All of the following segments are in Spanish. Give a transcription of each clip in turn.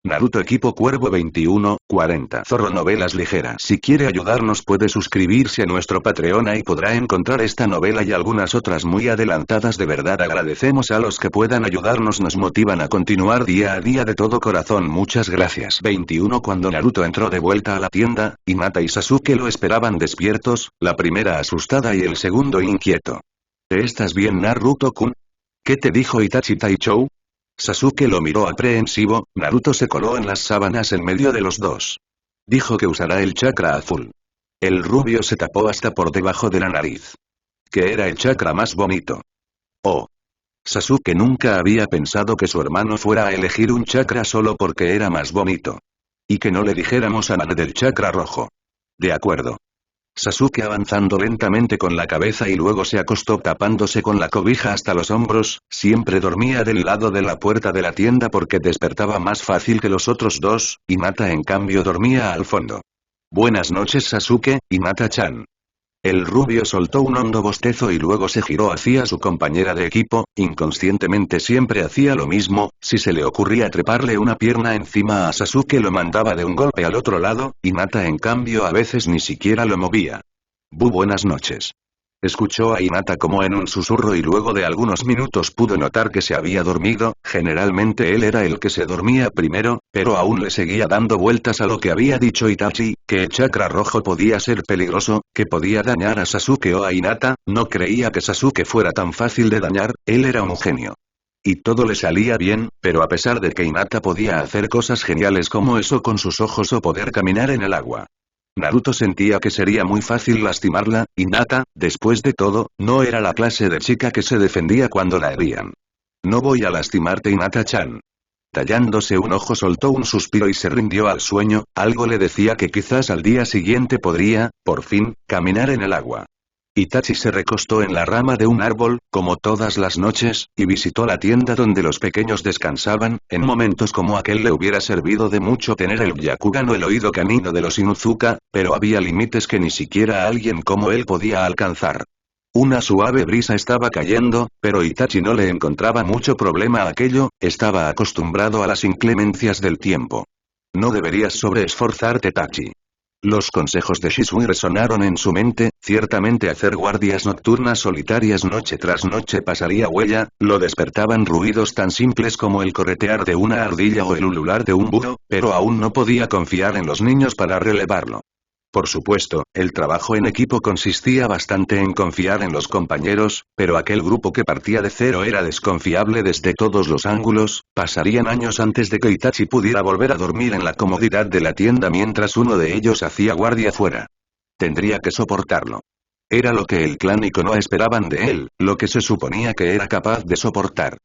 Naruto Equipo Cuervo 21, 40. Zorro Novelas Ligeras. Si quiere ayudarnos puede suscribirse a nuestro Patreon y podrá encontrar esta novela y algunas otras muy adelantadas. De verdad agradecemos a los que puedan ayudarnos, nos motivan a continuar día a día de todo corazón, muchas gracias. 21. Cuando Naruto entró de vuelta a la tienda, Hinata y Sasuke lo esperaban despiertos, la primera asustada y el segundo inquieto. ¿Estás bien, Naruto-kun? ¿Qué te dijo Itachi Taichou? Sasuke lo miró aprehensivo. Naruto se coló en las sábanas en medio de los dos. Dijo que usará el chakra azul. El rubio se tapó hasta por debajo de la nariz. Que era el chakra más bonito. Oh. Sasuke nunca había pensado que su hermano fuera a elegir un chakra solo porque era más bonito. Y que no le dijéramos a nadie del chakra rojo. De acuerdo. Sasuke avanzando lentamente con la cabeza y luego se acostó tapándose con la cobija hasta los hombros. Siempre dormía del lado de la puerta de la tienda porque despertaba más fácil que los otros dos. Hinata en cambio dormía al fondo. Buenas noches, Sasuke, Hinata-chan. El rubio soltó un hondo bostezo y luego se giró hacia su compañera de equipo. Inconscientemente siempre hacía lo mismo. Si se le ocurría treparle una pierna encima a Sasuke lo mandaba de un golpe al otro lado. Hinata en cambio a veces ni siquiera lo movía. Buenas noches. Escuchó a Hinata como en un susurro y luego de algunos minutos pudo notar que se había dormido. Generalmente él era el que se dormía primero, pero aún le seguía dando vueltas a lo que había dicho Itachi, que el chakra rojo podía ser peligroso, que podía dañar a Sasuke o a Hinata. No creía que Sasuke fuera tan fácil de dañar, él era un genio. Y todo le salía bien, pero a pesar de que Hinata podía hacer cosas geniales como eso con sus ojos o poder caminar en el agua, Naruto sentía que sería muy fácil lastimarla. Hinata, después de todo, no era la clase de chica que se defendía cuando la herían. No voy a lastimarte, Hinata-chan. Tallándose un ojo soltó un suspiro y se rindió al sueño. Algo le decía que quizás al día siguiente podría, por fin, caminar en el agua. Itachi se recostó en la rama de un árbol, como todas las noches, y visitó la tienda donde los pequeños descansaban. En momentos como aquel le hubiera servido de mucho tener el Byakugan o el oído canino de los Inuzuka, pero había límites que ni siquiera alguien como él podía alcanzar. Una suave brisa estaba cayendo, pero Itachi no le encontraba mucho problema a aquello, estaba acostumbrado a las inclemencias del tiempo. No deberías sobreesforzarte, Tachi. Los consejos de Shisui resonaron en su mente. Ciertamente hacer guardias nocturnas solitarias noche tras noche pasaría huella. Lo despertaban ruidos tan simples como el corretear de una ardilla o el ulular de un búho, pero aún no podía confiar en los niños para relevarlo. Por supuesto, el trabajo en equipo consistía bastante en confiar en los compañeros, pero aquel grupo que partía de cero era desconfiable desde todos los ángulos. Pasarían años antes de que Itachi pudiera volver a dormir en la comodidad de la tienda mientras uno de ellos hacía guardia fuera. Tendría que soportarlo. Era lo que el clan y Konoha esperaban de él, lo que se suponía que era capaz de soportar.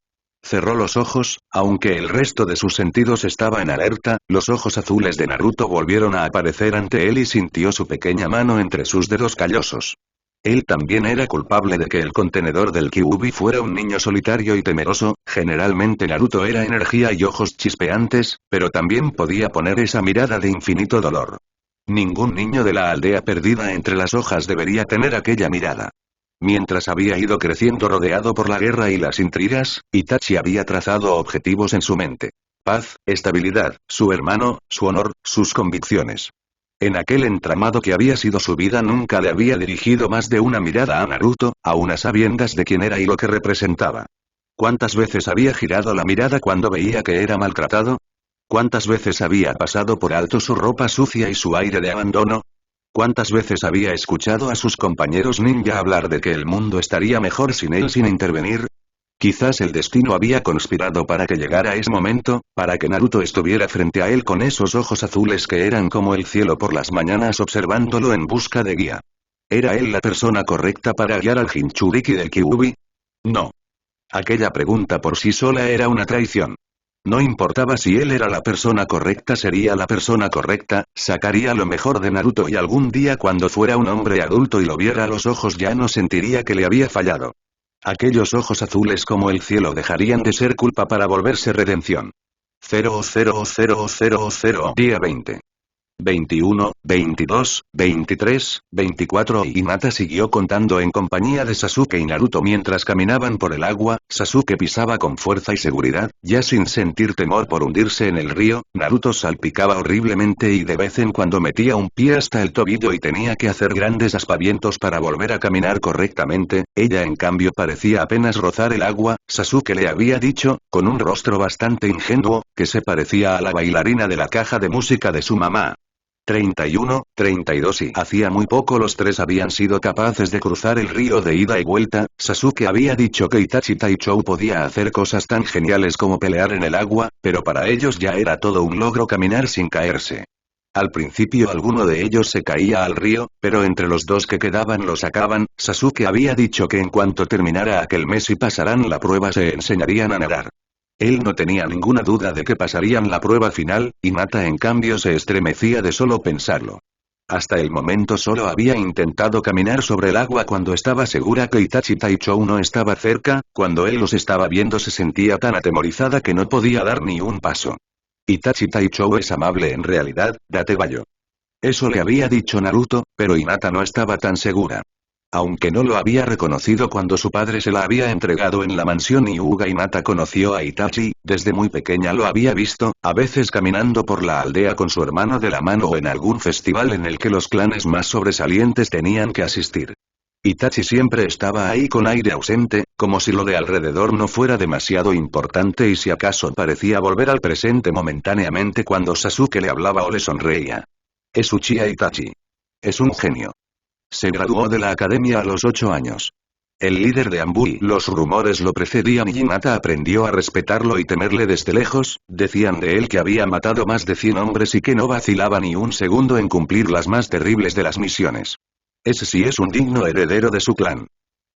Cerró los ojos, aunque el resto de sus sentidos estaba en alerta. Los ojos azules de Naruto volvieron a aparecer ante él y sintió su pequeña mano entre sus dedos callosos. Él también era culpable de que el contenedor del Kyuubi fuera un niño solitario y temeroso. Generalmente Naruto era energía y ojos chispeantes, pero también podía poner esa mirada de infinito dolor. Ningún niño de la aldea perdida entre las hojas debería tener aquella mirada. Mientras había ido creciendo rodeado por la guerra y las intrigas, Itachi había trazado objetivos en su mente. Paz, estabilidad, su hermano, su honor, sus convicciones. En aquel entramado que había sido su vida nunca le había dirigido más de una mirada a Naruto, aun a sabiendas de quién era y lo que representaba. ¿Cuántas veces había girado la mirada cuando veía que era maltratado? ¿Cuántas veces había pasado por alto su ropa sucia y su aire de abandono? ¿Cuántas veces había escuchado a sus compañeros ninja hablar de que el mundo estaría mejor sin él sin intervenir? Quizás el destino había conspirado para que llegara ese momento, para que Naruto estuviera frente a él con esos ojos azules que eran como el cielo por las mañanas observándolo en busca de guía. ¿Era él la persona correcta para guiar al Jinchuriki del Kyuubi? No. Aquella pregunta por sí sola era una traición. No importaba si él era la persona correcta, sería la persona correcta, sacaría lo mejor de Naruto y algún día cuando fuera un hombre adulto y lo viera a los ojos ya no sentiría que le había fallado. Aquellos ojos azules como el cielo dejarían de ser culpa para volverse redención. 000000 Día 20. 21, 22, 23, 24 y Hinata siguió contando en compañía de Sasuke y Naruto mientras caminaban por el agua. Sasuke pisaba con fuerza y seguridad, ya sin sentir temor por hundirse en el río. Naruto salpicaba horriblemente y de vez en cuando metía un pie hasta el tobillo y tenía que hacer grandes aspavientos para volver a caminar correctamente. Ella en cambio parecía apenas rozar el agua. Sasuke le había dicho, con un rostro bastante ingenuo, que se parecía a la bailarina de la caja de música de su mamá. 31, 32 y hacía muy poco los tres habían sido capaces de cruzar el río de ida y vuelta. Sasuke había dicho que Itachi Taichou podía hacer cosas tan geniales como pelear en el agua, pero para ellos ya era todo un logro caminar sin caerse. Al principio alguno de ellos se caía al río, pero entre los dos que quedaban lo sacaban. Sasuke había dicho que en cuanto terminara aquel mes y pasaran la prueba se enseñarían a nadar. Él no tenía ninguna duda de que pasarían la prueba final. Hinata en cambio se estremecía de solo pensarlo. Hasta el momento solo había intentado caminar sobre el agua cuando estaba segura que Itachi Taichou no estaba cerca. Cuando él los estaba viendo se sentía tan atemorizada que no podía dar ni un paso. Itachi Taichou es amable en realidad, date bayo. Eso le había dicho Naruto, pero Hinata no estaba tan segura. Aunque no lo había reconocido cuando su padre se la había entregado en la mansión Hyuga, Hinata conoció a Itachi, desde muy pequeña lo había visto, a veces caminando por la aldea con su hermano de la mano o en algún festival en el que los clanes más sobresalientes tenían que asistir. Itachi siempre estaba ahí con aire ausente, como si lo de alrededor no fuera demasiado importante y si acaso parecía volver al presente momentáneamente cuando Sasuke le hablaba o le sonreía. Es Uchiha Itachi. Es un genio. Se graduó de la academia a los 8 años. El líder de Ambui. Los rumores lo precedían y Hinata aprendió a respetarlo y temerle desde lejos. Decían de él que había matado más de 100 hombres y que no vacilaba ni un segundo en cumplir las más terribles de las misiones. Ese sí es un digno heredero de su clan.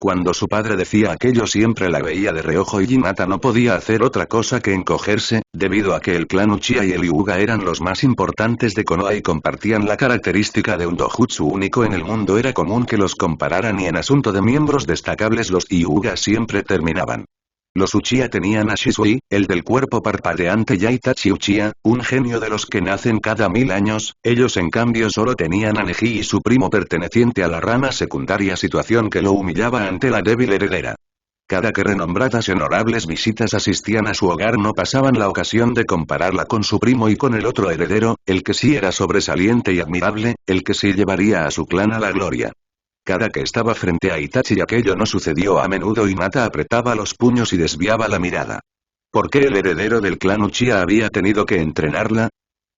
Cuando su padre decía aquello siempre la veía de reojo y Hinata no podía hacer otra cosa que encogerse, debido a que el clan Uchiha y el Hyuga eran los más importantes de Konoha y compartían la característica de un dojutsu único en el mundo. Era común que los compararan y en asunto de miembros destacables los Hyuga siempre terminaban. Los Uchiha tenían a Shisui, el del cuerpo parpadeante, y a Itachi Uchiha, un genio de los que nacen cada 1000 años. Ellos en cambio solo tenían a Neji y su primo perteneciente a la rama secundaria, situación que lo humillaba ante la débil heredera. Cada que renombradas y honorables visitas asistían a su hogar no pasaban la ocasión de compararla con su primo y con el otro heredero, el que sí era sobresaliente y admirable, el que sí llevaría a su clan a la gloria. Cada que estaba frente a Itachi aquello no sucedió a menudo. Hinata apretaba los puños y desviaba la mirada. ¿Por qué el heredero del clan Uchiha había tenido que entrenarla?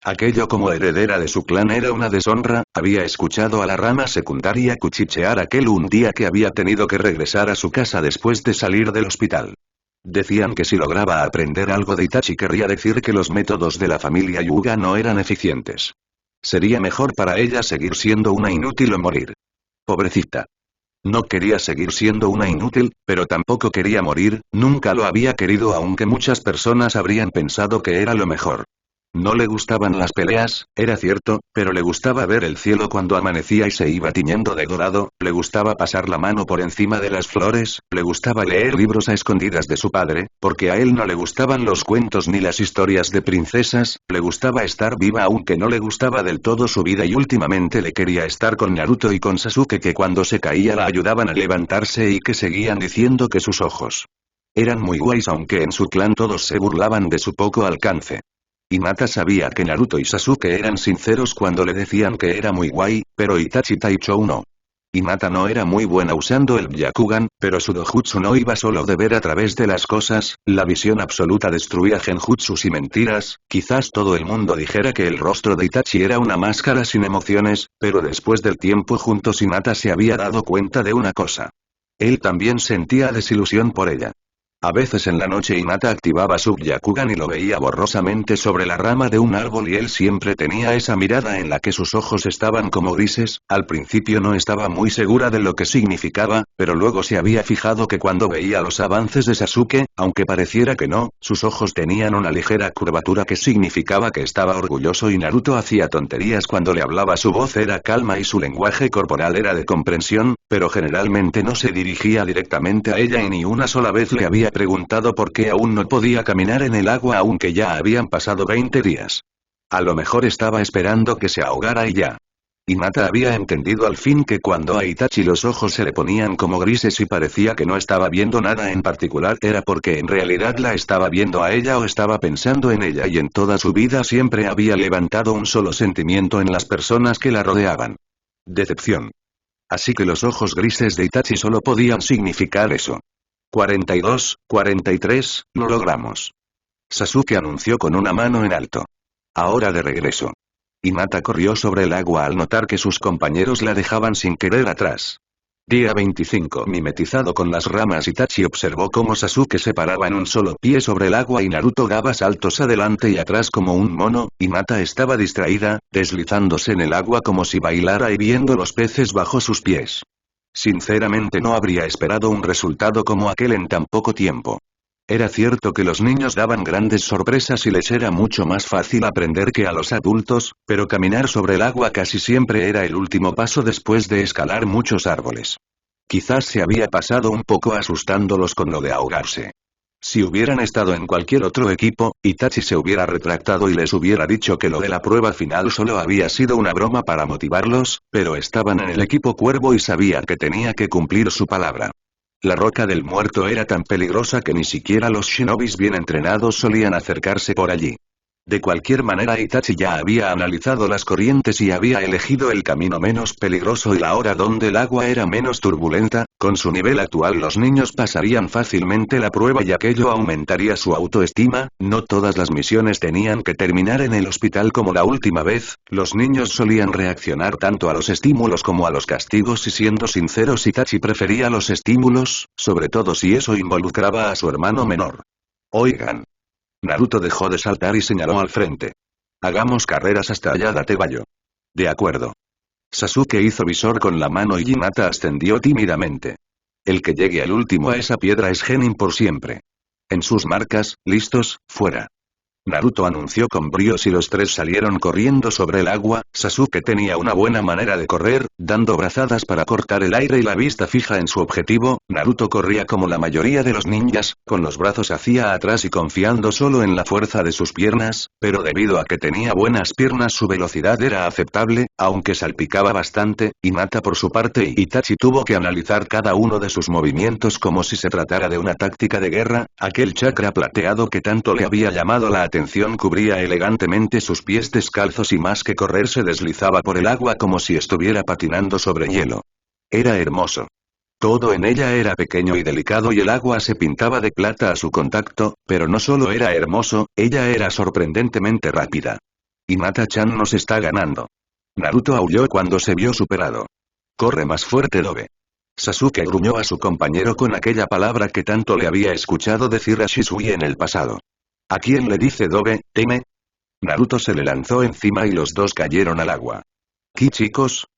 Aquello como heredera de su clan era una deshonra. Había escuchado a la rama secundaria cuchichear aquel un día que había tenido que regresar a su casa después de salir del hospital. Decían que si lograba aprender algo de Itachi querría decir que los métodos de la familia Hyuga no eran eficientes. Sería mejor para ella seguir siendo una inútil o morir. Pobrecita. No quería seguir siendo una inútil, pero tampoco quería morir. Nunca lo había querido, aunque muchas personas habrían pensado que era lo mejor. No le gustaban las peleas, era cierto, pero le gustaba ver el cielo cuando amanecía y se iba tiñendo de dorado, le gustaba pasar la mano por encima de las flores, le gustaba leer libros a escondidas de su padre, porque a él no le gustaban los cuentos ni las historias de princesas, le gustaba estar viva aunque no le gustaba del todo su vida y últimamente le quería estar con Naruto y con Sasuke, que cuando se caía la ayudaban a levantarse y que seguían diciendo que sus ojos eran muy guays, aunque en su clan todos se burlaban de su poco alcance. Hinata sabía que Naruto y Sasuke eran sinceros cuando le decían que era muy guay, pero Itachi Taichou no. Hinata no era muy buena usando el Byakugan, pero su dojutsu no iba solo de ver a través de las cosas, la visión absoluta destruía genjutsus y mentiras. Quizás todo el mundo dijera que el rostro de Itachi era una máscara sin emociones, pero después del tiempo juntos Hinata se había dado cuenta de una cosa. Él también sentía desilusión por ella. A veces en la noche Hinata activaba su Byakugan y lo veía borrosamente sobre la rama de un árbol y él siempre tenía esa mirada en la que sus ojos estaban como grises. Al principio no estaba muy segura de lo que significaba, pero luego se había fijado que cuando veía los avances de Sasuke, aunque pareciera que no, sus ojos tenían una ligera curvatura que significaba que estaba orgulloso y Naruto hacía tonterías cuando le hablaba. Su voz era calma y su lenguaje corporal era de comprensión, pero generalmente no se dirigía directamente a ella y ni una sola vez le había preguntado por qué aún no podía caminar en el agua aunque ya habían pasado 20 días. A lo mejor estaba esperando que se ahogara y ya. Hinata había entendido al fin que cuando a Itachi los ojos se le ponían como grises y parecía que no estaba viendo nada en particular era porque en realidad la estaba viendo a ella o estaba pensando en ella y en toda su vida siempre había levantado un solo sentimiento en las personas que la rodeaban. Decepción. Así que los ojos grises de Itachi solo podían significar eso. 42, 43, lo logramos. Sasuke anunció con una mano en alto. Ahora de regreso. Hinata corrió sobre el agua al notar que sus compañeros la dejaban sin querer atrás. Día 25. Mimetizado con las ramas, Itachi observó cómo Sasuke se paraba en un solo pie sobre el agua y Naruto daba saltos adelante y atrás como un mono. Hinata estaba distraída, deslizándose en el agua como si bailara y viendo los peces bajo sus pies. Sinceramente no habría esperado un resultado como aquel en tan poco tiempo. Era cierto que los niños daban grandes sorpresas y les era mucho más fácil aprender que a los adultos, pero caminar sobre el agua casi siempre era el último paso después de escalar muchos árboles. Quizás se había pasado un poco asustándolos con lo de ahogarse. Si hubieran estado en cualquier otro equipo, Itachi se hubiera retractado y les hubiera dicho que lo de la prueba final solo había sido una broma para motivarlos, pero estaban en el equipo Cuervo y sabía que tenía que cumplir su palabra. La roca del muerto era tan peligrosa que ni siquiera los shinobis bien entrenados solían acercarse por allí. De cualquier manera Itachi ya había analizado las corrientes y había elegido el camino menos peligroso y la hora donde el agua era menos turbulenta. Con su nivel actual los niños pasarían fácilmente la prueba y aquello aumentaría su autoestima. No todas las misiones tenían que terminar en el hospital como la última vez. Los niños solían reaccionar tanto a los estímulos como a los castigos y siendo sinceros Itachi prefería los estímulos, sobre todo si eso involucraba a su hermano menor. Oigan. Naruto dejó de saltar y señaló al frente. Hagamos carreras hasta allá, date Bayo. De acuerdo. Sasuke hizo visor con la mano y Hinata ascendió tímidamente. El que llegue al último a esa piedra es Genin por siempre. En sus marcas, listos, fuera. Naruto anunció con bríos y los tres salieron corriendo sobre el agua. Sasuke tenía una buena manera de correr, dando brazadas para cortar el aire y la vista fija en su objetivo. Naruto corría como la mayoría de los ninjas, con los brazos hacia atrás y confiando solo en la fuerza de sus piernas, pero debido a que tenía buenas piernas su velocidad era aceptable, aunque salpicaba bastante. Hinata por su parte y Itachi tuvo que analizar cada uno de sus movimientos como si se tratara de una táctica de guerra. Aquel chakra plateado que tanto le había llamado la atención cubría elegantemente sus pies descalzos y más que correr se deslizaba por el agua como si estuviera patinando sobre hielo. Era hermoso. Todo en ella era pequeño y delicado y el agua se pintaba de plata a su contacto, pero no solo era hermoso, ella era sorprendentemente rápida. Hinata-chan nos está ganando. Naruto aulló cuando se vio superado. Corre más fuerte, Dobe. Sasuke gruñó a su compañero con aquella palabra que tanto le había escuchado decir a Shisui en el pasado. ¿A quién le dice Dobe, teme? Naruto se le lanzó encima y los dos cayeron al agua. ¿Qué chicos?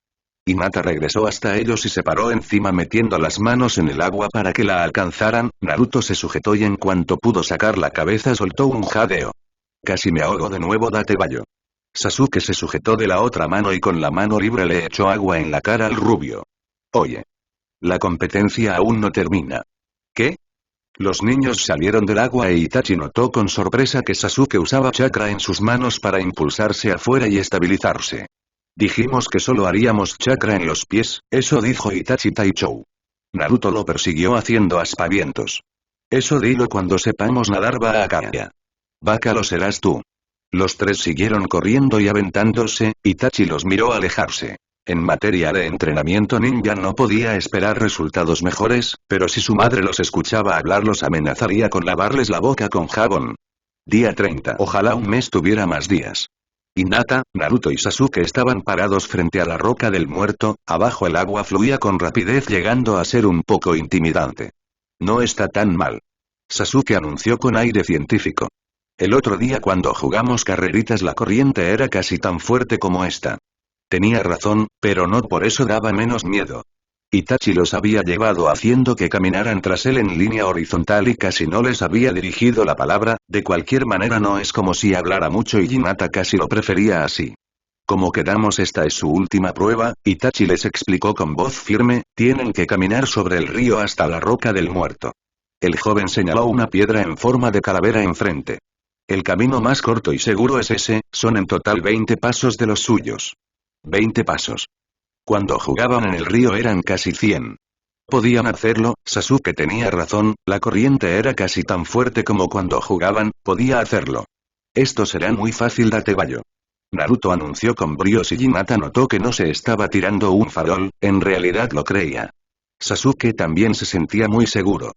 Hinata regresó hasta ellos y se paró encima metiendo las manos en el agua para que la alcanzaran. Naruto se sujetó y en cuanto pudo sacar la cabeza soltó un jadeo. Casi me ahogo de nuevo, date Bayo. Sasuke se sujetó de la otra mano y con la mano libre le echó agua en la cara al rubio. Oye. La competencia aún no termina. ¿Qué? Los niños salieron del agua e Itachi notó con sorpresa que Sasuke usaba chakra en sus manos para impulsarse afuera y estabilizarse. Dijimos que solo haríamos chakra en los pies, eso dijo Itachi Taichou. Naruto lo persiguió haciendo aspavientos. Eso dilo cuando sepamos nadar, Vaakaya. Vaca lo serás tú. Los tres siguieron corriendo y aventándose, Itachi los miró alejarse. En materia de entrenamiento ninja no podía esperar resultados mejores, pero si su madre los escuchaba hablar los amenazaría con lavarles la boca con jabón. Día 30. Ojalá un mes tuviera más días. Hinata, Naruto y Sasuke estaban parados frente a la roca del muerto, abajo el agua fluía con rapidez llegando a ser un poco intimidante. No está tan mal. Sasuke anunció con aire científico. El otro día cuando jugamos carreritas la corriente era casi tan fuerte como esta. Tenía razón, pero no por eso daba menos miedo. Itachi los había llevado haciendo que caminaran tras él en línea horizontal y casi no les había dirigido la palabra. De cualquier manera no es como si hablara mucho y Hinata casi lo prefería así. Como quedamos, esta es su última prueba, Itachi les explicó con voz firme, tienen que caminar sobre el río hasta la roca del muerto. El joven señaló una piedra en forma de calavera enfrente. El camino más corto y seguro es ese, son en total 20 pasos de los suyos. 20 pasos. Cuando jugaban en el río eran casi 100. Podían hacerlo, Sasuke tenía razón, la corriente era casi tan fuerte como cuando jugaban, podía hacerlo. Esto será muy fácil, date Bayo. Naruto anunció con bríos y Hinata notó que no se estaba tirando un farol, en realidad lo creía. Sasuke también se sentía muy seguro.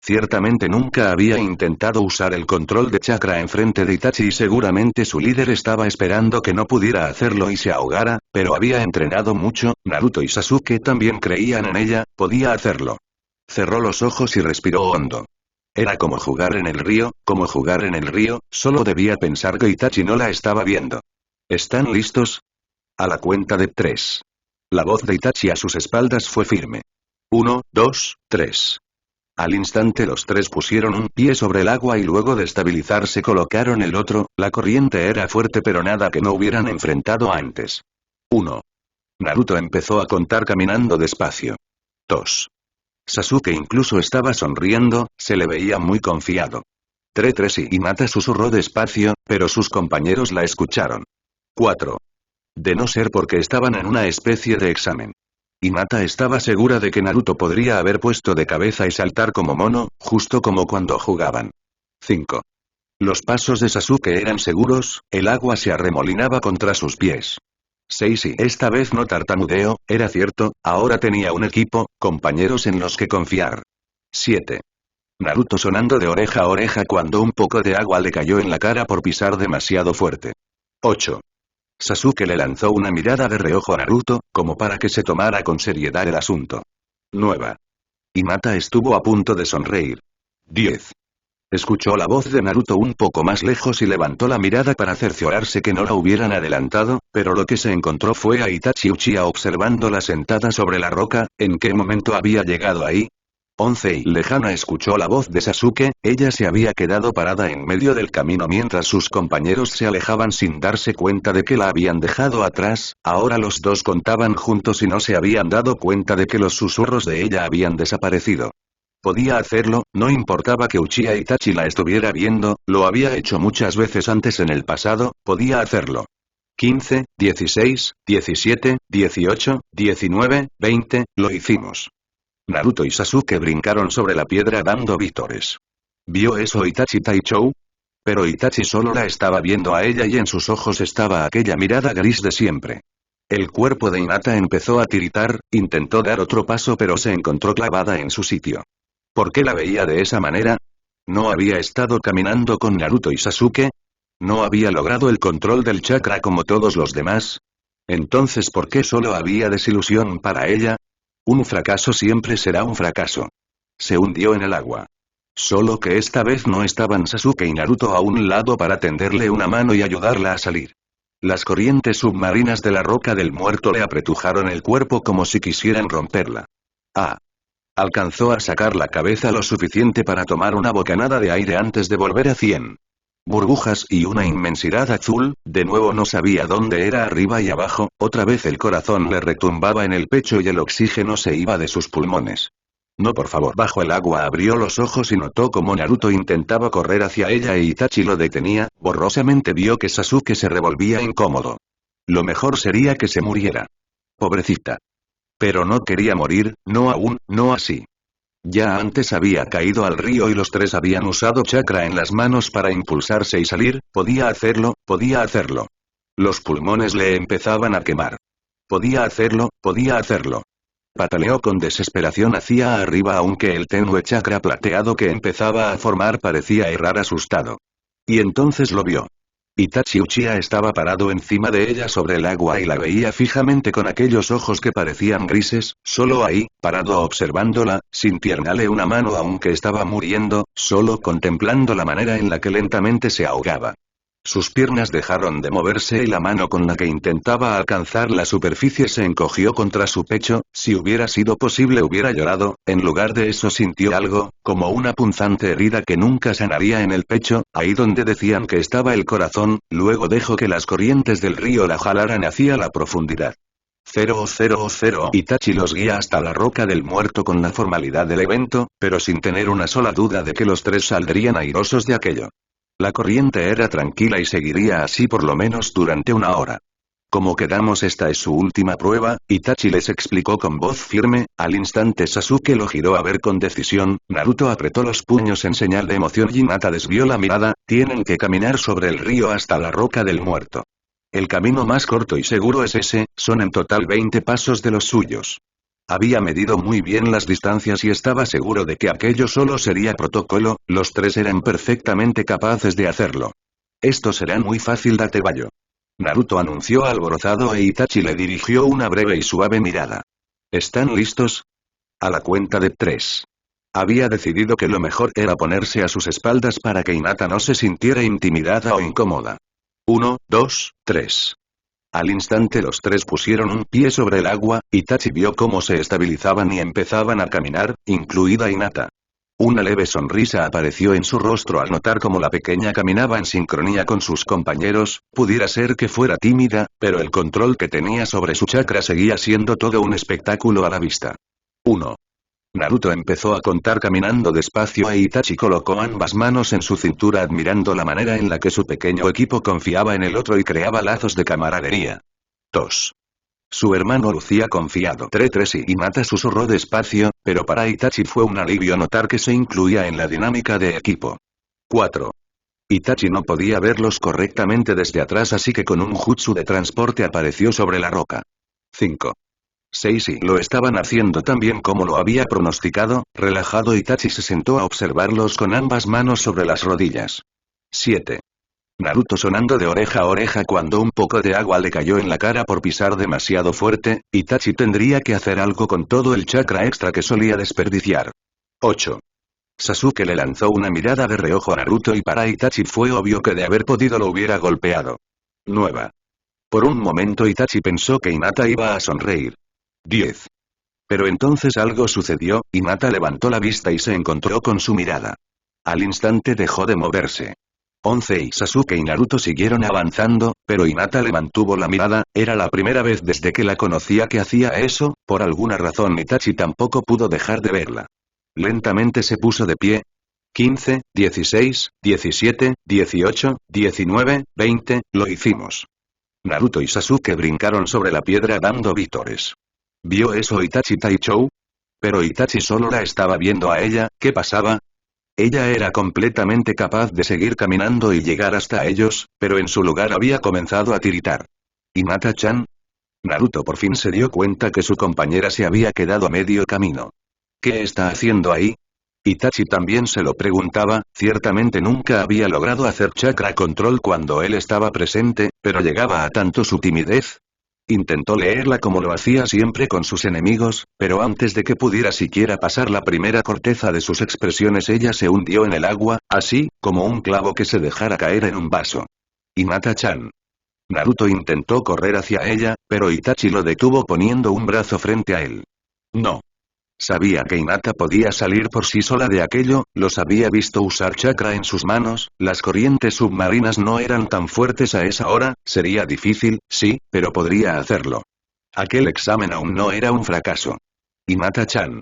Ciertamente nunca había intentado usar el control de chakra enfrente de Itachi y seguramente su líder estaba esperando que no pudiera hacerlo y se ahogara, pero había entrenado mucho, Naruto y Sasuke también creían en ella, podía hacerlo. Cerró los ojos y respiró hondo. Era como jugar en el río, solo debía pensar que Itachi no la estaba viendo. ¿Están listos? A la cuenta de 3. La voz de Itachi a sus espaldas fue firme. 1, 2, 3. Al instante los tres pusieron un pie sobre el agua y luego de estabilizarse colocaron el otro, la corriente era fuerte pero nada que no hubieran enfrentado antes. 1. Naruto empezó a contar caminando despacio. 2. Sasuke incluso estaba sonriendo, se le veía muy confiado. 3 y Hinata susurró despacio, pero sus compañeros la escucharon. 4. De no ser porque estaban en una especie de examen. Hinata estaba segura de que Naruto podría haber puesto de cabeza y saltar como mono, justo como cuando jugaban. 5. Los pasos de Sasuke eran seguros, el agua se arremolinaba contra sus pies. 6 y esta vez no tartamudeó, era cierto, ahora tenía un equipo, compañeros en los que confiar. 7. Naruto sonando de oreja a oreja cuando un poco de agua le cayó en la cara por pisar demasiado fuerte. 8. Sasuke le lanzó una mirada de reojo a Naruto, como para que se tomara con seriedad el asunto. 9. Hinata estuvo a punto de sonreír. 10. Escuchó la voz de Naruto un poco más lejos y levantó la mirada para cerciorarse que no la hubieran adelantado, pero lo que se encontró fue a Itachi Uchiha observándola sentada sobre la roca. ¿En qué momento había llegado ahí? 11 y lejana escuchó la voz de Sasuke, ella se había quedado parada en medio del camino mientras sus compañeros se alejaban sin darse cuenta de que la habían dejado atrás, ahora los dos contaban juntos y no se habían dado cuenta de que los susurros de ella habían desaparecido. Podía hacerlo, no importaba que Uchiha Itachi la estuviera viendo, lo había hecho muchas veces antes en el pasado, podía hacerlo. 15, 16, 17, 18, 19, 20, lo hicimos. Naruto y Sasuke brincaron sobre la piedra dando vítores. ¿Vio eso Itachi Taichou? Pero Itachi solo la estaba viendo a ella y en sus ojos estaba aquella mirada gris de siempre. El cuerpo de Hinata empezó a tiritar, intentó dar otro paso pero se encontró clavada en su sitio. ¿Por qué la veía de esa manera? ¿No había estado caminando con Naruto y Sasuke? ¿No había logrado el control del chakra como todos los demás? Entonces ¿por qué solo había desilusión para ella? Un fracaso siempre será un fracaso. Se hundió en el agua. Solo que esta vez no estaban Sasuke y Naruto a un lado para tenderle una mano y ayudarla a salir. Las corrientes submarinas de la roca del muerto le apretujaron el cuerpo como si quisieran romperla. Ah. Alcanzó a sacar la cabeza lo suficiente para tomar una bocanada de aire antes de volver a 100. Burbujas y una inmensidad azul, de nuevo no sabía dónde era arriba y abajo, otra vez el corazón le retumbaba en el pecho y el oxígeno se iba de sus pulmones. No, por favor. Bajo el agua abrió los ojos y notó como Naruto intentaba correr hacia ella e Itachi lo detenía, borrosamente vio que Sasuke se revolvía incómodo. Lo mejor sería que se muriera. Pobrecita. Pero no quería morir, no aún, no así. Ya antes había caído al río y los tres habían usado chakra en las manos para impulsarse y salir, podía hacerlo, podía hacerlo. Los pulmones le empezaban a quemar. Podía hacerlo, podía hacerlo. Pataleó con desesperación hacia arriba aunque el tenue chakra plateado que empezaba a formar parecía errar asustado. Y entonces lo vio. Itachi Uchiha estaba parado encima de ella sobre el agua y la veía fijamente con aquellos ojos que parecían grises, solo ahí, parado observándola, sin tiernarle una mano aunque estaba muriendo, solo contemplando la manera en la que lentamente se ahogaba. Sus piernas dejaron de moverse y la mano con la que intentaba alcanzar la superficie se encogió contra su pecho, si hubiera sido posible hubiera llorado, en lugar de eso sintió algo, como una punzante herida que nunca sanaría en el pecho, ahí donde decían que estaba el corazón, luego dejó que las corrientes del río la jalaran hacia la profundidad. 000. Itachi los guía hasta la roca del muerto con la formalidad del evento, pero sin tener una sola duda de que los tres saldrían airosos de aquello. La corriente era tranquila y seguiría así por lo menos durante una hora. Como quedamos, esta es su última prueba, Itachi les explicó con voz firme. Al instante Sasuke lo giró a ver con decisión, Naruto apretó los puños en señal de emoción y Hinata desvió la mirada. Tienen que caminar sobre el río hasta la roca del muerto. El camino más corto y seguro es ese, son en total 20 pasos de los suyos. Había medido muy bien las distancias y estaba seguro de que aquello solo sería protocolo, los tres eran perfectamente capaces de hacerlo. Esto será muy fácil, date vallo. Naruto anunció alborozado e Itachi le dirigió una breve y suave mirada. ¿Están listos? A la cuenta de 3. Había decidido que lo mejor era ponerse a sus espaldas para que Hinata no se sintiera intimidada o incómoda. 1, 2, 3. Al instante los tres pusieron un pie sobre el agua, Itachi vio cómo se estabilizaban y empezaban a caminar, incluida Hinata. Una leve sonrisa apareció en su rostro al notar cómo la pequeña caminaba en sincronía con sus compañeros. Pudiera ser que fuera tímida, pero el control que tenía sobre su chakra seguía siendo todo un espectáculo a la vista. 1. Naruto empezó a contar caminando despacio e Itachi colocó ambas manos en su cintura admirando la manera en la que su pequeño equipo confiaba en el otro y creaba lazos de camaradería. 2. Su hermano lucía confiado. 3 y Hinata susurró despacio, pero para Itachi fue un alivio notar que se incluía en la dinámica de equipo. 4. Itachi no podía verlos correctamente desde atrás, así que con un jutsu de transporte apareció sobre la roca. 5. 6 y lo estaban haciendo tan bien como lo había pronosticado. Relajado, Itachi se sentó a observarlos con ambas manos sobre las rodillas. 7. Naruto sonando de oreja a oreja cuando un poco de agua le cayó en la cara por pisar demasiado fuerte. Itachi tendría que hacer algo con todo el chakra extra que solía desperdiciar. 8. Sasuke le lanzó una mirada de reojo a Naruto y para Itachi fue obvio que de haber podido lo hubiera golpeado. 9. Por un momento Itachi pensó que Hinata iba a sonreír. 10. Pero entonces algo sucedió. Hinata levantó la vista y se encontró con su mirada. Al instante dejó de moverse. 11 y Sasuke y Naruto siguieron avanzando, pero Hinata le mantuvo la mirada. Era la primera vez desde que la conocía que hacía eso. Por alguna razón Itachi tampoco pudo dejar de verla. Lentamente se puso de pie. 15, 16, 17, 18, 19, 20, lo hicimos. Naruto y Sasuke brincaron sobre la piedra dando vítores. ¿Vio eso Itachi Taichou? Pero Itachi solo la estaba viendo a ella. ¿Qué pasaba? Ella era completamente capaz de seguir caminando y llegar hasta ellos, pero en su lugar había comenzado a tiritar. ¿Hinata-chan? Naruto por fin se dio cuenta que su compañera se había quedado a medio camino. ¿Qué está haciendo ahí? Itachi también se lo preguntaba. Ciertamente nunca había logrado hacer chakra control cuando él estaba presente, pero llegaba a tanto su timidez. Intentó leerla como lo hacía siempre con sus enemigos, pero antes de que pudiera siquiera pasar la primera corteza de sus expresiones ella se hundió en el agua, así, como un clavo que se dejara caer en un vaso. Hinata-chan. Naruto intentó correr hacia ella, pero Itachi lo detuvo poniendo un brazo frente a él. No. Sabía que Hinata podía salir por sí sola de aquello, los había visto usar chakra en sus manos. Las corrientes submarinas no eran tan fuertes a esa hora. Sería difícil, sí, pero podría hacerlo. Aquel examen aún no era un fracaso. Hinata-chan.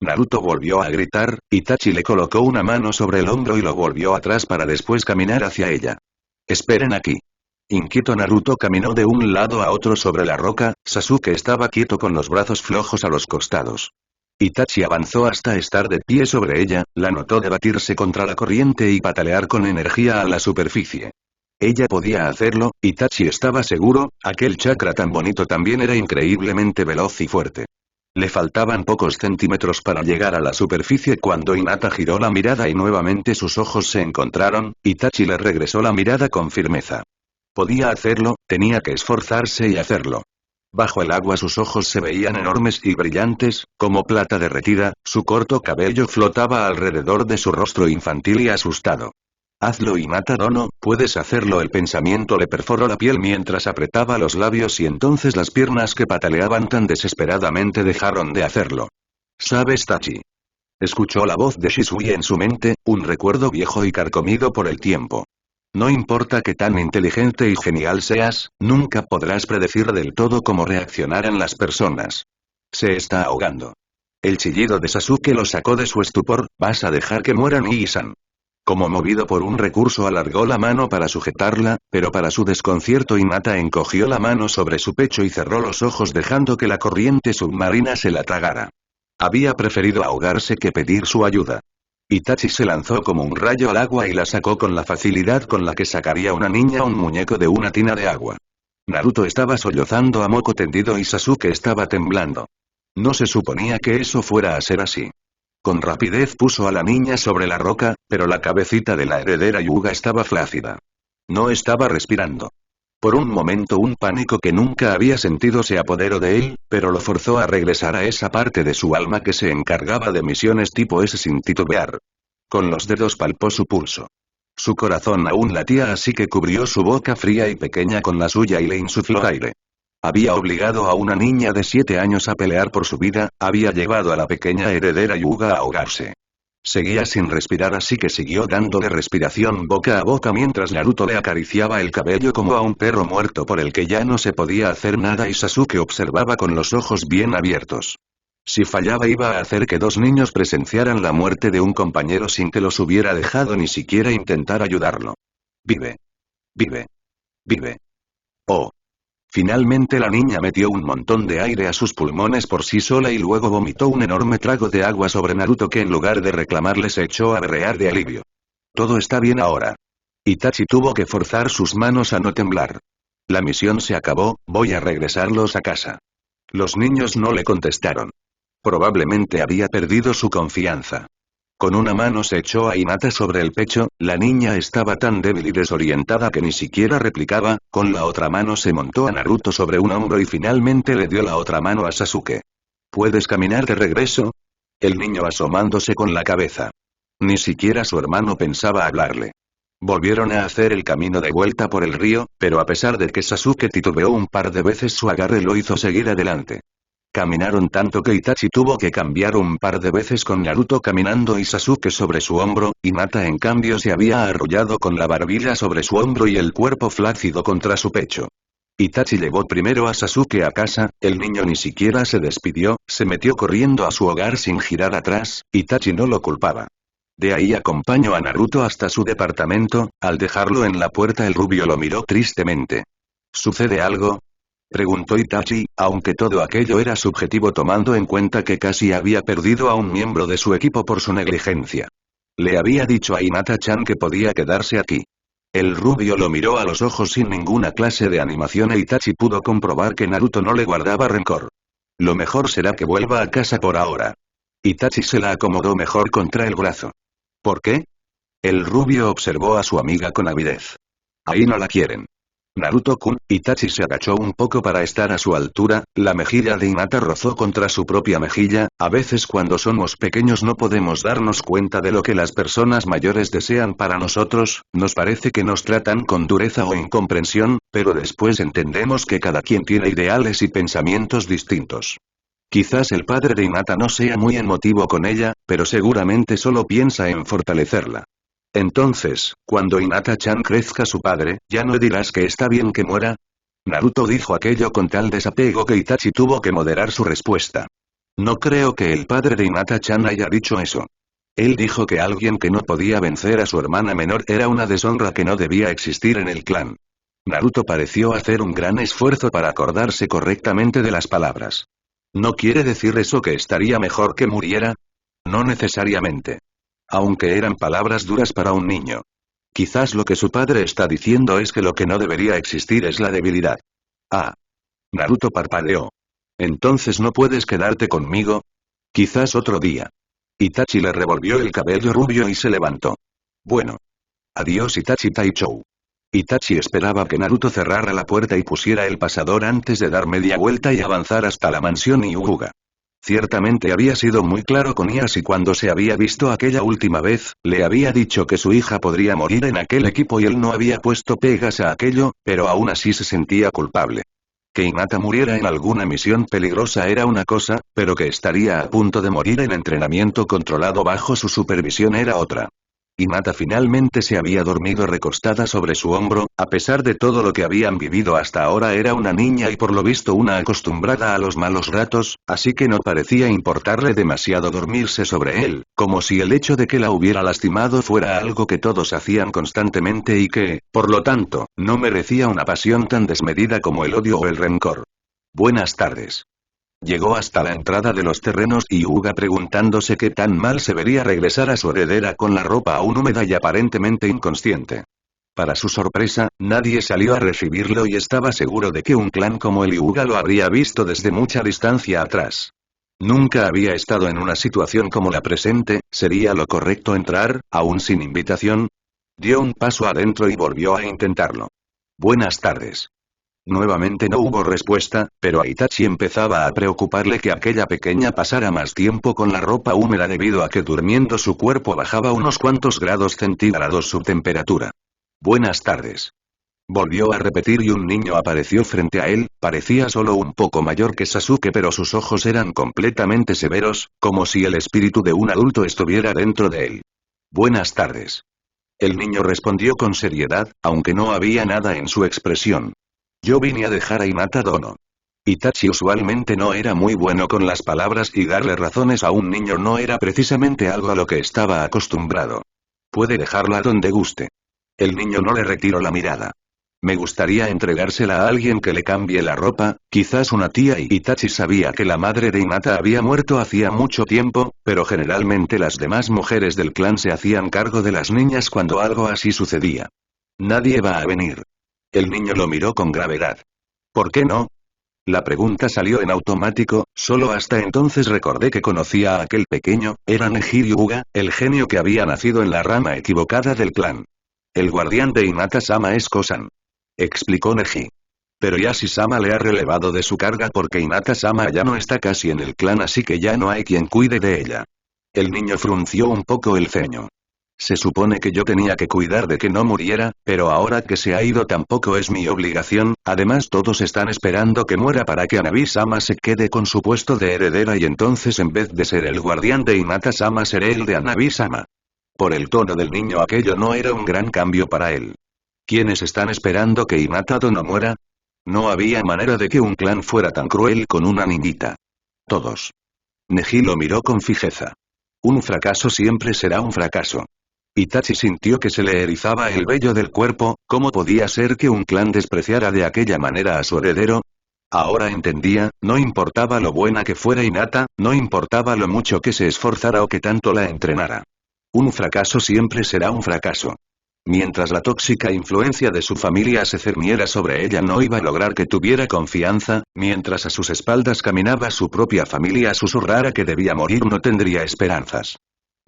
Naruto volvió a gritar. Itachi le colocó una mano sobre el hombro y lo volvió atrás para después caminar hacia ella. Esperen aquí. Inquieto, Naruto caminó de un lado a otro sobre la roca. Sasuke estaba quieto con los brazos flojos a los costados. Itachi avanzó hasta estar de pie sobre ella, la notó debatirse contra la corriente y patalear con energía a la superficie. Ella podía hacerlo, Itachi estaba seguro. Aquel chakra tan bonito también era increíblemente veloz y fuerte. Le faltaban pocos centímetros para llegar a la superficie cuando Hinata giró la mirada y nuevamente sus ojos se encontraron. Itachi le regresó la mirada con firmeza. Podía hacerlo, tenía que esforzarse y hacerlo. Bajo el agua sus ojos se veían enormes y brillantes, como plata derretida. Su corto cabello flotaba alrededor de su rostro infantil y asustado. Hazlo, Hinata-dono, puedes hacerlo. El pensamiento le perforó la piel mientras apretaba los labios y entonces las piernas que pataleaban tan desesperadamente dejaron de hacerlo. ¿Sabes, Tachi? Escuchó la voz de Shisui en su mente, un recuerdo viejo y carcomido por el tiempo. No importa qué tan inteligente y genial seas, nunca podrás predecir del todo cómo reaccionarán las personas. Se está ahogando. El chillido de Sasuke lo sacó de su estupor. ¿Vas a dejar que muera Nii-san? Como movido por un recurso alargó la mano para sujetarla, pero para su desconcierto Hinata encogió la mano sobre su pecho y cerró los ojos dejando que la corriente submarina se la tragara. Había preferido ahogarse que pedir su ayuda. Itachi se lanzó como un rayo al agua y la sacó con la facilidad con la que sacaría una niña un muñeco de una tina de agua. Naruto estaba sollozando a moco tendido y Sasuke estaba temblando. No se suponía que eso fuera a ser así. Con rapidez puso a la niña sobre la roca, pero la cabecita de la heredera Hyuga estaba flácida. No estaba respirando. Por un momento un pánico que nunca había sentido se apoderó de él, pero lo forzó a regresar a esa parte de su alma que se encargaba de misiones tipo S sin titubear. Con los dedos palpó su pulso. Su corazón aún latía así que cubrió su boca fría y pequeña con la suya y le insufló aire. Había obligado a una niña de 7 años a pelear por su vida, había llevado a la pequeña heredera Hyuga a ahogarse. Seguía sin respirar así que siguió dándole respiración boca a boca mientras Naruto le acariciaba el cabello como a un perro muerto por el que ya no se podía hacer nada y Sasuke observaba con los ojos bien abiertos. Si fallaba iba a hacer que 2 niños presenciaran la muerte de un compañero sin que los hubiera dejado ni siquiera intentar ayudarlo. Vive. Vive. Vive. Oh. Finalmente la niña metió un montón de aire a sus pulmones por sí sola y luego vomitó un enorme trago de agua sobre Naruto que en lugar de reclamarle se echó a berrear de alivio. Todo está bien ahora. Itachi tuvo que forzar sus manos a no temblar. La misión se acabó, voy a regresarlos a casa. Los niños no le contestaron. Probablemente había perdido su confianza. Con una mano se echó a Hinata sobre el pecho, la niña estaba tan débil y desorientada que ni siquiera replicaba, con la otra mano se montó a Naruto sobre un hombro y finalmente le dio la otra mano a Sasuke. ¿Puedes caminar de regreso? El niño asomándose con la cabeza. Ni siquiera su hermano pensaba hablarle. Volvieron a hacer el camino de vuelta por el río, pero a pesar de que Sasuke titubeó un par de veces su agarre lo hizo seguir adelante. Caminaron tanto que Itachi tuvo que cambiar un par de veces con Naruto caminando y Sasuke sobre su hombro, Hinata en cambio se había arrollado con la barbilla sobre su hombro y el cuerpo flácido contra su pecho. Itachi llevó primero a Sasuke a casa, el niño ni siquiera se despidió, se metió corriendo a su hogar sin girar atrás, Itachi no lo culpaba. De ahí acompañó a Naruto hasta su departamento, al dejarlo en la puerta el rubio lo miró tristemente. ¿Sucede algo?, preguntó Itachi, aunque todo aquello era subjetivo tomando en cuenta que casi había perdido a un miembro de su equipo por su negligencia. Le había dicho a Hinata-chan que podía quedarse aquí. El rubio lo miró a los ojos sin ninguna clase de animación e Itachi pudo comprobar que Naruto no le guardaba rencor. Lo mejor será que vuelva a casa por ahora. Itachi se la acomodó mejor contra el brazo. ¿Por qué? El rubio observó a su amiga con avidez. Ahí no la quieren. Naruto-kun, Itachi se agachó un poco para estar a su altura, la mejilla de Hinata rozó contra su propia mejilla, a veces cuando somos pequeños no podemos darnos cuenta de lo que las personas mayores desean para nosotros, nos parece que nos tratan con dureza o incomprensión, pero después entendemos que cada quien tiene ideales y pensamientos distintos. Quizás el padre de Hinata no sea muy emotivo con ella, pero seguramente solo piensa en fortalecerla. Entonces, cuando Hinata-chan crezca su padre, ¿ya no dirás que está bien que muera? Naruto dijo aquello con tal desapego que Itachi tuvo que moderar su respuesta. No creo que el padre de Hinata-chan haya dicho eso. Él dijo que alguien que no podía vencer a su hermana menor era una deshonra que no debía existir en el clan. Naruto pareció hacer un gran esfuerzo para acordarse correctamente de las palabras. ¿No quiere decir eso que estaría mejor que muriera? No necesariamente. Aunque eran palabras duras para un niño. Quizás lo que su padre está diciendo es que lo que no debería existir es la debilidad. Ah. Naruto parpadeó. ¿Entonces no puedes quedarte conmigo? Quizás otro día. Itachi le revolvió el cabello rubio y se levantó. Bueno. Adiós Itachi Taichou. Itachi esperaba que Naruto cerrara la puerta y pusiera el pasador antes de dar media vuelta y avanzar hasta la mansión Hyuga. Ciertamente había sido muy claro con Ieyasu cuando se había visto aquella última vez, le había dicho que su hija podría morir en aquel equipo y él no había puesto pegas a aquello, pero aún así se sentía culpable. Que Hinata muriera en alguna misión peligrosa era una cosa, pero que estaría a punto de morir en entrenamiento controlado bajo su supervisión era otra. Hinata finalmente se había dormido recostada sobre su hombro, a pesar de todo lo que habían vivido hasta ahora era una niña y por lo visto una acostumbrada a los malos ratos, así que no parecía importarle demasiado dormirse sobre él, como si el hecho de que la hubiera lastimado fuera algo que todos hacían constantemente y que, por lo tanto, no merecía una pasión tan desmedida como el odio o el rencor. Buenas tardes. Llegó hasta la entrada de los terrenos y Hyuga preguntándose qué tan mal se vería regresar a su heredera con la ropa aún húmeda y aparentemente inconsciente. Para su sorpresa, nadie salió a recibirlo y estaba seguro de que un clan como el Hyuga lo habría visto desde mucha distancia atrás. Nunca había estado en una situación como la presente, ¿sería lo correcto entrar, aún sin invitación? Dio un paso adentro y volvió a intentarlo. Buenas tardes. Nuevamente no hubo respuesta, pero a Itachi empezaba a preocuparle que aquella pequeña pasara más tiempo con la ropa húmeda debido a que durmiendo su cuerpo bajaba unos cuantos grados centígrados su temperatura. Buenas tardes. Volvió a repetir y un niño apareció frente a él, parecía solo un poco mayor que Sasuke pero sus ojos eran completamente severos, como si el espíritu de un adulto estuviera dentro de él. Buenas tardes. El niño respondió con seriedad, aunque no había nada en su expresión. Yo vine a dejar a Hinata Dono. Itachi usualmente no era muy bueno con las palabras y darle razones a un niño no era precisamente algo a lo que estaba acostumbrado. Puede dejarla donde guste. El niño no le retiró la mirada. Me gustaría entregársela a alguien que le cambie la ropa, quizás una tía y Itachi sabía que la madre de Hinata había muerto hacía mucho tiempo, pero generalmente las demás mujeres del clan se hacían cargo de las niñas cuando algo así sucedía. Nadie va a venir. El niño lo miró con gravedad. ¿Por qué no? La pregunta salió en automático, solo hasta entonces recordé que conocía a aquel pequeño, era Neji Hyuga, el genio que había nacido en la rama equivocada del clan. El guardián de Hinata-sama es Kosan. Explicó Neji. Pero Yashi-sama le ha relevado de su carga porque Hinata-sama ya no está casi en el clan así que ya no hay quien cuide de ella. El niño frunció un poco el ceño. Se supone que yo tenía que cuidar de que no muriera, pero ahora que se ha ido tampoco es mi obligación, además todos están esperando que muera para que Hanabi-sama se quede con su puesto de heredera y entonces en vez de ser el guardián de Hinata-sama seré el de Hanabi-sama. Por el tono del niño aquello no era un gran cambio para él. ¿Quiénes están esperando que Hinata no muera? No había manera de que un clan fuera tan cruel con una niñita. Todos. Neji lo miró con fijeza. Un fracaso siempre será un fracaso. Itachi sintió que se le erizaba el vello del cuerpo, ¿cómo podía ser que un clan despreciara de aquella manera a su heredero? Ahora entendía, no importaba lo buena que fuera Hinata, no importaba lo mucho que se esforzara o que tanto la entrenara. Un fracaso siempre será un fracaso. Mientras la tóxica influencia de su familia se cerniera sobre ella no iba a lograr que tuviera confianza, mientras a sus espaldas caminaba su propia familia susurrara que debía morir no tendría esperanzas.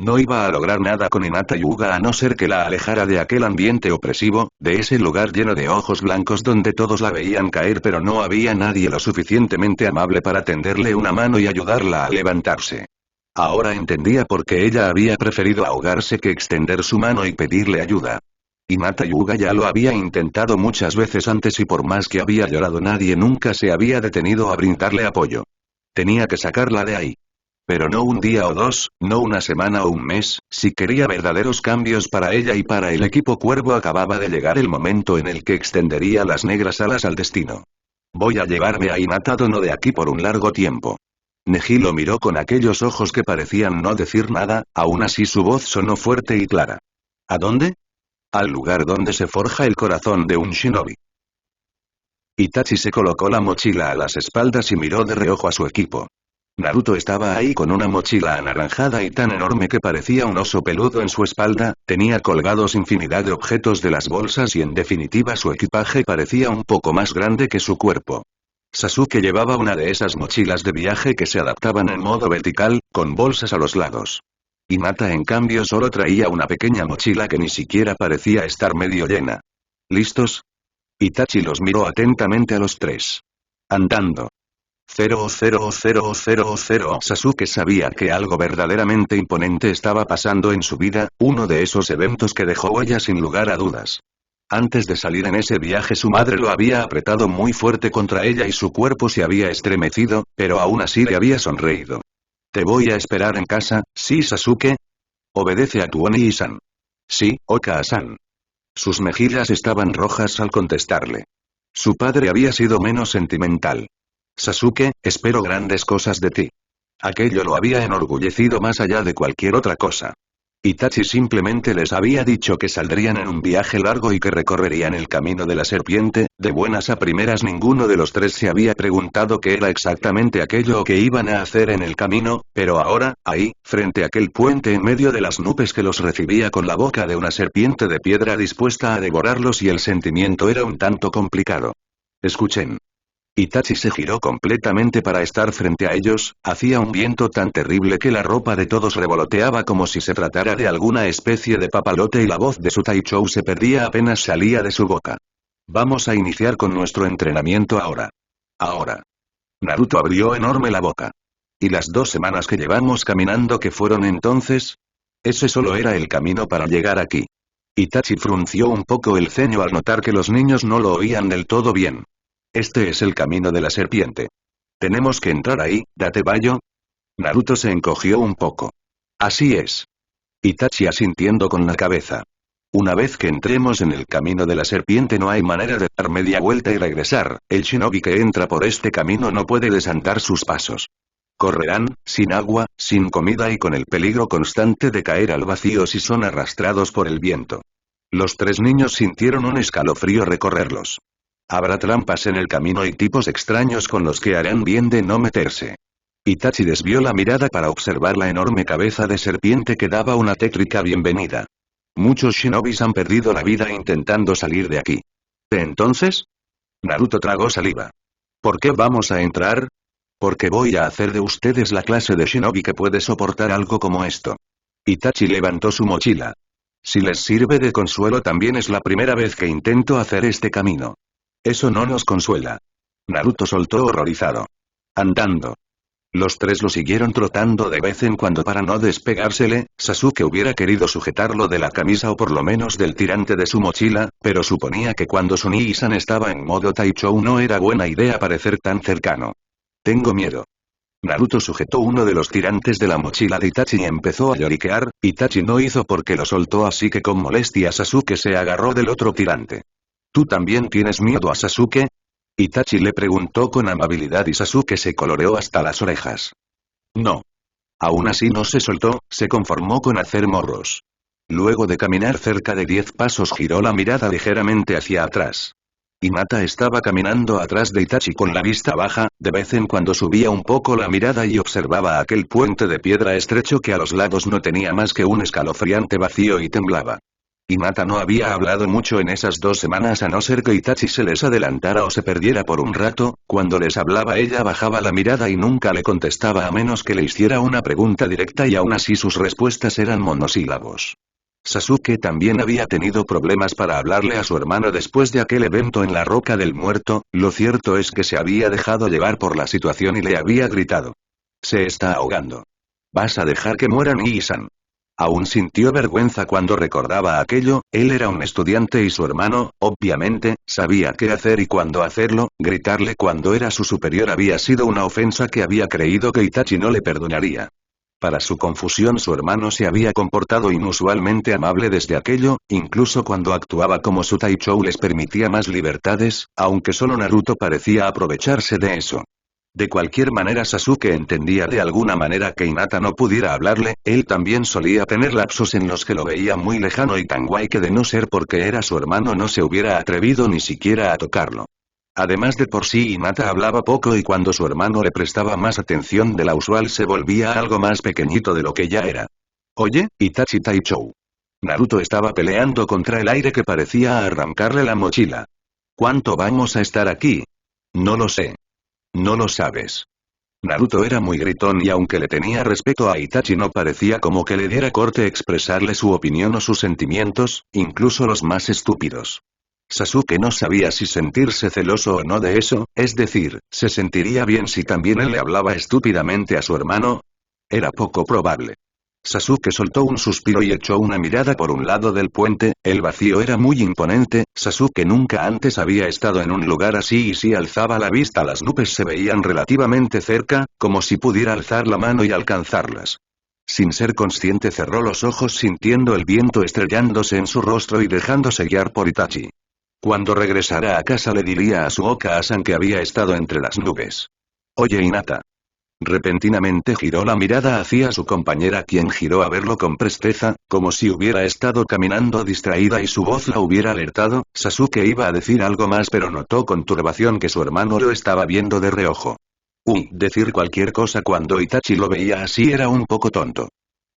No iba a lograr nada con Hinata Hyuga a no ser que la alejara de aquel ambiente opresivo, de ese lugar lleno de ojos blancos donde todos la veían caer pero no había nadie lo suficientemente amable para tenderle una mano y ayudarla a levantarse. Ahora entendía por qué ella había preferido ahogarse que extender su mano y pedirle ayuda. Hinata Hyuga ya lo había intentado muchas veces antes y por más que había llorado nadie nunca se había detenido a brindarle apoyo. Tenía que sacarla de ahí. Pero no un día o dos, no una semana o un mes, si quería verdaderos cambios para ella y para el equipo Cuervo acababa de llegar el momento en el que extendería las negras alas al destino. Voy a llevarme a Hinata Dono de aquí por un largo tiempo. Neji lo miró con aquellos ojos que parecían no decir nada, aún así su voz sonó fuerte y clara. ¿A dónde? Al lugar donde se forja el corazón de un shinobi. Itachi se colocó la mochila a las espaldas y miró de reojo a su equipo. Naruto estaba ahí con una mochila anaranjada y tan enorme que parecía un oso peludo en su espalda, tenía colgados infinidad de objetos de las bolsas y en definitiva su equipaje parecía un poco más grande que su cuerpo. Sasuke llevaba una de esas mochilas de viaje que se adaptaban en modo vertical, con bolsas a los lados. Hinata en cambio solo traía una pequeña mochila que ni siquiera parecía estar medio llena. ¿Listos? Itachi los miró atentamente a los tres. Andando. 00000. Sasuke sabía que algo verdaderamente imponente estaba pasando en su vida, uno de esos eventos que dejó huella sin lugar a dudas. Antes de salir en ese viaje su madre lo había apretado muy fuerte contra ella y su cuerpo se había estremecido, pero aún así le había sonreído. Te voy a esperar en casa, ¿sí Sasuke? Obedece a tu Oni-san. Sí, Oka-san. Sus mejillas estaban rojas al contestarle. Su padre había sido menos sentimental. Sasuke, espero grandes cosas de ti. Aquello lo había enorgullecido más allá de cualquier otra cosa. Itachi simplemente les había dicho que saldrían en un viaje largo y que recorrerían el camino de la serpiente. De buenas a primeras ninguno de los tres se había preguntado qué era exactamente aquello que iban a hacer en el camino, pero ahora, ahí, frente a aquel puente en medio de las nubes que los recibía con la boca de una serpiente de piedra dispuesta a devorarlos, y el sentimiento era un tanto complicado. Escuchen. Itachi se giró completamente para estar frente a ellos. Hacía un viento tan terrible que la ropa de todos revoloteaba como si se tratara de alguna especie de papalote y la voz de su Taichou se perdía apenas salía de su boca. Vamos a iniciar con nuestro entrenamiento ahora. Ahora. Naruto abrió enorme la boca. ¿Y las 2 semanas que llevamos caminando qué fueron entonces? Ese solo era el camino para llegar aquí. Itachi frunció un poco el ceño al notar que los niños no lo oían del todo bien. Este es el camino de la serpiente. ¿Tenemos que entrar ahí, Datebayo? Naruto se encogió un poco. Así es. Itachi asintiendo con la cabeza. Una vez que entremos en el camino de la serpiente no hay manera de dar media vuelta y regresar. El shinobi que entra por este camino no puede desandar sus pasos. Correrán, sin agua, sin comida y con el peligro constante de caer al vacío si son arrastrados por el viento. Los 3 niños sintieron un escalofrío recorrerlos. Habrá trampas en el camino y tipos extraños con los que harán bien de no meterse. Itachi desvió la mirada para observar la enorme cabeza de serpiente que daba una tétrica bienvenida. Muchos shinobis han perdido la vida intentando salir de aquí. ¿Entonces? Naruto tragó saliva. ¿Por qué vamos a entrar? Porque voy a hacer de ustedes la clase de shinobi que puede soportar algo como esto. Itachi levantó su mochila. Si les sirve de consuelo, también es la primera vez que intento hacer este camino. Eso no nos consuela. Naruto soltó horrorizado. Andando. Los 3 lo siguieron trotando de vez en cuando para no despegársele. Sasuke hubiera querido sujetarlo de la camisa o por lo menos del tirante de su mochila, pero suponía que cuando su Nii-san estaba en modo Taichou no era buena idea parecer tan cercano. Tengo miedo. Naruto sujetó uno de los tirantes de la mochila de Itachi y empezó a lloriquear. Itachi no hizo porque lo soltó, así que con molestia Sasuke se agarró del otro tirante. ¿Tú también tienes miedo a Sasuke? Itachi le preguntó con amabilidad y Sasuke se coloreó hasta las orejas. No. Aún así no se soltó, se conformó con hacer morros. Luego de caminar cerca de 10 pasos giró la mirada ligeramente hacia atrás. Hinata estaba caminando atrás de Itachi con la vista baja, de vez en cuando subía un poco la mirada y observaba aquel puente de piedra estrecho que a los lados no tenía más que un escalofriante vacío y temblaba. Hinata no había hablado mucho en esas 2 semanas a no ser que Itachi se les adelantara o se perdiera por un rato. Cuando les hablaba ella bajaba la mirada y nunca le contestaba a menos que le hiciera una pregunta directa, y aún así sus respuestas eran monosílabos. Sasuke también había tenido problemas para hablarle a su hermano después de aquel evento en la Roca del Muerto. Lo cierto es que se había dejado llevar por la situación y le había gritado. Se está ahogando. ¿Vas a dejar que muera Nii-san? Aún sintió vergüenza cuando recordaba aquello. Él era un estudiante y su hermano, obviamente, sabía qué hacer y cuándo hacerlo. Gritarle cuando era su superior había sido una ofensa que había creído que Itachi no le perdonaría. Para su confusión, su hermano se había comportado inusualmente amable desde aquello, incluso cuando actuaba como su Taichou les permitía más libertades, aunque solo Naruto parecía aprovecharse de eso. De cualquier manera, Sasuke entendía de alguna manera que Hinata no pudiera hablarle. Él también solía tener lapsos en los que lo veía muy lejano y tan guay que de no ser porque era su hermano no se hubiera atrevido ni siquiera a tocarlo. Además de por sí Hinata hablaba poco y cuando su hermano le prestaba más atención de la usual se volvía algo más pequeñito de lo que ya era. Oye, Itachi Taichou. Naruto estaba peleando contra el aire que parecía arrancarle la mochila. ¿Cuánto vamos a estar aquí? No lo sé. No lo sabes. Naruto era muy gritón y aunque le tenía respeto a Itachi no parecía como que le diera corte expresarle su opinión o sus sentimientos, incluso los más estúpidos. Sasuke no sabía si sentirse celoso o no de eso, es decir, ¿se sentiría bien si también él le hablaba estúpidamente a su hermano? Era poco probable. Sasuke soltó un suspiro y echó una mirada por un lado del puente. El vacío era muy imponente. Sasuke nunca antes había estado en un lugar así y si alzaba la vista las nubes se veían relativamente cerca, como si pudiera alzar la mano y alcanzarlas. Sin ser consciente cerró los ojos sintiendo el viento estrellándose en su rostro y dejándose guiar por Itachi. Cuando regresara a casa le diría a su Oka-san que había estado entre las nubes. Oye Hinata. Repentinamente giró la mirada hacia su compañera quien giró a verlo con presteza, como si hubiera estado caminando distraída y su voz la hubiera alertado. Sasuke iba a decir algo más pero notó con turbación que su hermano lo estaba viendo de reojo. Decir cualquier cosa cuando Itachi lo veía así era un poco tonto.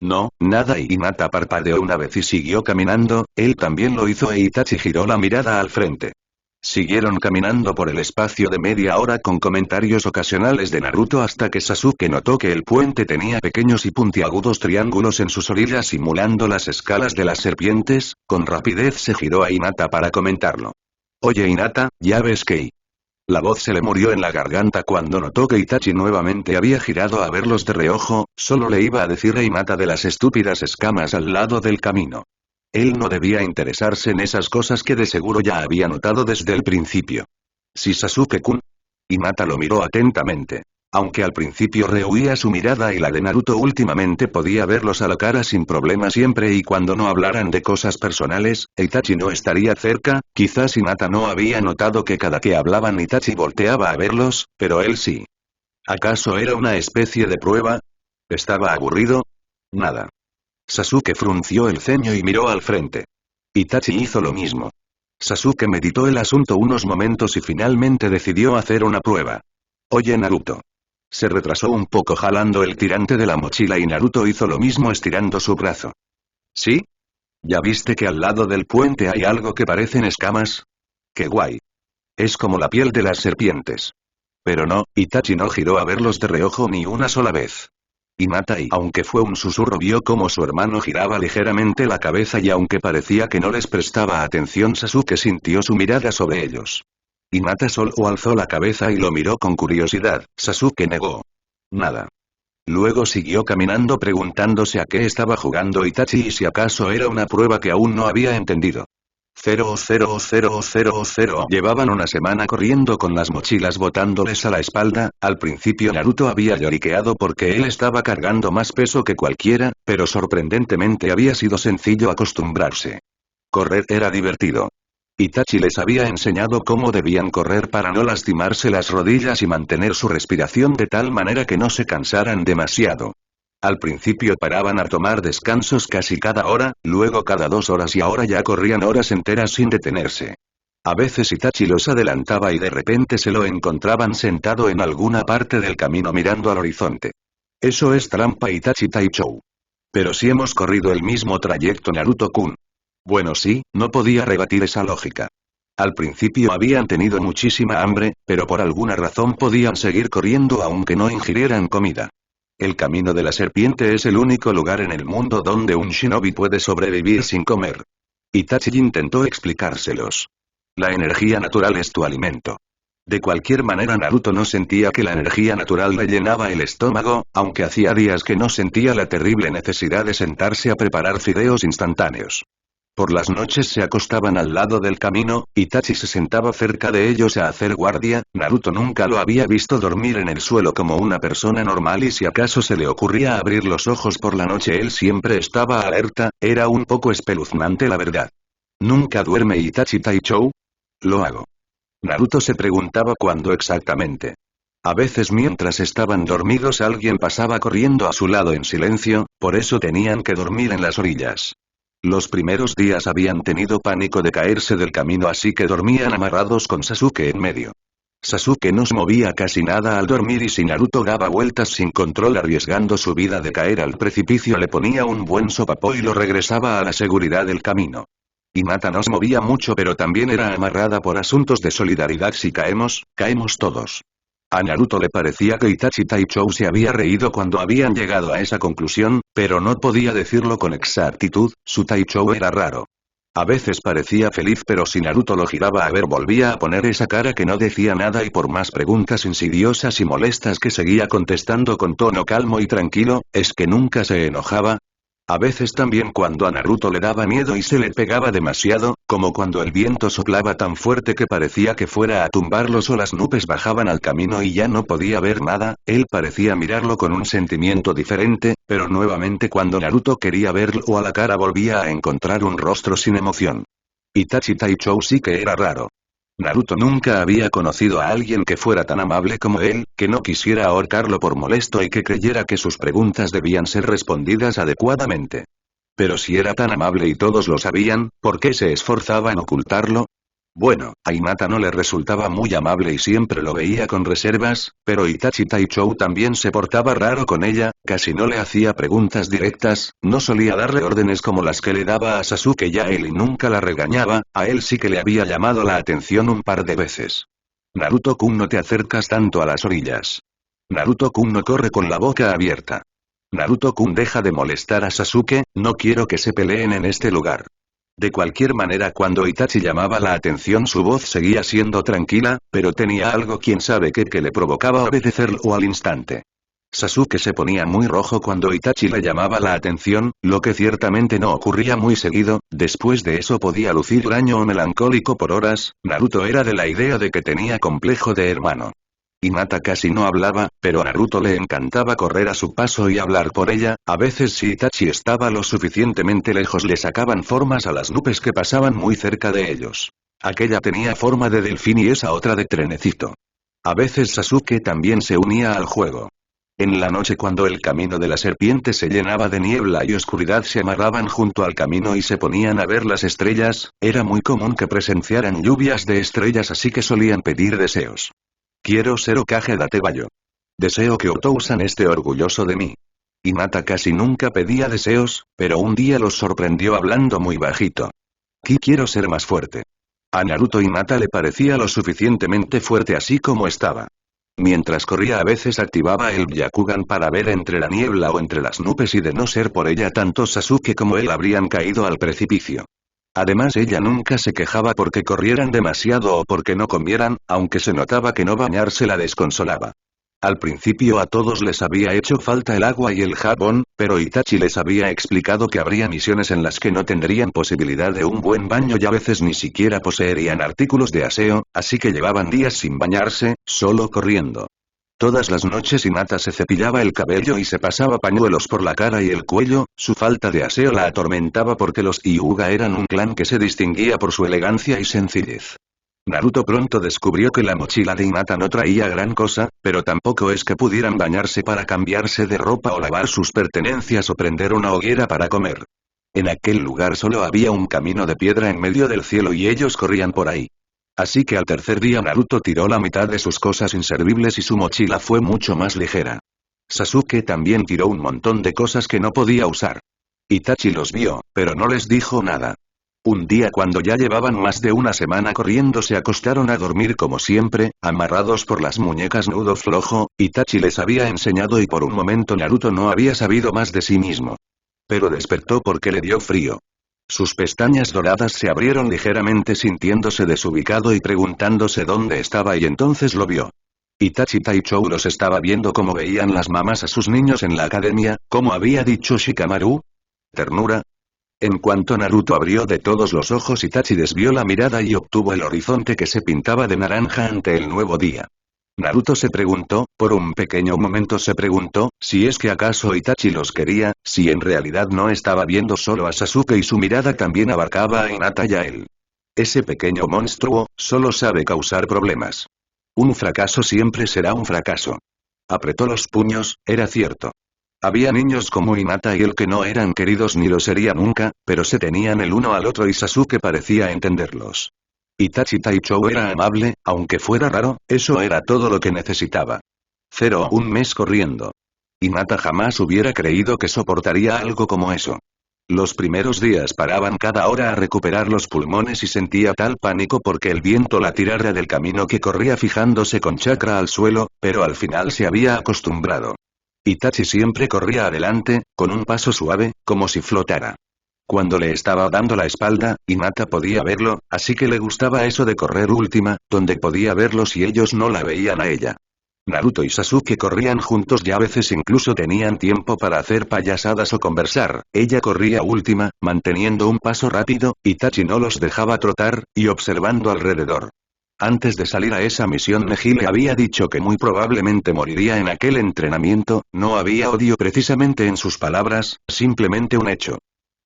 No, nada y Hinata parpadeó una vez y siguió caminando, él también lo hizo e Itachi giró la mirada al frente. Siguieron caminando por el espacio de media hora con comentarios ocasionales de Naruto hasta que Sasuke notó que el puente tenía pequeños y puntiagudos triángulos en sus orillas simulando las escalas de las serpientes. Con rapidez se giró a Hinata para comentarlo. Oye Hinata, ¿ya ves que? La voz se le murió en la garganta cuando notó que Itachi nuevamente había girado a verlos de reojo, solo le iba a decir a Hinata de las estúpidas escamas al lado del camino. Él no debía interesarse en esas cosas que de seguro ya había notado desde el principio. Si Sasuke-kun. Hinata lo miró atentamente. Aunque al principio rehuía su mirada y la de Naruto últimamente podía verlos a la cara sin problema siempre y cuando no hablaran de cosas personales, Itachi no estaría cerca. Quizás Hinata no había notado que cada que hablaban Itachi volteaba a verlos, pero él sí. ¿Acaso era una especie de prueba? ¿Estaba aburrido? Nada. Sasuke frunció el ceño y miró al frente. Itachi hizo lo mismo. Sasuke meditó el asunto unos momentos y finalmente decidió hacer una prueba. Oye Naruto. Se retrasó un poco jalando el tirante de la mochila y Naruto hizo lo mismo estirando su brazo. ¿Sí? ¿Ya viste que al lado del puente hay algo que parecen escamas? ¡Qué guay! Es como la piel de las serpientes. Pero no, Itachi no giró a verlos de reojo ni una sola vez. Hinata aunque fue un susurro vio como su hermano giraba ligeramente la cabeza y aunque parecía que no les prestaba atención Sasuke sintió su mirada sobre ellos. Hinata solo alzó la cabeza y lo miró con curiosidad. Sasuke negó. Nada. Luego siguió caminando preguntándose a qué estaba jugando Itachi y si acaso era una prueba que aún no había entendido. 00000. Llevaban una semana corriendo con las mochilas botándoles a la espalda. Al principio Naruto había lloriqueado porque él estaba cargando más peso que cualquiera, pero sorprendentemente había sido sencillo acostumbrarse. Correr era divertido. Itachi les había enseñado cómo debían correr para no lastimarse las rodillas y mantener su respiración de tal manera que no se cansaran demasiado. Al principio paraban a tomar descansos casi cada hora, luego cada 2 horas y ahora ya corrían horas enteras sin detenerse. A veces Itachi los adelantaba y de repente se lo encontraban sentado en alguna parte del camino mirando al horizonte. Eso es trampa Itachi Taichou. Pero si hemos corrido el mismo trayecto Naruto-kun. Bueno sí, no podía rebatir esa lógica. Al principio habían tenido muchísima hambre, pero por alguna razón podían seguir corriendo aunque no ingirieran comida. El camino de la serpiente es el único lugar en el mundo donde un shinobi puede sobrevivir sin comer. Itachi intentó explicárselos. La energía natural es tu alimento. De cualquier manera Naruto no sentía que la energía natural le llenaba el estómago, aunque hacía días que no sentía la terrible necesidad de sentarse a preparar fideos instantáneos. Por las noches se acostaban al lado del camino, Itachi se sentaba cerca de ellos a hacer guardia. Naruto nunca lo había visto dormir en el suelo como una persona normal y si acaso se le ocurría abrir los ojos por la noche él siempre estaba alerta. Era un poco espeluznante la verdad. ¿Nunca duerme Itachi Taichou? Lo hago. Naruto se preguntaba cuándo exactamente. A veces mientras estaban dormidos alguien pasaba corriendo a su lado en silencio, por eso tenían que dormir en las orillas. Los primeros días habían tenido pánico de caerse del camino así que dormían amarrados con Sasuke en medio. Sasuke no se movía casi nada al dormir y si Naruto daba vueltas sin control arriesgando su vida de caer al precipicio le ponía un buen sopapo y lo regresaba a la seguridad del camino. Hinata no se movía mucho pero también era amarrada por asuntos de solidaridad si caemos, caemos todos. A Naruto le parecía que Itachi Taichou se había reído cuando habían llegado a esa conclusión, pero no podía decirlo con exactitud, su Taichou era raro. A veces parecía feliz pero si Naruto lo giraba a ver volvía a poner esa cara que no decía nada y por más preguntas insidiosas y molestas que seguía contestando con tono calmo y tranquilo, ¿es que nunca se enojaba? A veces también cuando a Naruto le daba miedo y se le pegaba demasiado, como cuando el viento soplaba tan fuerte que parecía que fuera a tumbarlos o las nubes bajaban al camino y ya no podía ver nada, él parecía mirarlo con un sentimiento diferente, Pero nuevamente cuando Naruto quería verlo a la cara volvía a encontrar un rostro sin emoción. Itachi Taichou sí que era raro. Naruto nunca había conocido a alguien que fuera tan amable como él, que no quisiera ahorcarlo por molesto y que creyera que sus preguntas debían ser respondidas adecuadamente. Pero si era tan amable y todos lo sabían, ¿por qué se esforzaba en ocultarlo? Bueno, a Hinata no le resultaba muy amable y siempre lo veía con reservas, pero Itachi Taichou también se portaba raro con ella, casi no le hacía preguntas directas, no solía darle órdenes como las que le daba a Sasuke y a él y nunca la regañaba, a él sí que le había llamado la atención un par de veces. Naruto-kun, no te acercas tanto a las orillas. Naruto-kun, no corre con la boca abierta. Naruto-kun, deja de molestar a Sasuke, no quiero que se peleen en este lugar. De cualquier manera, cuando Itachi llamaba la atención su voz seguía siendo tranquila, pero tenía algo quién sabe qué que le provocaba obedecerlo al instante. Sasuke se ponía muy rojo cuando Itachi le llamaba la atención, lo que ciertamente no ocurría muy seguido, después de eso podía lucir huraño o melancólico por horas. Naruto era de la idea de que tenía complejo de hermano. Hinata casi no hablaba, pero a Naruto le encantaba correr a su paso y hablar por ella, a veces si Itachi estaba lo suficientemente lejos le sacaban formas a las nubes que pasaban muy cerca de ellos. Aquella tenía forma de delfín y esa otra de trenecito. A veces Sasuke también se unía al juego. En la noche cuando el camino de la serpiente se llenaba de niebla y oscuridad se amarraban junto al camino y se ponían a ver las estrellas, era muy común que presenciaran lluvias de estrellas, así que solían pedir deseos. Quiero ser Hokage de Atebayo. Deseo que Otousan esté orgulloso de mí. Hinata casi nunca pedía deseos, pero un día los sorprendió hablando muy bajito. Quiero ser más fuerte. A Naruto Hinata le parecía lo suficientemente fuerte así como estaba. Mientras corría a veces activaba el Byakugan para ver entre la niebla o entre las nubes y de no ser por ella tanto Sasuke como él habrían caído al precipicio. Además ella nunca se quejaba porque corrieran demasiado o porque no comieran, aunque se notaba que no bañarse la desconsolaba. Al principio a todos les había hecho falta el agua y el jabón, pero Itachi les había explicado que habría misiones en las que no tendrían posibilidad de un buen baño y a veces ni siquiera poseerían artículos de aseo, así que llevaban días sin bañarse, solo corriendo. Todas las noches Hinata se cepillaba el cabello y se pasaba pañuelos por la cara y el cuello, su falta de aseo la atormentaba porque los Hyuga eran un clan que se distinguía por su elegancia y sencillez. Naruto pronto descubrió que la mochila de Hinata no traía gran cosa, pero tampoco es que pudieran bañarse para cambiarse de ropa o lavar sus pertenencias o prender una hoguera para comer. En aquel lugar solo había un camino de piedra en medio del cielo y ellos corrían por ahí. Así que al tercer día Naruto tiró la mitad de sus cosas inservibles y su mochila fue mucho más ligera. Sasuke también tiró un montón de cosas que no podía usar. Itachi los vio, pero no les dijo nada. Un día cuando ya llevaban más de una semana corriendo se acostaron a dormir como siempre, amarrados por las muñecas nudo flojo, Itachi les había enseñado y por un momento Naruto no había sabido más de sí mismo. Pero despertó porque le dio frío. Sus pestañas doradas se abrieron ligeramente sintiéndose desubicado y preguntándose dónde estaba y entonces lo vio. Itachi Taichou los estaba viendo como veían las mamás a sus niños en la academia, como había dicho Shikamaru. ¿Ternura? En cuanto Naruto abrió de todos los ojos Itachi desvió la mirada y obtuvo el horizonte que se pintaba de naranja ante el nuevo día. Naruto se preguntó, por un pequeño momento se preguntó, si es que acaso Itachi los quería, si en realidad no estaba viendo solo a Sasuke y su mirada también abarcaba a Hinata y a él. Ese pequeño monstruo, solo sabe causar problemas. Un fracaso siempre será un fracaso. Apretó los puños, era cierto. Había niños como Hinata y él que no eran queridos ni lo sería nunca, pero se tenían el uno al otro y Sasuke parecía entenderlos. Itachi Taichou era amable, aunque fuera raro, eso era todo lo que necesitaba. 1 mes corriendo. Hinata jamás hubiera creído que soportaría algo como eso. Los primeros días paraban cada hora a recuperar los pulmones y sentía tal pánico porque el viento la tirara del camino que corría fijándose con chakra al suelo, pero al final se había acostumbrado. Itachi siempre corría adelante, con un paso suave, como si flotara. Cuando le estaba dando la espalda, Hinata podía verlo, así que le gustaba eso de correr última, donde podía verlos y ellos no la veían a ella. Naruto y Sasuke corrían juntos y a veces incluso tenían tiempo para hacer payasadas o conversar, ella corría última, manteniendo un paso rápido, Itachi no los dejaba trotar, y observando alrededor. Antes de salir a esa misión Neji le había dicho que muy probablemente moriría en aquel entrenamiento, no había odio precisamente en sus palabras, simplemente un hecho.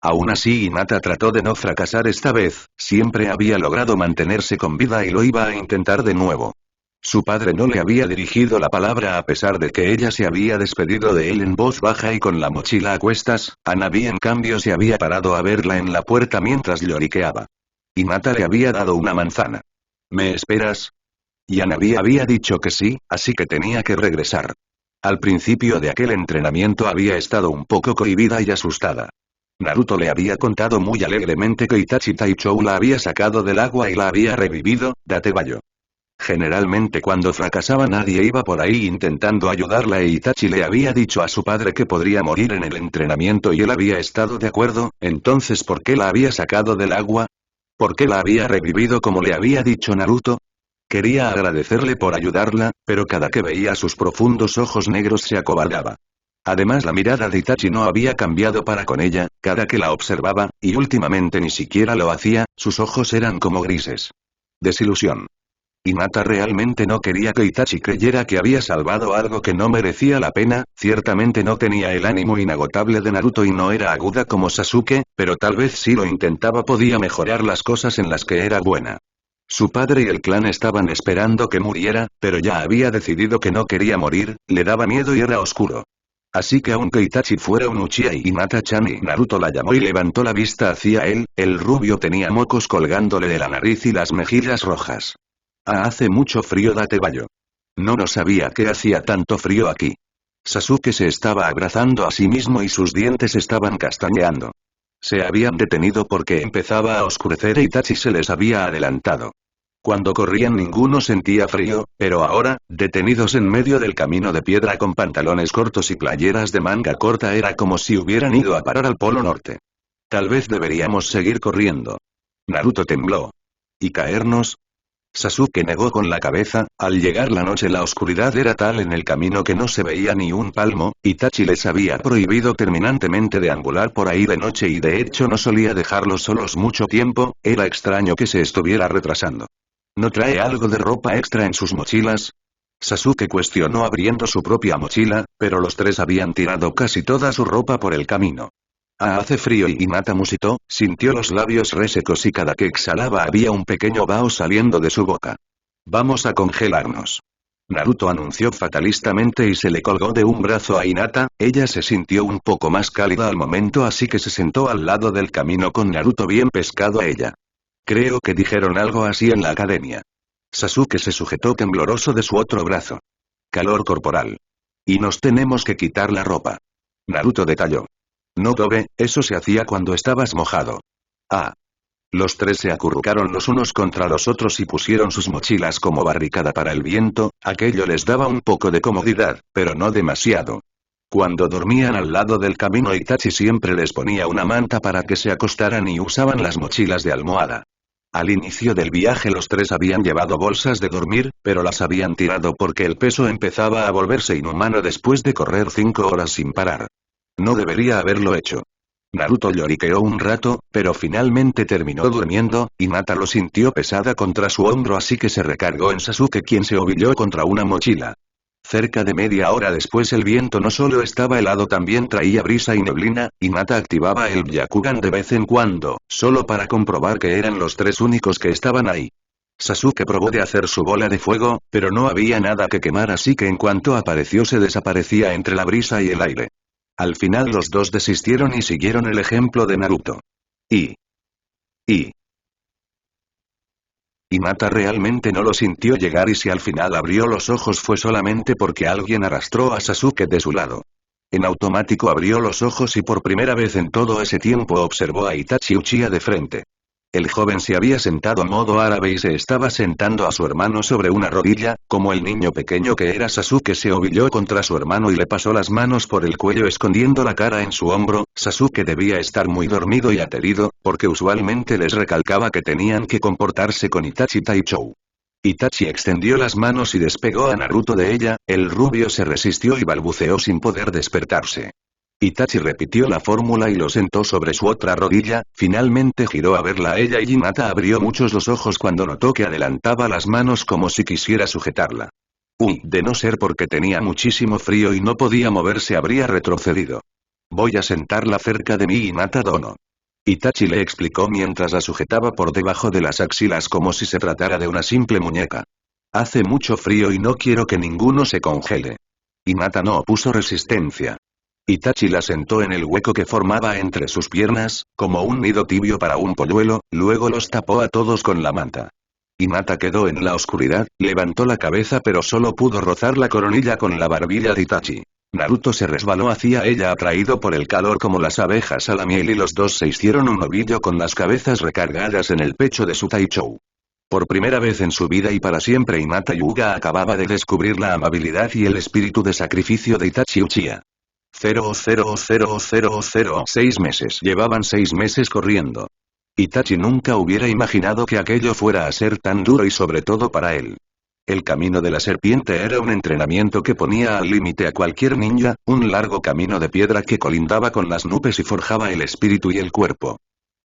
Aún así Hinata trató de no fracasar esta vez, siempre había logrado mantenerse con vida y lo iba a intentar de nuevo. Su padre no le había dirigido la palabra a pesar de que ella se había despedido de él en voz baja y con la mochila a cuestas, Hanabi en cambio se había parado a verla en la puerta mientras lloriqueaba. Hinata le había dado una manzana. ¿Me esperas? Y Hanabi había dicho que sí, así que tenía que regresar. Al principio de aquel entrenamiento había estado un poco cohibida y asustada. Naruto le había contado muy alegremente que Itachi Taichou la había sacado del agua y la había revivido, Datebayo. Generalmente cuando fracasaba nadie iba por ahí intentando ayudarla e Itachi le había dicho a su padre que podría morir en el entrenamiento y él había estado de acuerdo, entonces ¿por qué la había sacado del agua? ¿Por qué la había revivido como le había dicho Naruto? Quería agradecerle por ayudarla, pero cada que veía sus profundos ojos negros se acobardaba. Además la mirada de Itachi no había cambiado para con ella, cada que la observaba, y últimamente ni siquiera lo hacía, sus ojos eran como grises. Desilusión. Hinata realmente no quería que Itachi creyera que había salvado algo que no merecía la pena, ciertamente no tenía el ánimo inagotable de Naruto y no era aguda como Sasuke, pero tal vez si lo intentaba podía mejorar las cosas en las que era buena. Su padre y el clan estaban esperando que muriera, pero ya había decidido que no quería morir, le daba miedo y era oscuro. Así que aunque Itachi fuera un Uchiha y Hinata-chan y Naruto la llamó y levantó la vista hacia él, el rubio tenía mocos colgándole de la nariz y las mejillas rojas. Hace mucho frío Datebayo. No sabía que hacía tanto frío aquí. Sasuke se estaba abrazando a sí mismo y sus dientes estaban castañeando. Se habían detenido porque empezaba a oscurecer e Itachi se les había adelantado. Cuando corrían ninguno sentía frío, pero ahora, detenidos en medio del camino de piedra con pantalones cortos y playeras de manga corta era como si hubieran ido a parar al Polo Norte. Tal vez deberíamos seguir corriendo. Naruto tembló. ¿Y caernos? Sasuke negó con la cabeza, al llegar la noche la oscuridad era tal en el camino que no se veía ni un palmo, Itachi les había prohibido terminantemente deambular por ahí de noche y de hecho no solía dejarlos solos mucho tiempo, era extraño que se estuviera retrasando. ¿No trae algo de ropa extra en sus mochilas? Sasuke cuestionó abriendo su propia mochila, pero los tres habían tirado casi toda su ropa por el camino. Hace frío y Hinata musitó, sintió los labios resecos y cada que exhalaba había un pequeño vaho saliendo de su boca. Vamos a congelarnos. Naruto anunció fatalistamente y se le colgó de un brazo a Hinata, ella se sintió un poco más cálida al momento así que se sentó al lado del camino con Naruto bien pescado a ella. Creo que dijeron algo así en la academia. Sasuke se sujetó tembloroso de su otro brazo. Calor corporal. Y nos tenemos que quitar la ropa. Naruto detalló. No Doge, eso se hacía cuando estabas mojado. Los tres se acurrucaron los unos contra los otros y pusieron sus mochilas como barricada para el viento, aquello les daba un poco de comodidad, pero no demasiado. Cuando dormían al lado del camino Itachi siempre les ponía una manta para que se acostaran y usaban las mochilas de almohada. Al inicio del viaje los tres habían llevado bolsas de dormir, pero las habían tirado porque el peso empezaba a volverse inhumano después de correr 5 horas sin parar. No debería haberlo hecho. Naruto lloriqueó un rato, pero finalmente terminó durmiendo, y Hinata lo sintió pesada contra su hombro así que se recargó en Sasuke quien se ovilló contra una mochila. Cerca de media hora después el viento no solo estaba helado también traía brisa y neblina, Hinata activaba el Byakugan de vez en cuando, solo para comprobar que eran los tres únicos que estaban ahí. Sasuke probó de hacer su bola de fuego, pero no había nada que quemar así que en cuanto apareció se desaparecía entre la brisa y el aire. Al final los dos desistieron y siguieron el ejemplo de Naruto. Hinata realmente no lo sintió llegar y si al final abrió los ojos fue solamente porque alguien arrastró a Sasuke de su lado. En automático abrió los ojos y por primera vez en todo ese tiempo observó a Itachi Uchiha de frente. El joven se había sentado a modo árabe y se estaba sentando a su hermano sobre una rodilla, como el niño pequeño que era Sasuke se ovilló contra su hermano y le pasó las manos por el cuello escondiendo la cara en su hombro. Sasuke debía estar muy dormido y aterido, porque usualmente les recalcaba que tenían que comportarse con Itachi Taichou. Itachi extendió las manos y despegó a Naruto de ella, el rubio se resistió y balbuceó sin poder despertarse. Itachi repitió la fórmula y lo sentó sobre su otra rodilla, finalmente giró a verla a ella y Hinata abrió muchos los ojos cuando notó que adelantaba las manos como si quisiera sujetarla. De no ser porque tenía muchísimo frío y no podía moverse habría retrocedido. Voy a sentarla cerca de mí Hinata Dono. Itachi le explicó mientras la sujetaba por debajo de las axilas como si se tratara de una simple muñeca. Hace mucho frío y no quiero que ninguno se congele. Hinata no opuso resistencia. Itachi la sentó en el hueco que formaba entre sus piernas, como un nido tibio para un polluelo, luego los tapó a todos con la manta. Hinata quedó en la oscuridad, levantó la cabeza pero solo pudo rozar la coronilla con la barbilla de Itachi. Naruto se resbaló hacia ella atraído por el calor como las abejas a la miel y los dos se hicieron un ovillo con las cabezas recargadas en el pecho de su Taichou. Por primera vez en su vida y para siempre Hinata Yuga acababa de descubrir la amabilidad y el espíritu de sacrificio de Itachi Uchiha. 6 meses. Llevaban 6 meses corriendo. Itachi nunca hubiera imaginado que aquello fuera a ser tan duro y sobre todo para él. El camino de la serpiente era un entrenamiento que ponía al límite a cualquier ninja, un largo camino de piedra que colindaba con las nubes y forjaba el espíritu y el cuerpo.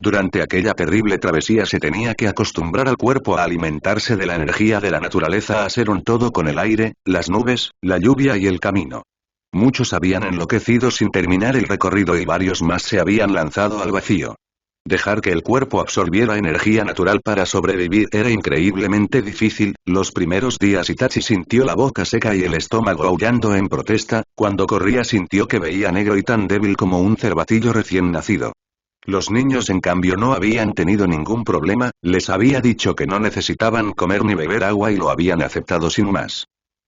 Durante aquella terrible travesía se tenía que acostumbrar al cuerpo a alimentarse de la energía de la naturaleza a ser un todo con el aire, las nubes, la lluvia y el camino. Muchos habían enloquecido sin terminar el recorrido y varios más se habían lanzado al vacío. Dejar que el cuerpo absorbiera energía natural para sobrevivir era increíblemente difícil. Los primeros días Itachi sintió la boca seca y el estómago aullando en protesta, cuando corría sintió que veía negro y tan débil como un cervatillo recién nacido. Los niños en cambio no habían tenido ningún problema, les había dicho que no necesitaban comer ni beber agua y lo habían aceptado sin más.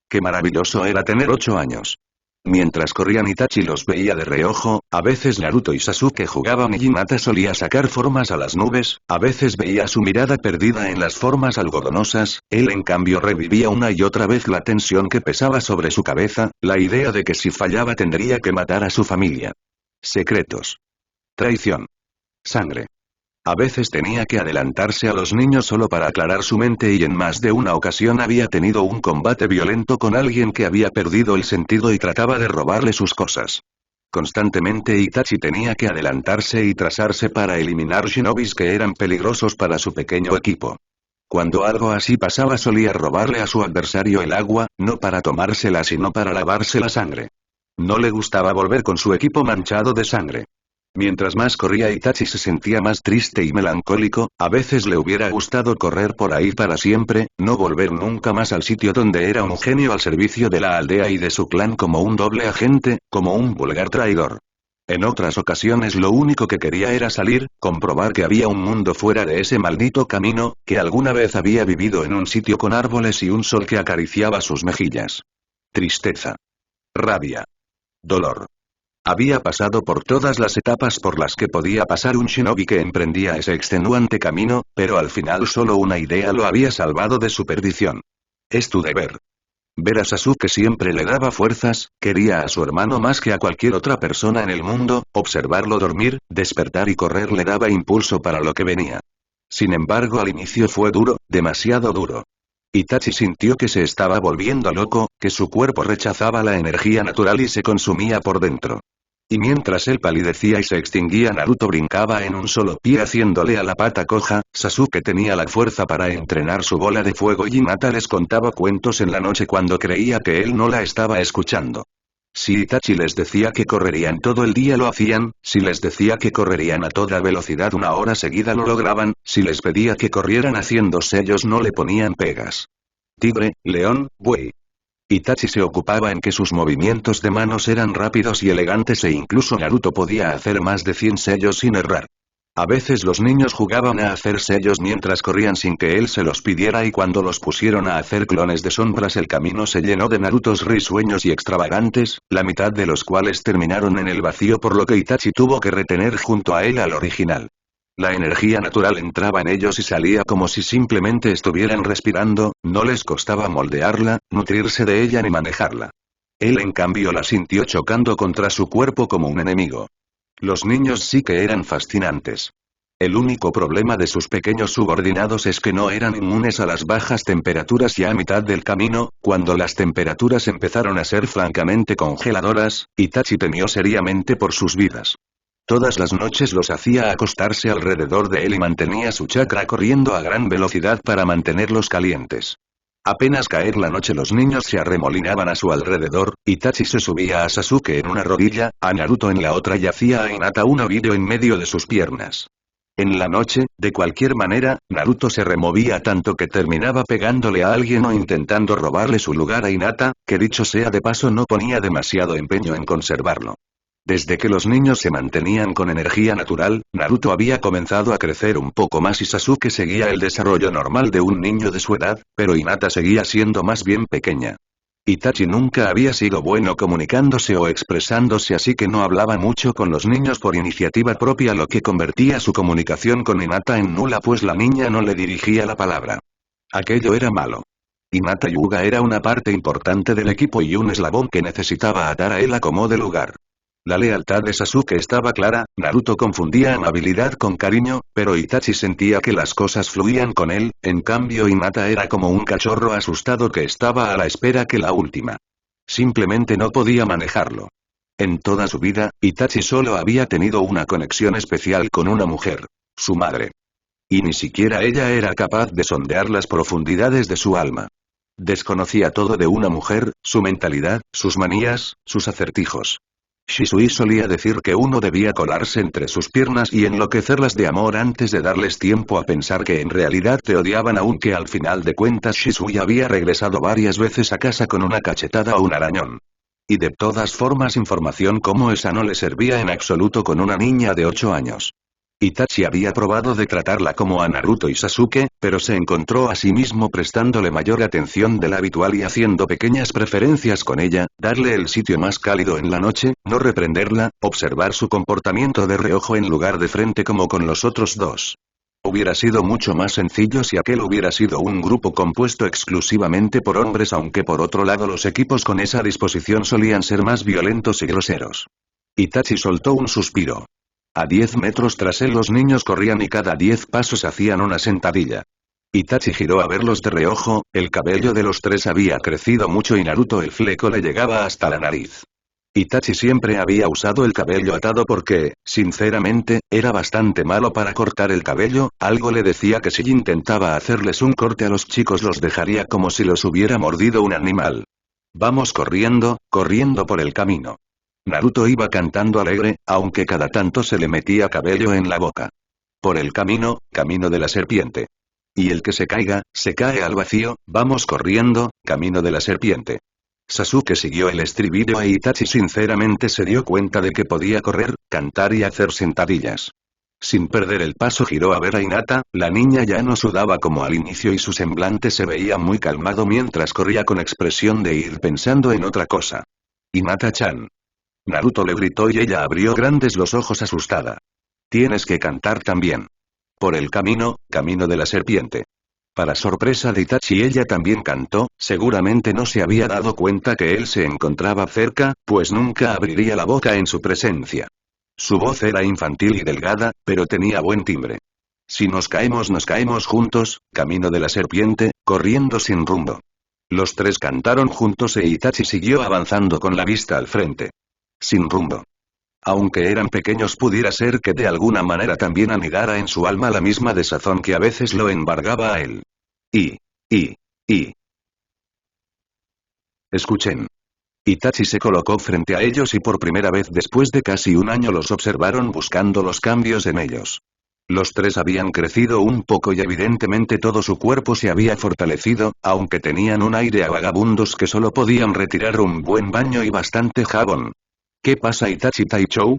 Qué maravilloso era tener 8 años. Mientras corrían Itachi los veía de reojo, a veces Naruto y Sasuke jugaban y Hinata solía sacar formas a las nubes, a veces veía su mirada perdida en las formas algodonosas, él en cambio revivía una y otra vez la tensión que pesaba sobre su cabeza, la idea de que si fallaba tendría que matar a su familia. Secretos. Traición. Sangre. A veces tenía que adelantarse a los niños solo para aclarar su mente y en más de una ocasión había tenido un combate violento con alguien que había perdido el sentido y trataba de robarle sus cosas. Constantemente Itachi tenía que adelantarse y trazarse para eliminar shinobis que eran peligrosos para su pequeño equipo. Cuando algo así pasaba solía robarle a su adversario el agua, no para tomársela sino para lavarse la sangre. No le gustaba volver con su equipo manchado de sangre. Mientras más corría Itachi se sentía más triste y melancólico, a veces le hubiera gustado correr por ahí para siempre, no volver nunca más al sitio donde era un genio al servicio de la aldea y de su clan como un doble agente, como un vulgar traidor. En otras ocasiones lo único que quería era salir, comprobar que había un mundo fuera de ese maldito camino, que alguna vez había vivido en un sitio con árboles y un sol que acariciaba sus mejillas. Tristeza. Rabia. Dolor. Había pasado por todas las etapas por las que podía pasar un shinobi que emprendía ese extenuante camino, pero al final solo una idea lo había salvado de su perdición. Es tu deber. Ver a Sasuke siempre le daba fuerzas, quería a su hermano más que a cualquier otra persona en el mundo, observarlo dormir, despertar y correr le daba impulso para lo que venía. Sin embargo al inicio fue duro, demasiado duro. Itachi sintió que se estaba volviendo loco, que su cuerpo rechazaba la energía natural y se consumía por dentro. Y mientras él palidecía y se extinguía Naruto brincaba en un solo pie haciéndole a la pata coja, Sasuke tenía la fuerza para entrenar su bola de fuego y Hinata les contaba cuentos en la noche cuando creía que él no la estaba escuchando. Si Itachi les decía que correrían todo el día lo hacían, si les decía que correrían a toda velocidad una hora seguida lo lograban, si les pedía que corrieran haciendo sellos no le ponían pegas. Tigre, león, buey. Itachi se ocupaba en que sus movimientos de manos eran rápidos y elegantes e incluso Naruto podía hacer más de 100 sellos sin errar. A veces los niños jugaban a hacer sellos mientras corrían sin que él se los pidiera y cuando los pusieron a hacer clones de sombras el camino se llenó de Narutos risueños y extravagantes, la mitad de los cuales terminaron en el vacío por lo que Itachi tuvo que retener junto a él al original. La energía natural entraba en ellos y salía como si simplemente estuvieran respirando, no les costaba moldearla, nutrirse de ella ni manejarla. Él en cambio la sintió chocando contra su cuerpo como un enemigo. Los niños sí que eran fascinantes. El único problema de sus pequeños subordinados es que no eran inmunes a las bajas temperaturas y a mitad del camino, cuando las temperaturas empezaron a ser francamente congeladoras, Itachi temió seriamente por sus vidas. Todas las noches los hacía acostarse alrededor de él y mantenía su chakra corriendo a gran velocidad para mantenerlos calientes. Apenas caer la noche los niños se arremolinaban a su alrededor, Itachi se subía a Sasuke en una rodilla, a Naruto en la otra y hacía a Hinata un ovillo en medio de sus piernas. En la noche, de cualquier manera, Naruto se removía tanto que terminaba pegándole a alguien o intentando robarle su lugar a Hinata, que dicho sea de paso no ponía demasiado empeño en conservarlo. Desde que los niños se mantenían con energía natural, Naruto había comenzado a crecer un poco más y Sasuke seguía el desarrollo normal de un niño de su edad, pero Hinata seguía siendo más bien pequeña. Itachi nunca había sido bueno comunicándose o expresándose, así que no hablaba mucho con los niños por iniciativa propia, lo que convertía su comunicación con Hinata en nula pues la niña no le dirigía la palabra. Aquello era malo. Hinata Hyuga era una parte importante del equipo y un eslabón que necesitaba atar a él a como de lugar. La lealtad de Sasuke estaba clara, Naruto confundía amabilidad con cariño, pero Itachi sentía que las cosas fluían con él, en cambio Hinata era como un cachorro asustado que estaba a la espera que la última. Simplemente no podía manejarlo. En toda su vida, Itachi solo había tenido una conexión especial con una mujer, su madre. Y ni siquiera ella era capaz de sondear las profundidades de su alma. Desconocía todo de una mujer, su mentalidad, sus manías, sus acertijos. Shisui solía decir que uno debía colarse entre sus piernas y enloquecerlas de amor antes de darles tiempo a pensar que en realidad te odiaban, aunque al final de cuentas Shisui había regresado varias veces a casa con una cachetada o un arañón. Y de todas formas información como esa no le servía en absoluto con una niña de 8 años. Itachi había probado de tratarla como a Naruto y Sasuke, pero se encontró a sí mismo prestándole mayor atención de la habitual y haciendo pequeñas preferencias con ella, darle el sitio más cálido en la noche, no reprenderla, observar su comportamiento de reojo en lugar de frente como con los otros dos. Hubiera sido mucho más sencillo si aquel hubiera sido un grupo compuesto exclusivamente por hombres, aunque por otro lado los equipos con esa disposición solían ser más violentos y groseros. Itachi soltó un suspiro. A 10 metros tras él los niños corrían y cada 10 pasos hacían una sentadilla. Itachi giró a verlos de reojo, el cabello de los tres había crecido mucho y Naruto el fleco le llegaba hasta la nariz. Itachi siempre había usado el cabello atado porque, sinceramente, era bastante malo para cortar el cabello, algo le decía que si intentaba hacerles un corte a los chicos los dejaría como si los hubiera mordido un animal. Vamos corriendo, corriendo por el camino. Naruto iba cantando alegre, aunque cada tanto se le metía cabello en la boca. Por el camino, camino de la serpiente. Y el que se caiga, se cae al vacío, vamos corriendo, camino de la serpiente. Sasuke siguió el estribillo e Itachi sinceramente se dio cuenta de que podía correr, cantar y hacer sentadillas. Sin perder el paso giró a ver a Hinata, la niña ya no sudaba como al inicio y su semblante se veía muy calmado mientras corría con expresión de ir pensando en otra cosa. Hinata-chan. Naruto le gritó y ella abrió grandes los ojos asustada. Tienes que cantar también. Por el camino, camino de la serpiente. Para sorpresa de Itachi ella también cantó, seguramente no se había dado cuenta que él se encontraba cerca, pues nunca abriría la boca en su presencia. Su voz era infantil y delgada, pero tenía buen timbre. Si nos caemos juntos, camino de la serpiente, corriendo sin rumbo. Los tres cantaron juntos e Itachi siguió avanzando con la vista al frente. Sin rumbo. Aunque eran pequeños pudiera ser que de alguna manera también anidara en su alma la misma desazón que a veces lo embargaba a él. Y. Escuchen. Itachi se colocó frente a ellos y por primera vez después de casi un año los observaron buscando los cambios en ellos. Los tres habían crecido un poco y evidentemente todo su cuerpo se había fortalecido, aunque tenían un aire a vagabundos que solo podían retirar un buen baño y bastante jabón. ¿Qué pasa Itachi Taichou?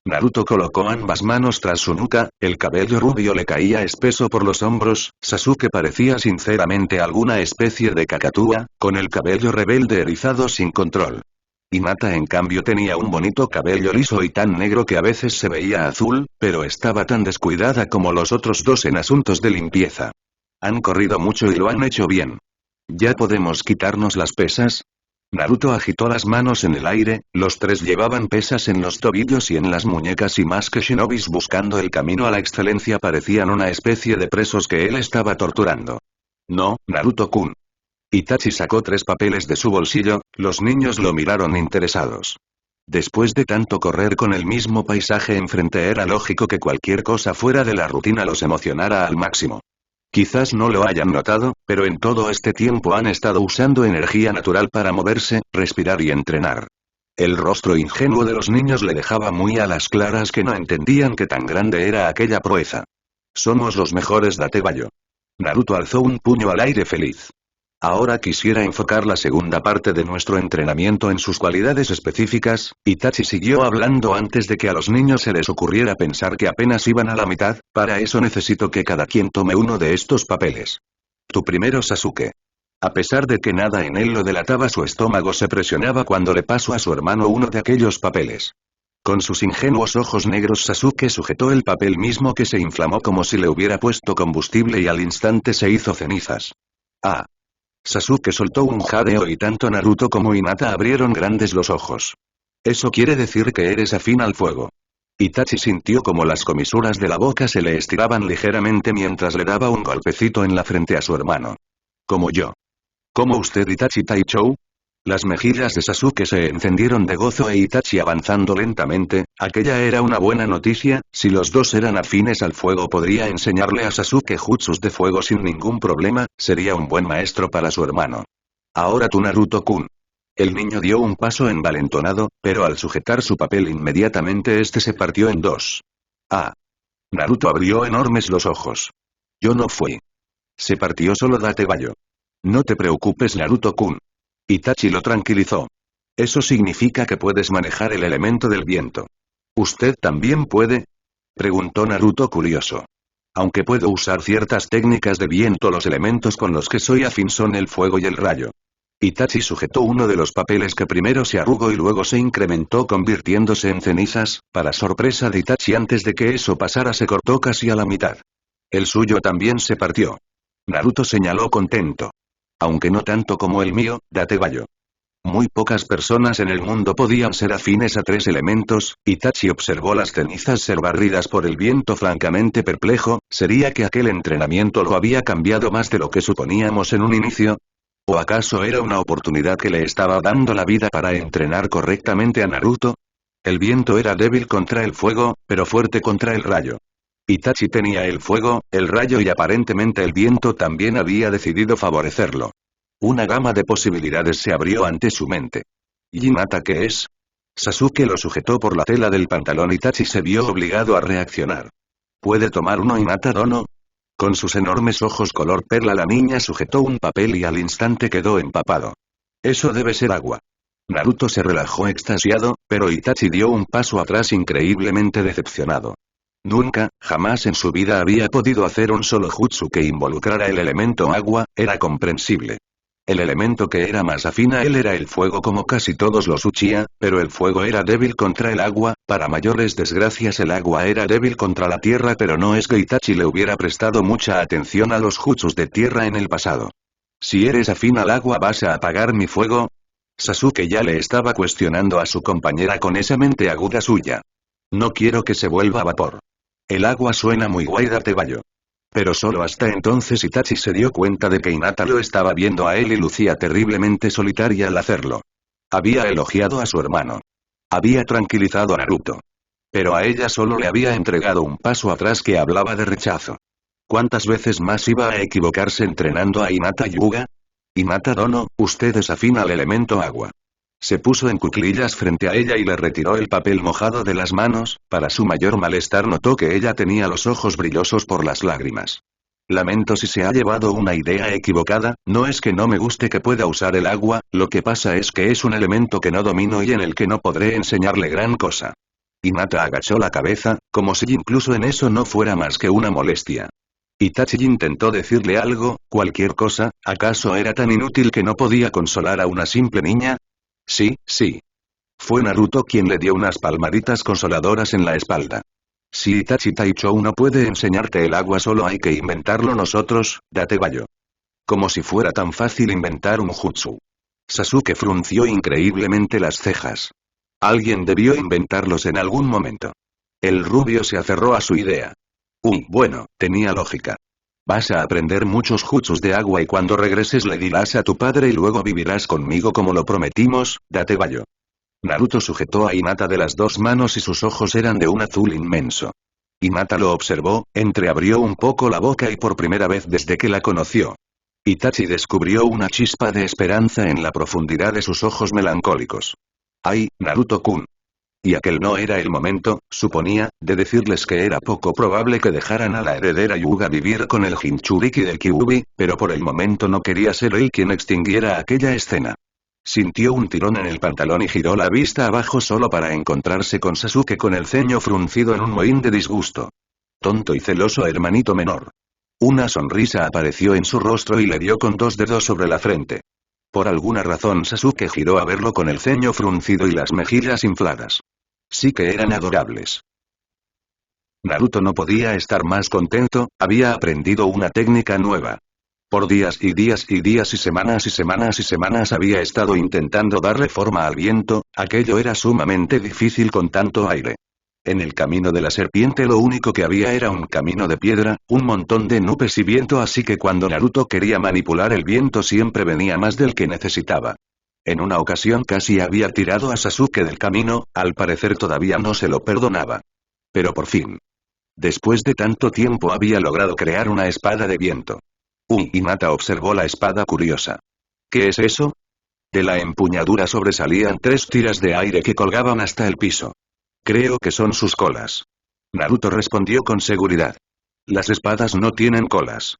Naruto colocó ambas manos tras su nuca, el cabello rubio le caía espeso por los hombros, Sasuke parecía sinceramente alguna especie de cacatúa, con el cabello rebelde erizado sin control. Hinata en cambio tenía un bonito cabello liso y tan negro que a veces se veía azul, pero estaba tan descuidada como los otros dos en asuntos de limpieza. Han corrido mucho y lo han hecho bien. ¿Ya podemos quitarnos las pesas? Naruto agitó las manos en el aire, los tres llevaban pesas en los tobillos y en las muñecas y más que shinobis buscando el camino a la excelencia parecían una especie de presos que él estaba torturando. No, Naruto-kun. Itachi sacó 3 papeles de su bolsillo, los niños lo miraron interesados. Después de tanto correr con el mismo paisaje enfrente era lógico que cualquier cosa fuera de la rutina los emocionara al máximo. Quizás no lo hayan notado, pero en todo este tiempo han estado usando energía natural para moverse, respirar y entrenar. El rostro ingenuo de los niños le dejaba muy a las claras que no entendían que tan grande era aquella proeza. Somos los mejores Datebayo. Naruto alzó un puño al aire feliz. Ahora quisiera enfocar la segunda parte de nuestro entrenamiento en sus cualidades específicas. Itachi siguió hablando antes de que a los niños se les ocurriera pensar que apenas iban a la mitad, para eso necesito que cada quien tome uno de estos papeles. Tu primero Sasuke. A pesar de que nada en él lo delataba su estómago se presionaba cuando le pasó a su hermano uno de aquellos papeles. Con sus ingenuos ojos negros Sasuke sujetó el papel mismo que se inflamó como si le hubiera puesto combustible y al instante se hizo cenizas. Ah. Sasuke soltó un jadeo y tanto Naruto como Hinata abrieron grandes los ojos. Eso quiere decir que eres afín al fuego. Itachi sintió como las comisuras de la boca se le estiraban ligeramente mientras le daba un golpecito en la frente a su hermano. Como yo. ¿Cómo usted Itachi Taichou? Las mejillas de Sasuke se encendieron de gozo e Itachi avanzando lentamente, aquella era una buena noticia, si los dos eran afines al fuego podría enseñarle a Sasuke jutsus de fuego sin ningún problema, sería un buen maestro para su hermano. Ahora tú Naruto-kun. El niño dio un paso envalentonado, pero al sujetar su papel inmediatamente este se partió en dos. Ah. Naruto abrió enormes los ojos. Yo no fui. Se partió solo Datebayo. No te preocupes Naruto-kun. Itachi lo tranquilizó. Eso significa que puedes manejar el elemento del viento. ¿Usted también puede? Preguntó Naruto curioso. Aunque puedo usar ciertas técnicas de viento, los elementos con los que soy afín son el fuego y el rayo. Itachi sujetó uno de los papeles que primero se arrugó y luego se incrementó convirtiéndose en cenizas, para sorpresa de Itachi antes de que eso pasara se cortó casi a la mitad. El suyo también se partió. Naruto señaló contento. Aunque no tanto como el mío, Datebayo. Muy pocas personas en el mundo podían ser afines a 3 elementos, Itachi observó las cenizas ser barridas por el viento francamente perplejo, ¿sería que aquel entrenamiento lo había cambiado más de lo que suponíamos en un inicio? ¿O acaso era una oportunidad que le estaba dando la vida para entrenar correctamente a Naruto? El viento era débil contra el fuego, pero fuerte contra el rayo. Itachi tenía el fuego, el rayo y aparentemente el viento también había decidido favorecerlo. Una gama de posibilidades se abrió ante su mente. ¿Y Hinata qué es? Sasuke lo sujetó por la tela del pantalón. Itachi se vio obligado a reaccionar. ¿Puede tomar uno Hinata Dono? Con sus enormes ojos color perla la niña sujetó un papel y al instante quedó empapado. Eso debe ser agua. Naruto se relajó extasiado, pero Itachi dio un paso atrás increíblemente decepcionado. Nunca, jamás en su vida había podido hacer un solo jutsu que involucrara el elemento agua, era comprensible. El elemento que era más afín a él era el fuego como casi todos los Uchiha, pero el fuego era débil contra el agua, para mayores desgracias el agua era débil contra la tierra pero no es que Itachi le hubiera prestado mucha atención a los jutsus de tierra en el pasado. Si eres afín al agua ¿vas a apagar mi fuego? Sasuke ya le estaba cuestionando a su compañera con esa mente aguda suya. No quiero que se vuelva vapor. El agua suena muy guay Datebayo. Pero solo hasta entonces Itachi se dio cuenta de que Hinata lo estaba viendo a él y lucía terriblemente solitaria al hacerlo. Había elogiado a su hermano. Había tranquilizado a Naruto. Pero a ella solo le había entregado un paso atrás que hablaba de rechazo. ¿Cuántas veces más iba a equivocarse entrenando a Hinata Yuga? Hinata Dono, usted es afín al elemento agua. Se puso en cuclillas frente a ella y le retiró el papel mojado de las manos, para su mayor malestar notó que ella tenía los ojos brillosos por las lágrimas. Lamento si se ha llevado una idea equivocada, no es que no me guste que pueda usar el agua, lo que pasa es que es un elemento que no domino y en el que no podré enseñarle gran cosa. Hinata agachó la cabeza, como si incluso en eso no fuera más que una molestia. Itachi intentó decirle algo, cualquier cosa, ¿acaso era tan inútil que no podía consolar a una simple niña? Sí, sí. Fue Naruto quien le dio unas palmaditas consoladoras en la espalda. Si Itachi Taichou no puede enseñarte el agua solo hay que inventarlo nosotros, Datebayo. Como si fuera tan fácil inventar un jutsu. Sasuke frunció increíblemente las cejas. Alguien debió inventarlos en algún momento. El rubio se aferró a su idea. Bueno, tenía lógica. Vas a aprender muchos jutsus de agua y cuando regreses le dirás a tu padre y luego vivirás conmigo como lo prometimos, date bayo. Naruto sujetó a Hinata de las dos manos y sus ojos eran de un azul inmenso. Hinata lo observó, entreabrió un poco la boca y por primera vez desde que la conoció. Itachi descubrió una chispa de esperanza en la profundidad de sus ojos melancólicos. ¡Ay, Naruto-kun! Y aquel no era el momento, suponía, de decirles que era poco probable que dejaran a la heredera Hyuga vivir con el Jinchuriki del Kyuubi, pero por el momento no quería ser él quien extinguiera aquella escena. Sintió un tirón en el pantalón y giró la vista abajo solo para encontrarse con Sasuke con el ceño fruncido en un mohín de disgusto. Tonto y celoso hermanito menor. Una sonrisa apareció en su rostro y le dio con dos dedos sobre la frente. Por alguna razón Sasuke giró a verlo con el ceño fruncido y las mejillas infladas. Sí que eran adorables. Naruto no podía estar más contento, había aprendido una técnica nueva. Por días y días y días y semanas y semanas y semanas había estado intentando darle forma al viento, aquello era sumamente difícil con tanto aire. En el camino de la serpiente lo único que había era un camino de piedra, un montón de nubes y viento así que cuando Naruto quería manipular el viento siempre venía más del que necesitaba. En una ocasión casi había tirado a Sasuke del camino, al parecer todavía no se lo perdonaba. Pero por fin. Después de tanto tiempo había logrado crear una espada de viento. Hinata observó la espada curiosa. ¿Qué es eso? De la empuñadura sobresalían 3 tiras de aire que colgaban hasta el piso. Creo que son sus colas. Naruto respondió con seguridad. Las espadas no tienen colas.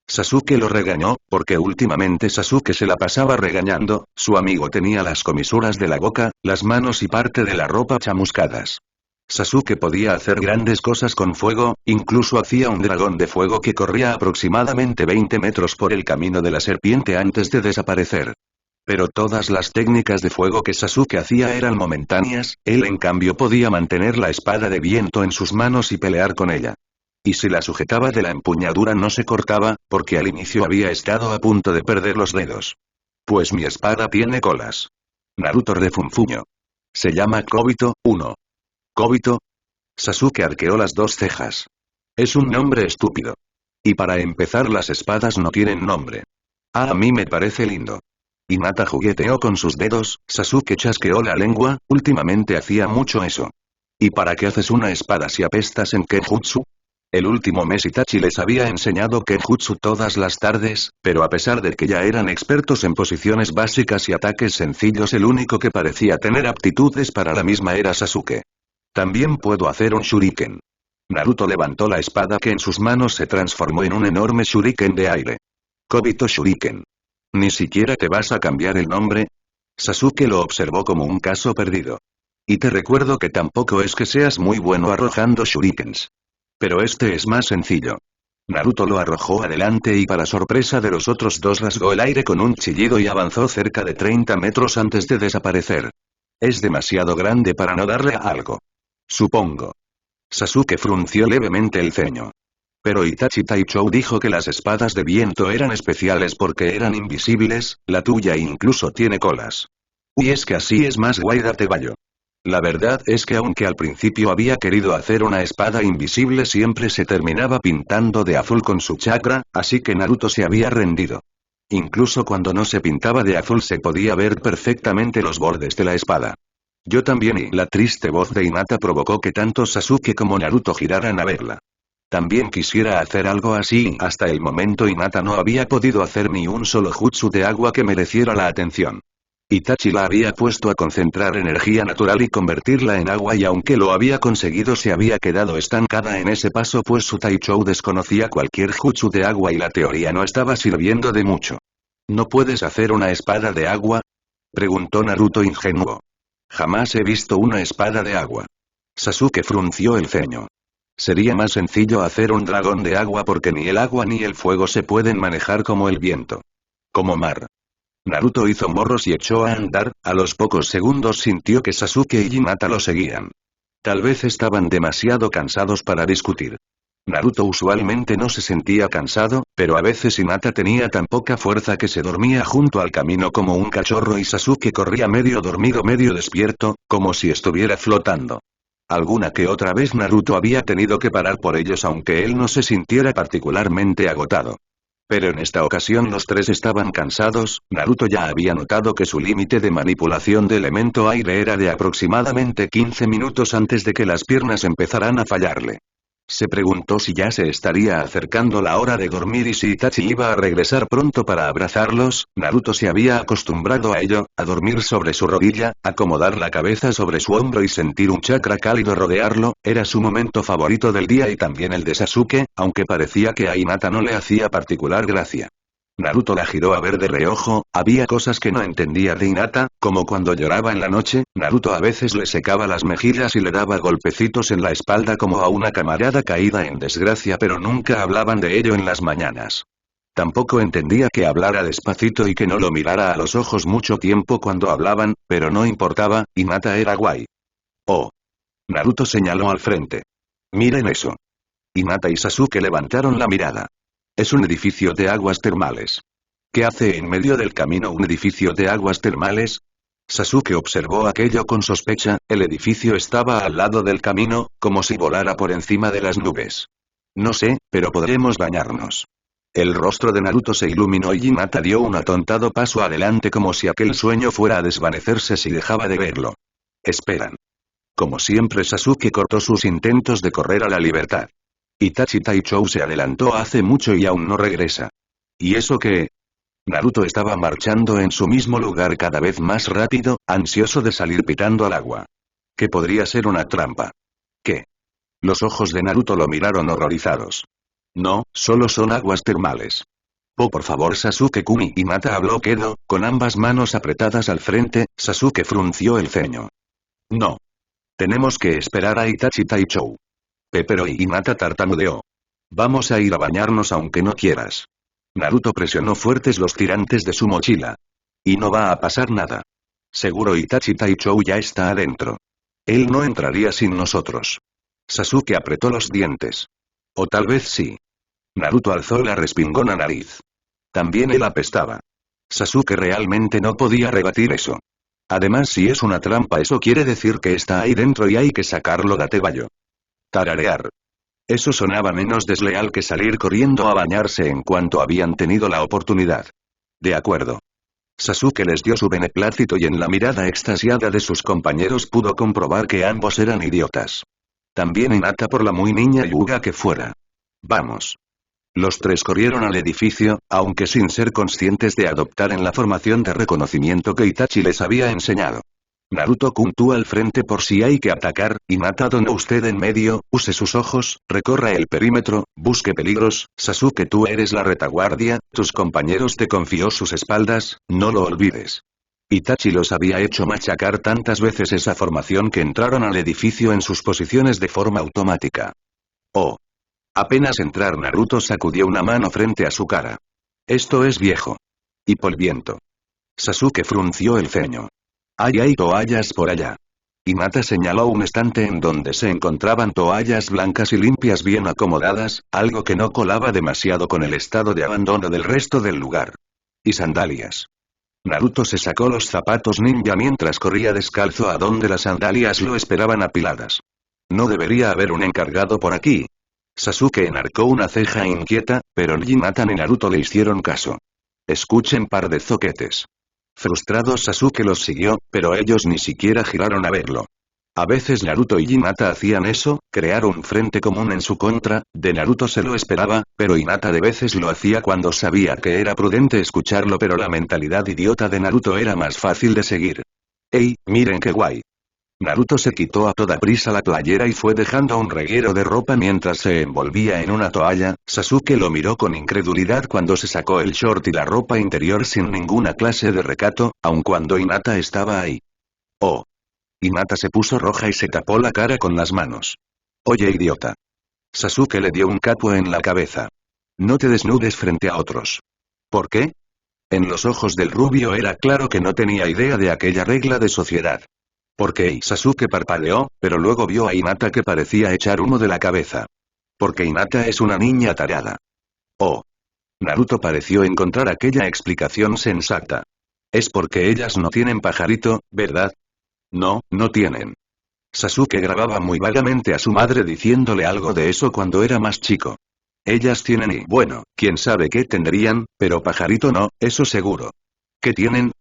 Sasuke lo regañó, porque últimamente Sasuke se la pasaba regañando, su amigo tenía las comisuras de la boca, las manos y parte de la ropa chamuscadas. Sasuke podía hacer grandes cosas con fuego, incluso hacía un dragón de fuego que corría aproximadamente 20 metros por el camino de la serpiente antes de desaparecer. Pero todas las técnicas de fuego que Sasuke hacía eran momentáneas, él en cambio podía mantener la espada de viento en sus manos y pelear con ella. Y si la sujetaba de la empuñadura no se cortaba, porque al inicio había estado a punto de perder los dedos. Pues mi espada tiene colas. Naruto refunfuñó. Se llama Kobito, 1. ¿Kobito? Sasuke arqueó las 2 cejas. Es un nombre estúpido. Y para empezar las espadas no tienen nombre. A mí me parece lindo. Hinata jugueteó con sus dedos, Sasuke chasqueó la lengua, últimamente hacía mucho eso. ¿Y para qué haces una espada si apestas en Kenjutsu? El último mes Itachi les había enseñado Kenjutsu todas las tardes, pero a pesar de que ya eran expertos en posiciones básicas y ataques sencillos el único que parecía tener aptitudes para la misma era Sasuke. También puedo hacer un shuriken. Naruto levantó la espada que en sus manos se transformó en un enorme shuriken de aire. Kobito Shuriken. ¿Ni siquiera te vas a cambiar el nombre? Sasuke lo observó como un caso perdido. Y te recuerdo que tampoco es que seas muy bueno arrojando shurikens. Pero este es más sencillo. Naruto lo arrojó adelante y para sorpresa de los otros dos rasgó el aire con un chillido y avanzó cerca de 30 metros antes de desaparecer. Es demasiado grande para no darle a algo. Supongo. Sasuke frunció levemente el ceño. Pero Itachi Taichou dijo que las espadas de viento eran especiales porque eran invisibles, la tuya incluso tiene colas. Y es que así es más guay date bayo. La verdad es que aunque al principio había querido hacer una espada invisible siempre se terminaba pintando de azul con su chakra, así que Naruto se había rendido. Incluso cuando no se pintaba de azul se podía ver perfectamente los bordes de la espada. Yo también y la triste voz de Hinata provocó que tanto Sasuke como Naruto giraran a verla. También quisiera hacer algo así, hasta el momento Hinata no había podido hacer ni un solo jutsu de agua que mereciera la atención. Itachi la había puesto a concentrar energía natural y convertirla en agua y aunque lo había conseguido se había quedado estancada en ese paso pues su Taichou desconocía cualquier jutsu de agua y la teoría no estaba sirviendo de mucho. ¿No puedes hacer una espada de agua? Preguntó Naruto ingenuo. Jamás he visto una espada de agua. Sasuke frunció el ceño. Sería más sencillo hacer un dragón de agua porque ni el agua ni el fuego se pueden manejar como el viento. Como mar. Naruto hizo morros y echó a andar, a los pocos segundos sintió que Sasuke y Hinata lo seguían. Tal vez estaban demasiado cansados para discutir. Naruto usualmente no se sentía cansado, pero a veces Hinata tenía tan poca fuerza que se dormía junto al camino como un cachorro y Sasuke corría medio dormido medio despierto, como si estuviera flotando. Alguna que otra vez Naruto había tenido que parar por ellos aunque él no se sintiera particularmente agotado. Pero en esta ocasión los tres estaban cansados. Naruto ya había notado que su límite de manipulación de elemento aire era de aproximadamente 15 minutos antes de que las piernas empezaran a fallarle. Se preguntó si ya se estaría acercando la hora de dormir y si Itachi iba a regresar pronto para abrazarlos. Naruto se había acostumbrado a ello, a dormir sobre su rodilla, acomodar la cabeza sobre su hombro y sentir un chakra cálido rodearlo. Era su momento favorito del día y también el de Sasuke, aunque parecía que a Hinata no le hacía particular gracia. Naruto la giró a ver de reojo. Había cosas que no entendía de Hinata, como cuando lloraba en la noche. Naruto a veces le secaba las mejillas y le daba golpecitos en la espalda como a una camarada caída en desgracia, pero nunca hablaban de ello en las mañanas. Tampoco entendía que hablara despacito y que no lo mirara a los ojos mucho tiempo cuando hablaban, pero no importaba. Hinata era guay. Oh. Naruto señaló al frente. Miren eso. Hinata y Sasuke levantaron la mirada. Es un edificio de aguas termales. ¿Qué hace en medio del camino un edificio de aguas termales? Sasuke observó aquello con sospecha. El edificio estaba al lado del camino, como si volara por encima de las nubes. No sé, pero podremos bañarnos. El rostro de Naruto se iluminó y Hinata dio un atontado paso adelante como si aquel sueño fuera a desvanecerse si dejaba de verlo. Esperan. Como siempre Sasuke cortó sus intentos de correr a la libertad. Itachi Taichou se adelantó hace mucho y aún no regresa. ¿Y eso qué? Naruto estaba marchando en su mismo lugar cada vez más rápido, ansioso de salir pitando al agua. ¿Qué podría ser una trampa? ¿Qué? Los ojos de Naruto lo miraron horrorizados. No, solo son aguas termales. Oh, por favor Sasuke-kun. Hinata habló quedo, con ambas manos apretadas al frente. Sasuke frunció el ceño. No. Tenemos que esperar a Itachi Taichou. Pero Hinata tartamudeó. Vamos a ir a bañarnos aunque no quieras. Naruto presionó fuertes los tirantes de su mochila. Y no va a pasar nada. Seguro Itachi Taichou ya está adentro. Él no entraría sin nosotros. Sasuke apretó los dientes. O tal vez sí. Naruto alzó la respingona nariz. También él apestaba. Sasuke realmente no podía rebatir eso. Además, si es una trampa, eso quiere decir que está ahí dentro y hay que sacarlo de Tebayo. Tararear. Eso sonaba menos desleal que salir corriendo a bañarse en cuanto habían tenido la oportunidad. De acuerdo. Sasuke les dio su beneplácito y en la mirada extasiada de sus compañeros pudo comprobar que ambos eran idiotas. También Hinata por la muy niña Yuga que fuera. Vamos. Los tres corrieron al edificio, aunque sin ser conscientes de adoptar en la formación de reconocimiento que Itachi les había enseñado. Naruto-kun tú al frente por si hay que atacar. Hinata donde usted en medio, use sus ojos, recorra el perímetro, busque peligros. Sasuke tú eres la retaguardia, tus compañeros te confió sus espaldas, no lo olvides. Itachi los había hecho machacar tantas veces esa formación que entraron al edificio en sus posiciones de forma automática. Oh. Apenas entrar Naruto sacudió una mano frente a su cara. Esto es viejo. Y polviento. Sasuke frunció el ceño. Hay toallas por allá. Hinata señaló un estante en donde se encontraban toallas blancas y limpias bien acomodadas, algo que no colaba demasiado con el estado de abandono del resto del lugar. Y sandalias. Naruto se sacó los zapatos ninja mientras corría descalzo a donde las sandalias lo esperaban apiladas. No debería haber un encargado por aquí. Sasuke enarcó una ceja inquieta, pero ni Hinata ni Naruto le hicieron caso. Escuchen par de zoquetes. Frustrado Sasuke los siguió, pero ellos ni siquiera giraron a verlo. A veces Naruto y Hinata hacían eso, crear un frente común en su contra. De Naruto se lo esperaba, pero Hinata de veces lo hacía cuando sabía que era prudente escucharlo, pero la mentalidad idiota de Naruto era más fácil de seguir. ¡Ey, miren qué guay! Naruto se quitó a toda prisa la playera y fue dejando un reguero de ropa mientras se envolvía en una toalla. Sasuke lo miró con incredulidad cuando se sacó el short y la ropa interior sin ninguna clase de recato, aun cuando Hinata estaba ahí. Oh. Hinata se puso roja y se tapó la cara con las manos. Oye idiota. Sasuke le dio un capo en la cabeza. No te desnudes frente a otros. ¿Por qué? En los ojos del rubio era claro que no tenía idea de aquella regla de sociedad. ¿Por qué? Sasuke parpadeó, pero luego vio a Hinata que parecía echar humo de la cabeza. Porque Hinata es una niña tarada. Oh. Naruto pareció encontrar aquella explicación sensata. Es porque ellas no tienen pajarito, ¿verdad? No, no tienen. Sasuke grababa muy vagamente a su madre diciéndole algo de eso cuando era más chico. Ellas tienen y bueno, quién sabe qué tendrían, pero pajarito no, eso seguro. ¿Qué tienen?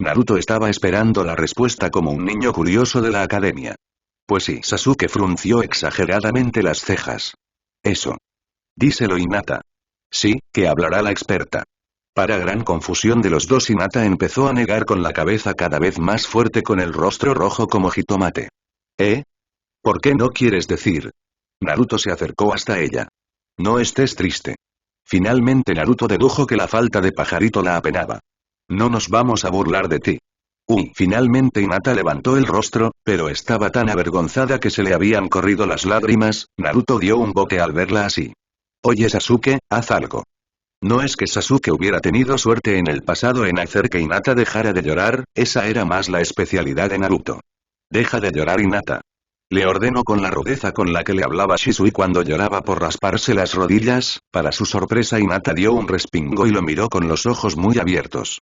Naruto estaba esperando la respuesta como un niño curioso de la academia. Pues sí, Sasuke frunció exageradamente las cejas. Eso. Díselo Hinata. Sí, que hablará la experta. Para gran confusión de los dos, Hinata empezó a negar con la cabeza cada vez más fuerte con el rostro rojo como jitomate. ¿Eh? ¿Por qué no quieres decir? Naruto se acercó hasta ella. No estés triste. Finalmente Naruto dedujo que la falta de pajarito la apenaba. No nos vamos a burlar de ti. Finalmente Hinata levantó el rostro, pero estaba tan avergonzada que se le habían corrido las lágrimas. Naruto dio un bote al verla así. Oye Sasuke, haz algo. No es que Sasuke hubiera tenido suerte en el pasado en hacer que Hinata dejara de llorar, esa era más la especialidad de Naruto. Deja de llorar Hinata. Le ordenó con la rudeza con la que le hablaba Shisui cuando lloraba por rasparse las rodillas. Para su sorpresa Hinata dio un respingo y lo miró con los ojos muy abiertos.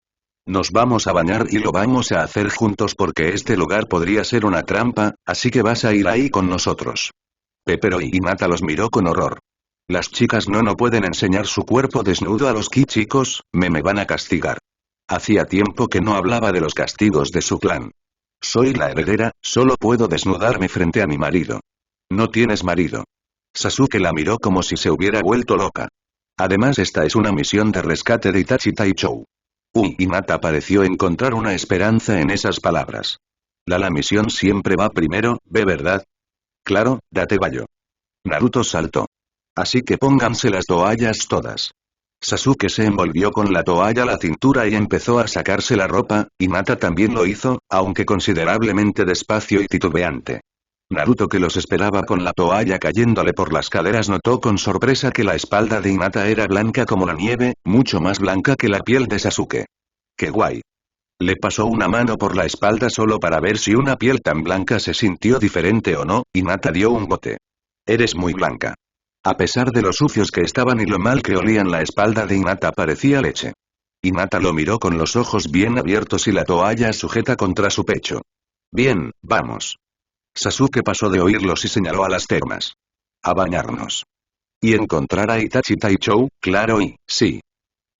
Nos vamos a bañar y lo vamos a hacer juntos porque este lugar podría ser una trampa, así que vas a ir ahí con nosotros. Pero Hinata los miró con horror. Las chicas no pueden enseñar su cuerpo desnudo a los chicos, me van a castigar. Hacía tiempo que no hablaba de los castigos de su clan. Soy la heredera, solo puedo desnudarme frente a mi marido. No tienes marido. Sasuke la miró como si se hubiera vuelto loca. Además esta es una misión de rescate de Itachi Taichou. Hinata pareció encontrar una esperanza en esas palabras. La misión siempre va primero, ¿ve verdad? Claro, date baño. Naruto saltó. Así que pónganse las toallas todas. Sasuke se envolvió con la toalla a la cintura y empezó a sacarse la ropa. Hinata también lo hizo, aunque considerablemente despacio y titubeante. Naruto, que los esperaba con la toalla cayéndole por las caderas, notó con sorpresa que la espalda de Hinata era blanca como la nieve, mucho más blanca que la piel de Sasuke. ¡Qué guay! Le pasó una mano por la espalda solo para ver si una piel tan blanca se sintió diferente o no. Hinata dio un bote. Eres muy blanca. A pesar de lo sucios que estaban y lo mal que olían, la espalda de Hinata parecía leche. Hinata lo miró con los ojos bien abiertos y la toalla sujeta contra su pecho. Bien, vamos. Sasuke pasó de oírlos y señaló a las termas. A bañarnos. Y encontrar a Itachi Taichou, claro y, sí.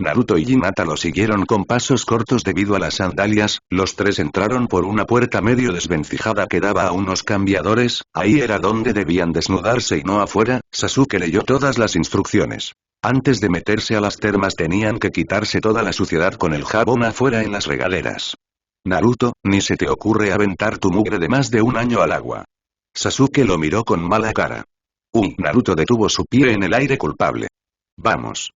Naruto y Hinata lo siguieron con pasos cortos debido a las sandalias. Los tres entraron por una puerta medio desvencijada que daba a unos cambiadores. Ahí era donde debían desnudarse y no afuera. Sasuke leyó todas las instrucciones. Antes de meterse a las termas tenían que quitarse toda la suciedad con el jabón afuera en las regaderas. Naruto, ni se te ocurre aventar tu mugre de más de un año al agua. Sasuke lo miró con mala cara. Naruto detuvo su pie en el aire culpable. Vamos.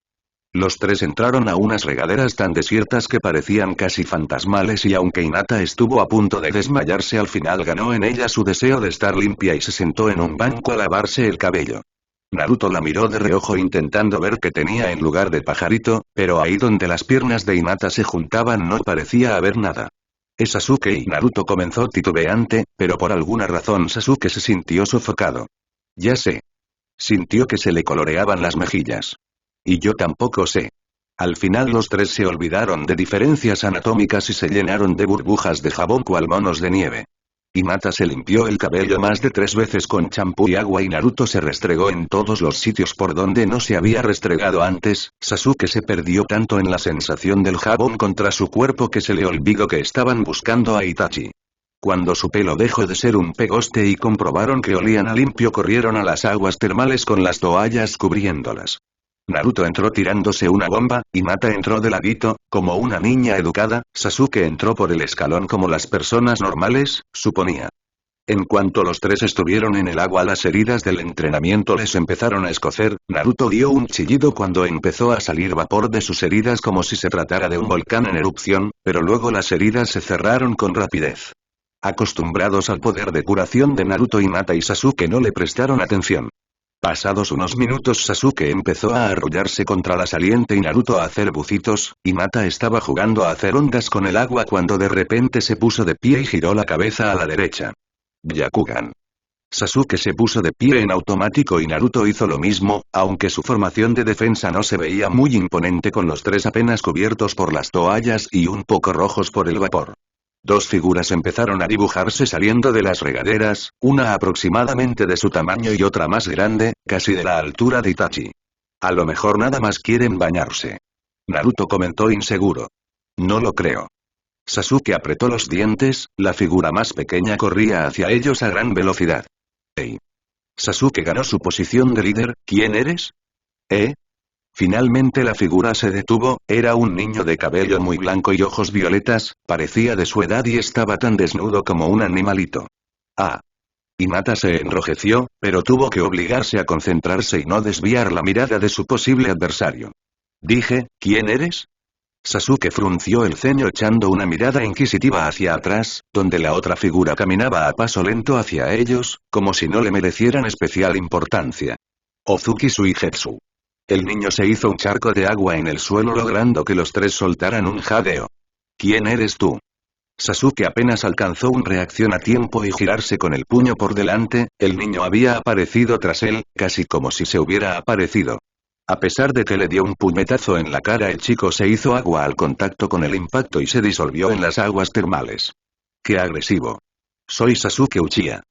Los tres entraron a unas regaderas tan desiertas que parecían casi fantasmales, y aunque Hinata estuvo a punto de desmayarse, al final ganó en ella su deseo de estar limpia y se sentó en un banco a lavarse el cabello. Naruto la miró de reojo intentando ver qué tenía en lugar de pajarito, pero ahí donde las piernas de Hinata se juntaban no parecía haber nada. Sasuke y Naruto comenzó titubeante, pero por alguna razón Sasuke se sintió sofocado. Ya sé. Sintió que se le coloreaban las mejillas. Y yo tampoco sé. Al final los tres se olvidaron de diferencias anatómicas y se llenaron de burbujas de jabón cual monos de nieve. Hinata se limpió el cabello más de 3 veces con champú y agua y Naruto se restregó en todos los sitios por donde no se había restregado antes. Sasuke se perdió tanto en la sensación del jabón contra su cuerpo que se le olvidó que estaban buscando a Itachi. Cuando su pelo dejó de ser un pegoste y comprobaron que olían a limpio, corrieron a las aguas termales con las toallas cubriéndolas. Naruto entró tirándose una bomba, Hinata entró de ladito, como una niña educada. Sasuke entró por el escalón como las personas normales, suponía. En cuanto los tres estuvieron en el agua, las heridas del entrenamiento les empezaron a escocer. Naruto dio un chillido cuando empezó a salir vapor de sus heridas como si se tratara de un volcán en erupción, pero luego las heridas se cerraron con rapidez. Acostumbrados al poder de curación de Naruto, Hinata y Sasuke no le prestaron atención. Pasados unos minutos, Sasuke empezó a arrullarse contra la saliente y Naruto a hacer bucitos. Hinata estaba jugando a hacer ondas con el agua cuando de repente se puso de pie y giró la cabeza a la derecha. Byakugan. Sasuke se puso de pie en automático y Naruto hizo lo mismo, aunque su formación de defensa no se veía muy imponente con los tres apenas cubiertos por las toallas y un poco rojos por el vapor. Dos figuras empezaron a dibujarse saliendo de las regaderas, una aproximadamente de su tamaño y otra más grande, casi de la altura de Itachi. A lo mejor nada más quieren bañarse. Naruto comentó inseguro. No lo creo. Sasuke apretó los dientes, la figura más pequeña corría hacia ellos a gran velocidad. ¡Ey! Sasuke ganó su posición de líder, ¿quién eres? ¿Eh? Finalmente la figura se detuvo, era un niño de cabello muy blanco y ojos violetas, parecía de su edad y estaba tan desnudo como un animalito. Ah. Hinata se enrojeció, pero tuvo que obligarse a concentrarse y no desviar la mirada de su posible adversario. Dije, ¿quién eres? Sasuke frunció el ceño echando una mirada inquisitiva hacia atrás, donde la otra figura caminaba a paso lento hacia ellos, como si no le merecieran especial importancia. Ozuki Suigetsu. El niño se hizo un charco de agua en el suelo logrando que los tres soltaran un jadeo. ¿Quién eres tú? Sasuke apenas alcanzó una reacción a tiempo y girarse con el puño por delante, el niño había aparecido tras él, casi como si se hubiera aparecido. A pesar de que le dio un puñetazo en la cara, el chico se hizo agua al contacto con el impacto y se disolvió en las aguas termales. ¡Qué agresivo! Soy Sasuke Uchiha.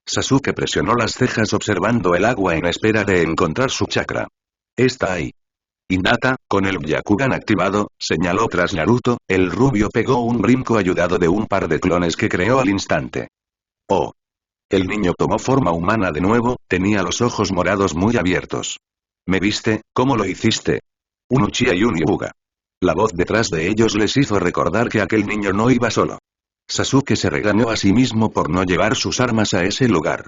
Sasuke presionó las cejas observando el agua en espera de encontrar su chakra. Está ahí. Hinata, con el Byakugan activado, señaló tras Naruto, el rubio pegó un brinco ayudado de un par de clones que creó al instante. ¡Oh! El niño tomó forma humana de nuevo, tenía los ojos morados muy abiertos. ¿Me viste? ¿Cómo lo hiciste? Un Uchiha y un Hyuga. La voz detrás de ellos les hizo recordar que aquel niño no iba solo. Sasuke se regañó a sí mismo por no llevar sus armas a ese lugar.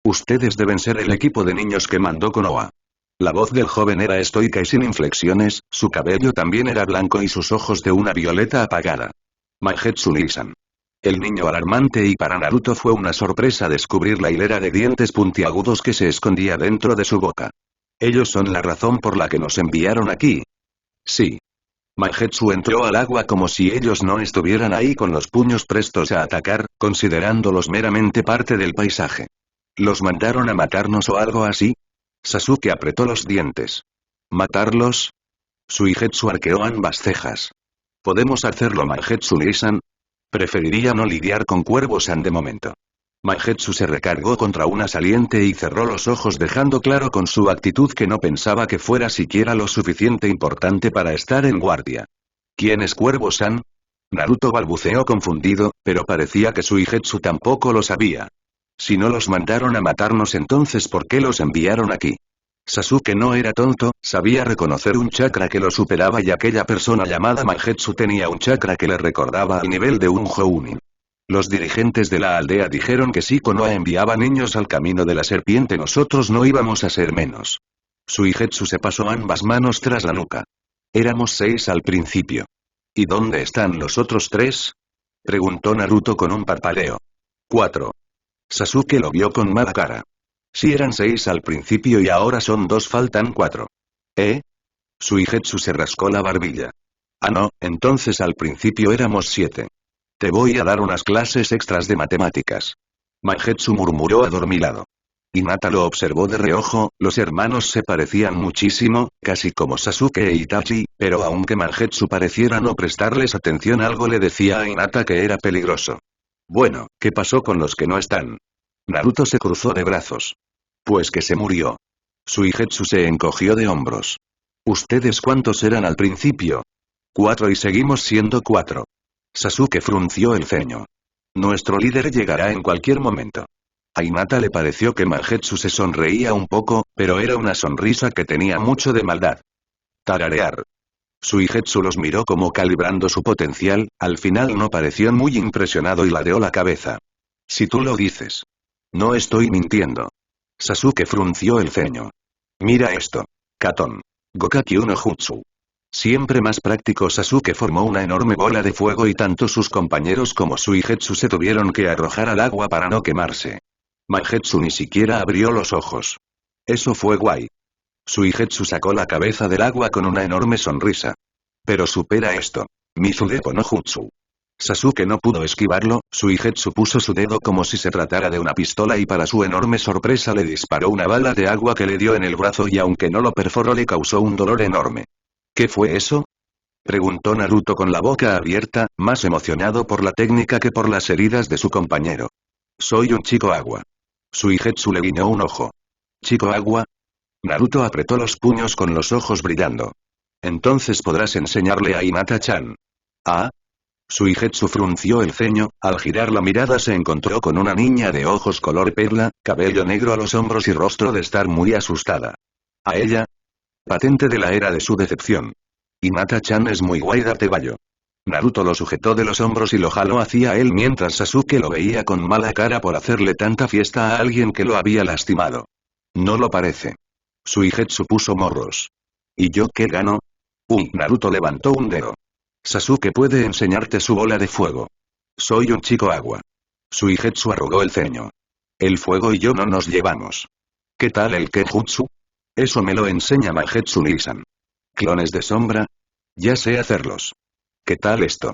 Ustedes deben ser el equipo de niños que mandó Konoha. La voz del joven era estoica y sin inflexiones, su cabello también era blanco y sus ojos de una violeta apagada. Maigetsu Nisan. El niño alarmante y para Naruto fue una sorpresa descubrir la hilera de dientes puntiagudos que se escondía dentro de su boca. Ellos son la razón por la que nos enviaron aquí. Sí. Maigetsu entró al agua como si ellos no estuvieran ahí con los puños prestos a atacar, considerándolos meramente parte del paisaje. ¿Los mandaron a matarnos o algo así? Sasuke apretó los dientes. ¿Matarlos? Suigetsu arqueó ambas cejas. ¿Podemos hacerlo, Maigetsu-san? Preferiría no lidiar con Cuervo-san de momento. Maigetsu se recargó contra una saliente y cerró los ojos dejando claro con su actitud que no pensaba que fuera siquiera lo suficiente importante para estar en guardia. ¿Quién es Cuervo-san? Naruto balbuceó confundido, pero parecía que Suigetsu tampoco lo sabía. Si no los mandaron a matarnos, entonces ¿por qué los enviaron aquí? Sasuke no era tonto, sabía reconocer un chakra que lo superaba y aquella persona llamada Maigetsu tenía un chakra que le recordaba al nivel de un Jounin. Los dirigentes de la aldea dijeron que si Konoha enviaba niños al camino de la serpiente nosotros no íbamos a ser menos. Suigetsu se pasó ambas manos tras la nuca. Éramos 6 al principio. ¿Y dónde están los otros 3? Preguntó Naruto con un parpadeo. 4. Sasuke lo vio con mala cara. Si eran 6 al principio y ahora son 2, faltan 4. ¿Eh? Suigetsu se rascó la barbilla. Ah no, entonces al principio éramos 7. Te voy a dar unas clases extras de matemáticas. Maigetsu murmuró adormilado. Hinata lo observó de reojo, los hermanos se parecían muchísimo, casi como Sasuke e Itachi, pero aunque Maigetsu pareciera no prestarles atención algo le decía a Hinata que era peligroso. Bueno, ¿qué pasó con los que no están? Naruto se cruzó de brazos. Pues que se murió. Suigetsu se encogió de hombros. ¿Ustedes cuántos eran al principio? 4 y seguimos siendo 4. Sasuke frunció el ceño. Nuestro líder llegará en cualquier momento. A Hinata le pareció que Maigetsu se sonreía un poco, pero era una sonrisa que tenía mucho de maldad. Tararear. Suigetsu los miró como calibrando su potencial, al final no pareció muy impresionado y ladeó la cabeza. Si tú lo dices. No estoy mintiendo. Sasuke frunció el ceño. Mira esto. Katon. Gokaki no Jutsu. Siempre más práctico, Sasuke formó una enorme bola de fuego y tanto sus compañeros como Suigetsu se tuvieron que arrojar al agua para no quemarse. Maigetsu ni siquiera abrió los ojos. Eso fue guay. Suigetsu sacó la cabeza del agua con una enorme sonrisa. Pero supera esto. Mizudepo no Jutsu. Sasuke no pudo esquivarlo, Suigetsu puso su dedo como si se tratara de una pistola y para su enorme sorpresa le disparó una bala de agua que le dio en el brazo y aunque no lo perforó le causó un dolor enorme. ¿Qué fue eso? Preguntó Naruto con la boca abierta, más emocionado por la técnica que por las heridas de su compañero. Soy un chico agua. Suigetsu le guiñó un ojo. ¿Chico agua? Naruto apretó los puños con los ojos brillando. Entonces podrás enseñarle a Hinata-chan. ¿Ah? Suigetsu frunció el ceño, al girar la mirada se encontró con una niña de ojos color perla, cabello negro a los hombros y rostro de estar muy asustada. ¿A ella? Patente de la era de su decepción. Hinata-chan es muy guay, date bayo. Naruto lo sujetó de los hombros y lo jaló hacia él mientras Sasuke lo veía con mala cara por hacerle tanta fiesta a alguien que lo había lastimado. No lo parece. Suigetsu puso morros. ¿Y yo qué gano? Naruto levantó un dedo. Sasuke puede enseñarte su bola de fuego. Soy un chico agua. Suigetsu arrugó el ceño. El fuego y yo no nos llevamos. ¿Qué tal el Kenjutsu? Eso me lo enseña Mangetsu Nisan. ¿Clones de sombra? Ya sé hacerlos. ¿Qué tal esto?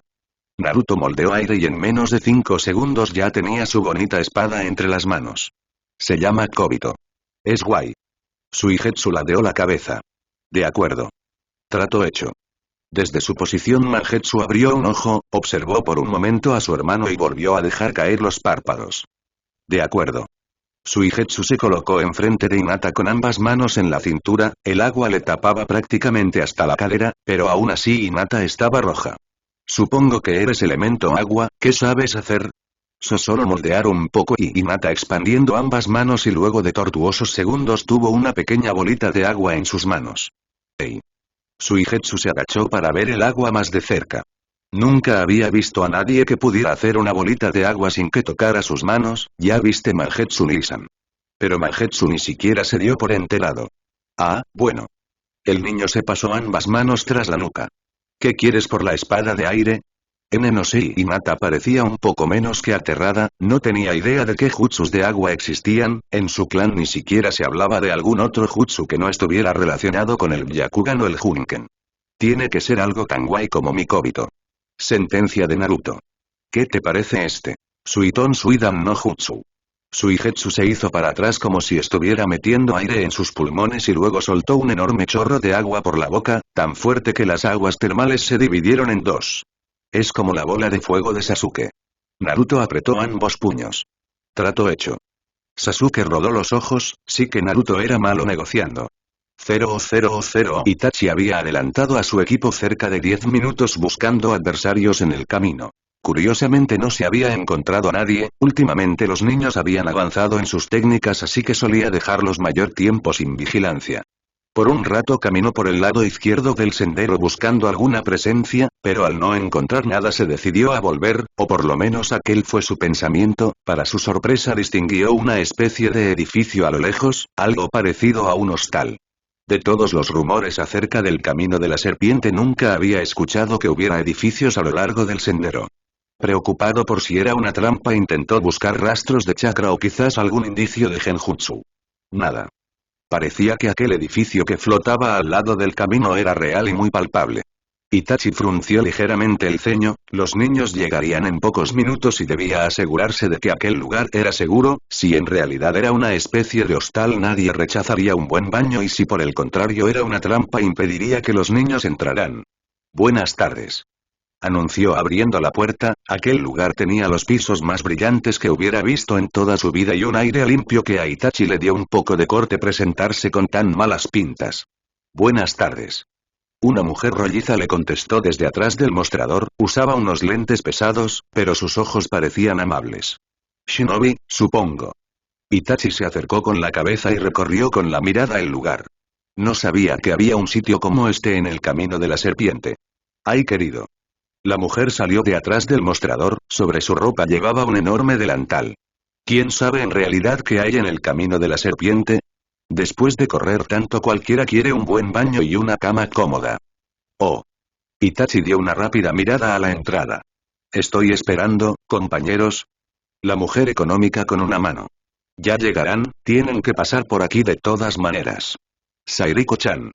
Naruto moldeó aire y en menos de 5 segundos ya tenía su bonita espada entre las manos. Se llama Kobito. Es guay. Suigetsu ladeó la cabeza. De acuerdo. Trato hecho. Desde su posición Mangetsu abrió un ojo, observó por un momento a su hermano y volvió a dejar caer los párpados. De acuerdo. Suigetsu se colocó enfrente de Hinata con ambas manos en la cintura, el agua le tapaba prácticamente hasta la cadera, pero aún así Hinata estaba roja. Supongo que eres elemento agua, ¿qué sabes hacer? Solo moldear un poco y Hinata expandiendo ambas manos y luego de tortuosos segundos tuvo una pequeña bolita de agua en sus manos. ¡Ey! Suigetsu se agachó para ver el agua más de cerca. Nunca había visto a nadie que pudiera hacer una bolita de agua sin que tocara sus manos, ya viste Mangetsu Nisan. Pero Mangetsu ni siquiera se dio por enterado. Ah, bueno. El niño se pasó ambas manos tras la nuca. ¿Qué quieres por la espada de aire? No sé. Hinata parecía un poco menos que aterrada, no tenía idea de qué jutsus de agua existían, en su clan ni siquiera se hablaba de algún otro jutsu que no estuviera relacionado con el Byakugan o el Hunken. Tiene que ser algo tan guay como mi Kobito. Sentencia de Naruto. ¿Qué te parece este? Suiton Suidan no Jutsu. Suigetsu se hizo para atrás como si estuviera metiendo aire en sus pulmones y luego soltó un enorme chorro de agua por la boca, tan fuerte que las aguas termales se dividieron en dos. Es como la bola de fuego de Sasuke. Naruto apretó ambos puños. Trato hecho. Sasuke rodó los ojos, sí que Naruto era malo negociando. 0-0-0. Itachi había adelantado a su equipo cerca de 10 minutos buscando adversarios en el camino. Curiosamente no se había encontrado a nadie, últimamente los niños habían avanzado en sus técnicas así que solía dejarlos mayor tiempo sin vigilancia. Por un rato caminó por el lado izquierdo del sendero buscando alguna presencia, pero al no encontrar nada se decidió a volver, o por lo menos aquel fue su pensamiento, para su sorpresa distinguió una especie de edificio a lo lejos, algo parecido a un hostal. De todos los rumores acerca del camino de la serpiente nunca había escuchado que hubiera edificios a lo largo del sendero. Preocupado por si era una trampa intentó buscar rastros de chakra o quizás algún indicio de genjutsu. Nada. Parecía que aquel edificio que flotaba al lado del camino era real y muy palpable. Itachi frunció ligeramente el ceño, los niños llegarían en pocos minutos y debía asegurarse de que aquel lugar era seguro, si en realidad era una especie de hostal nadie rechazaría un buen baño y si por el contrario era una trampa impediría que los niños entraran. Buenas tardes. Anunció abriendo la puerta, aquel lugar tenía los pisos más brillantes que hubiera visto en toda su vida y un aire limpio que a Itachi le dio un poco de corte presentarse con tan malas pintas. Buenas tardes. Una mujer rolliza le contestó desde atrás del mostrador, usaba unos lentes pesados, pero sus ojos parecían amables. Shinobi, supongo. Itachi se acercó con la cabeza y recorrió con la mirada el lugar. No sabía que había un sitio como este en el camino de la serpiente. Ay querido. La mujer salió de atrás del mostrador, sobre su ropa llevaba un enorme delantal. ¿Quién sabe en realidad qué hay en el camino de la serpiente? Después de correr tanto cualquiera quiere un buen baño y una cama cómoda. Oh. Itachi dio una rápida mirada a la entrada. Estoy esperando, compañeros. La mujer económica con una mano. Ya llegarán, tienen que pasar por aquí de todas maneras. Sairiko-chan.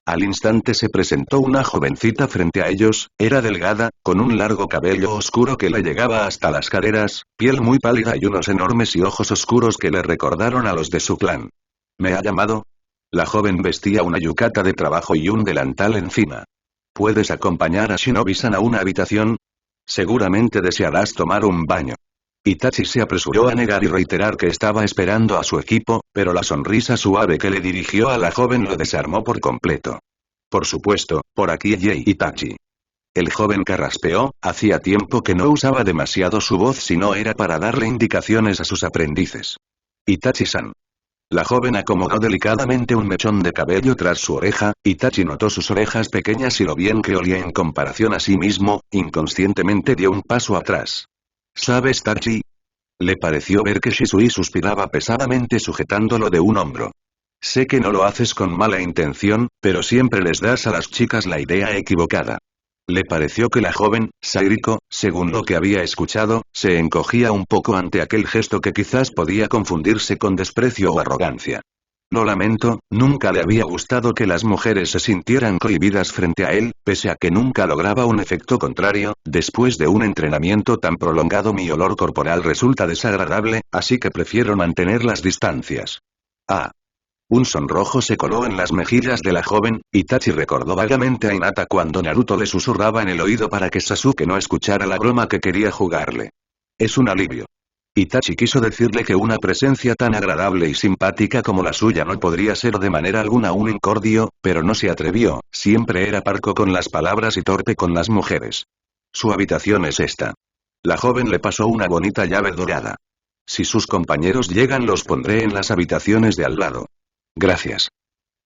Al instante se presentó una jovencita frente a ellos, era delgada, con un largo cabello oscuro que le llegaba hasta las caderas, piel muy pálida y unos enormes y ojos oscuros que le recordaron a los de su clan. ¿Me ha llamado? La joven vestía una yukata de trabajo y un delantal encima. ¿Puedes acompañar a Shinobi-san a una habitación? Seguramente desearás tomar un baño. Itachi se apresuró a negar y reiterar que estaba esperando a su equipo, pero la sonrisa suave que le dirigió a la joven lo desarmó por completo. Por supuesto, por aquí Itachi. El joven carraspeó, hacía tiempo que no usaba demasiado su voz si no era para darle indicaciones a sus aprendices. Itachi-san. La joven acomodó delicadamente un mechón de cabello tras su oreja, Itachi notó sus orejas pequeñas y lo bien que olía en comparación a sí mismo, inconscientemente dio un paso atrás. ¿Sabes, Tachi? Le pareció ver que Shisui suspiraba pesadamente sujetándolo de un hombro. Sé que no lo haces con mala intención, pero siempre les das a las chicas la idea equivocada. Le pareció que la joven, Sairiko, según lo que había escuchado, se encogía un poco ante aquel gesto que quizás podía confundirse con desprecio o arrogancia. Lo lamento, nunca le había gustado que las mujeres se sintieran cohibidas frente a él, pese a que nunca lograba un efecto contrario, después de un entrenamiento tan prolongado mi olor corporal resulta desagradable, así que prefiero mantener las distancias. Ah. Un sonrojo se coló en las mejillas de la joven, Itachi recordó vagamente a Hinata cuando Naruto le susurraba en el oído para que Sasuke no escuchara la broma que quería jugarle. Es un alivio. Itachi quiso decirle que una presencia tan agradable y simpática como la suya no podría ser de manera alguna un incordio, pero no se atrevió, siempre era parco con las palabras y torpe con las mujeres. Su habitación es esta. La joven le pasó una bonita llave dorada. Si sus compañeros llegan los pondré en las habitaciones de al lado. Gracias.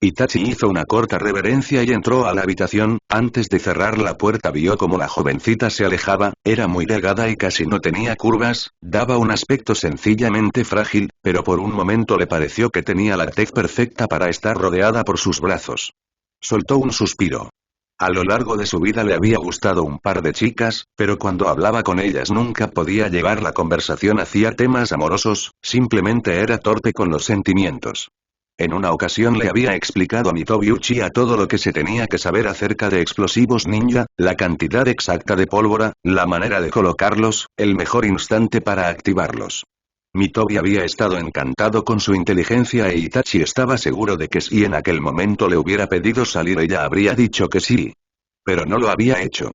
Itachi hizo una corta reverencia y entró a la habitación, antes de cerrar la puerta vio como la jovencita se alejaba, era muy delgada y casi no tenía curvas, daba un aspecto sencillamente frágil, pero por un momento le pareció que tenía la tez perfecta para estar rodeada por sus brazos. Soltó un suspiro. A lo largo de su vida le había gustado un par de chicas, pero cuando hablaba con ellas nunca podía llevar la conversación hacia temas amorosos, simplemente era torpe con los sentimientos. En una ocasión le había explicado a Mitobi Uchiha todo lo que se tenía que saber acerca de explosivos ninja, la cantidad exacta de pólvora, la manera de colocarlos, el mejor instante para activarlos. Mitobi había estado encantado con su inteligencia e Itachi estaba seguro de que si en aquel momento le hubiera pedido salir ella habría dicho que sí. Pero no lo había hecho.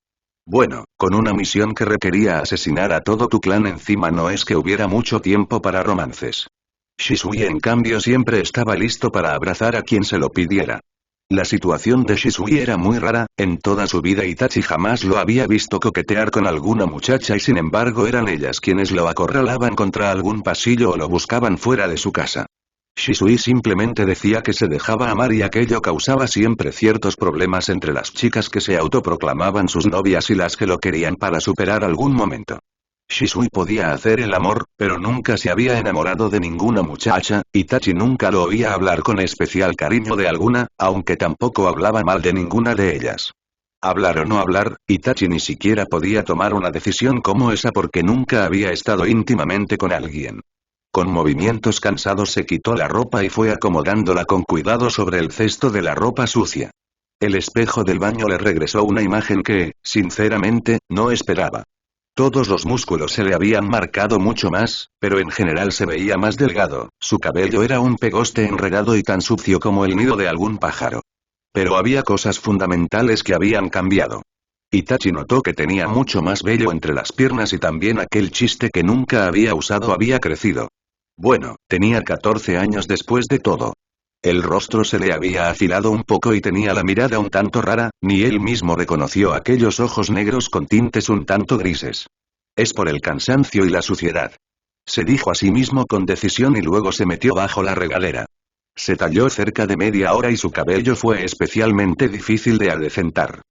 Bueno, con una misión que requería asesinar a todo tu clan encima no es que hubiera mucho tiempo para romances. Shisui en cambio siempre estaba listo para abrazar a quien se lo pidiera. La situación de Shisui era muy rara, en toda su vida Itachi jamás lo había visto coquetear con alguna muchacha y sin embargo eran ellas quienes lo acorralaban contra algún pasillo o lo buscaban fuera de su casa. Shisui simplemente decía que se dejaba amar y aquello causaba siempre ciertos problemas entre las chicas que se autoproclamaban sus novias y las que lo querían para superar algún momento. Shisui podía hacer el amor, pero nunca se había enamorado de ninguna muchacha, Itachi nunca lo oía hablar con especial cariño de alguna, aunque tampoco hablaba mal de ninguna de ellas. Hablar o no hablar, Itachi ni siquiera podía tomar una decisión como esa porque nunca había estado íntimamente con alguien. Con movimientos cansados se quitó la ropa y fue acomodándola con cuidado sobre el cesto de la ropa sucia. El espejo del baño le regresó una imagen que, sinceramente, no esperaba. Todos los músculos se le habían marcado mucho más, pero en general se veía más delgado, su cabello era un pegoste enredado y tan sucio como el nido de algún pájaro. Pero había cosas fundamentales que habían cambiado. Itachi notó que tenía mucho más vello entre las piernas y también aquel chiste que nunca había usado había crecido. Bueno, tenía 14 años después de todo. El rostro se le había afilado un poco y tenía la mirada un tanto rara, ni él mismo reconoció aquellos ojos negros con tintes un tanto grises. Es por el cansancio y la suciedad. Se dijo a sí mismo con decisión y luego se metió bajo la regadera. Se talló cerca de media hora y su cabello fue especialmente difícil de adecentar.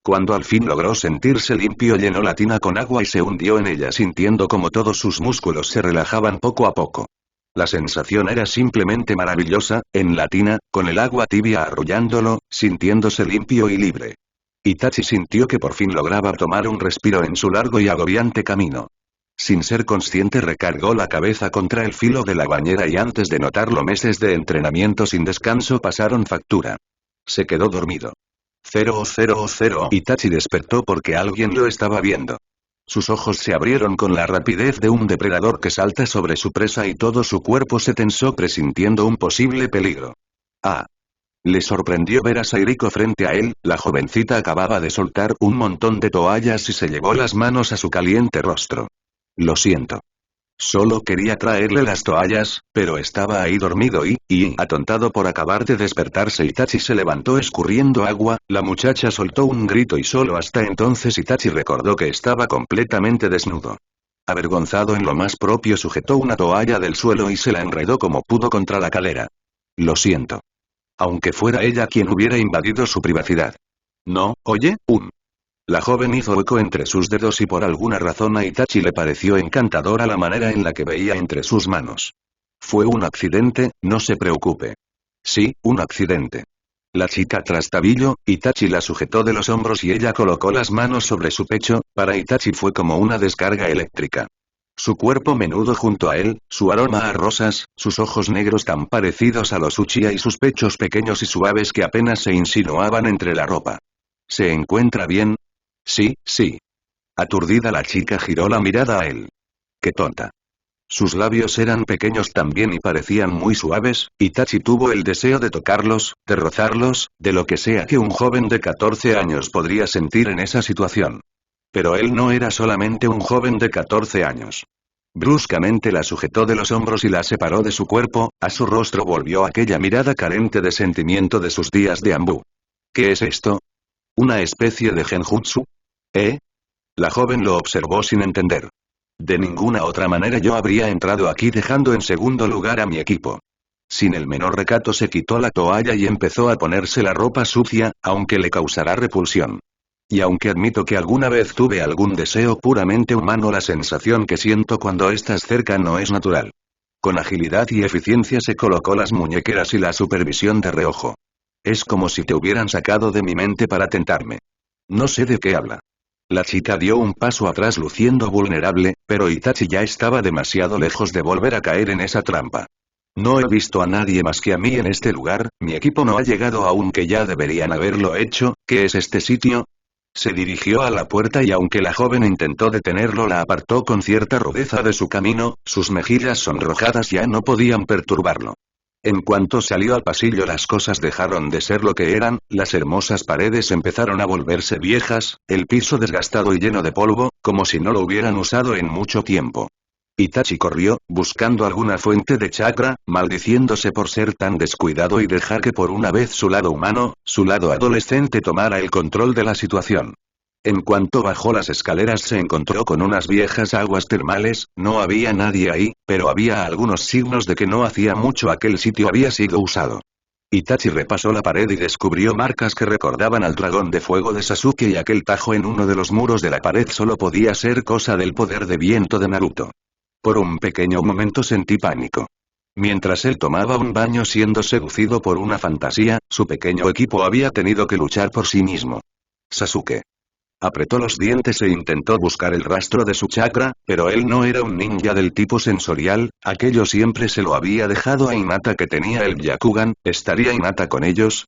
Cuando al fin logró sentirse limpio llenó la tina con agua y se hundió en ella sintiendo como todos sus músculos se relajaban poco a poco. La sensación era simplemente maravillosa, en la tina, con el agua tibia arrullándolo, sintiéndose limpio y libre. Itachi sintió que por fin lograba tomar un respiro en su largo y agobiante camino. Sin ser consciente recargó la cabeza contra el filo de la bañera y antes de notarlo meses de entrenamiento sin descanso pasaron factura. Se quedó dormido. 000. Itachi despertó porque alguien lo estaba viendo. Sus ojos se abrieron con la rapidez de un depredador que salta sobre su presa y todo su cuerpo se tensó presintiendo un posible peligro. Ah. Le sorprendió ver a Sairiko frente a él, la jovencita acababa de soltar un montón de toallas y se llevó las manos a su caliente rostro. Lo siento. Solo quería traerle las toallas, pero estaba ahí dormido y, atontado por acabar de despertarse. Itachi se levantó escurriendo agua, la muchacha soltó un grito y solo hasta entonces Itachi recordó que estaba completamente desnudo. Avergonzado en lo más propio sujetó una toalla del suelo y se la enredó como pudo contra la calera. Lo siento. Aunque fuera ella quien hubiera invadido su privacidad. No, oye, La joven hizo hueco entre sus dedos y por alguna razón a Itachi le pareció encantadora la manera en la que veía entre sus manos. Fue un accidente, no se preocupe. Sí, un accidente. La chica trastabillo, Itachi la sujetó de los hombros y ella colocó las manos sobre su pecho, para Itachi fue como una descarga eléctrica. Su cuerpo menudo junto a él, su aroma a rosas, sus ojos negros tan parecidos a los Uchiha y sus pechos pequeños y suaves que apenas se insinuaban entre la ropa. ¿Se encuentra bien? Sí, sí. Aturdida la chica giró la mirada a él. ¡Qué tonta! Sus labios eran pequeños también y parecían muy suaves, Itachi tuvo el deseo de tocarlos, de rozarlos, de lo que sea que un joven de 14 años podría sentir en esa situación. Pero él no era solamente un joven de 14 años. Bruscamente la sujetó de los hombros y la separó de su cuerpo, a su rostro volvió aquella mirada carente de sentimiento de sus días de ambú. ¿Qué es esto? ¿Una especie de genjutsu? ¿Eh? La joven lo observó sin entender. De ninguna otra manera yo habría entrado aquí dejando en segundo lugar a mi equipo. Sin el menor recato se quitó la toalla y empezó a ponerse la ropa sucia, aunque le causará repulsión. Y aunque admito que alguna vez tuve algún deseo puramente humano, la sensación que siento cuando estás cerca no es natural. Con agilidad y eficiencia se colocó las muñequeras y la supervisión de reojo. Es como si te hubieran sacado de mi mente para tentarme. No sé de qué habla. La chica dio un paso atrás luciendo vulnerable, pero Itachi ya estaba demasiado lejos de volver a caer en esa trampa. No he visto a nadie más que a mí en este lugar, mi equipo no ha llegado aún que ya deberían haberlo hecho. ¿Qué es este sitio? Se dirigió a la puerta y aunque la joven intentó detenerlo la apartó con cierta rudeza de su camino, sus mejillas sonrojadas ya no podían perturbarlo. En cuanto salió al pasillo las cosas dejaron de ser lo que eran, las hermosas paredes empezaron a volverse viejas, el piso desgastado y lleno de polvo, como si no lo hubieran usado en mucho tiempo. Itachi corrió, buscando alguna fuente de chakra, maldiciéndose por ser tan descuidado y dejar que por una vez su lado humano, su lado adolescente tomara el control de la situación. En cuanto bajó las escaleras se encontró con unas viejas aguas termales, no había nadie ahí, pero había algunos signos de que no hacía mucho aquel sitio había sido usado. Itachi repasó la pared y descubrió marcas que recordaban al dragón de fuego de Sasuke y aquel tajo en uno de los muros de la pared solo podía ser cosa del poder de viento de Naruto. Por un pequeño momento sentí pánico. Mientras él tomaba un baño siendo seducido por una fantasía, su pequeño equipo había tenido que luchar por sí mismo. Sasuke. Apretó los dientes e intentó buscar el rastro de su chakra, pero él no era un ninja del tipo sensorial, aquello siempre se lo había dejado a Hinata que tenía el Byakugan. ¿Estaría Hinata con ellos?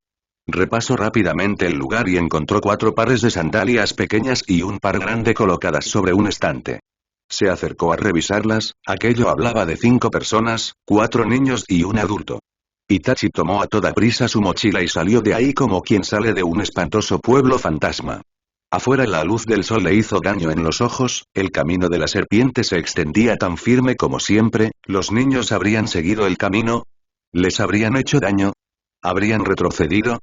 Repasó rápidamente el lugar y encontró 4 pares de sandalias pequeñas y un par grande colocadas sobre un estante. Se acercó a revisarlas, aquello hablaba de 5 personas, 4 niños y un adulto. Itachi tomó a toda prisa su mochila y salió de ahí como quien sale de un espantoso pueblo fantasma. Afuera la luz del sol le hizo daño en los ojos, el camino de la serpiente se extendía tan firme como siempre, ¿los niños habrían seguido el camino? ¿Les habrían hecho daño? ¿Habrían retrocedido?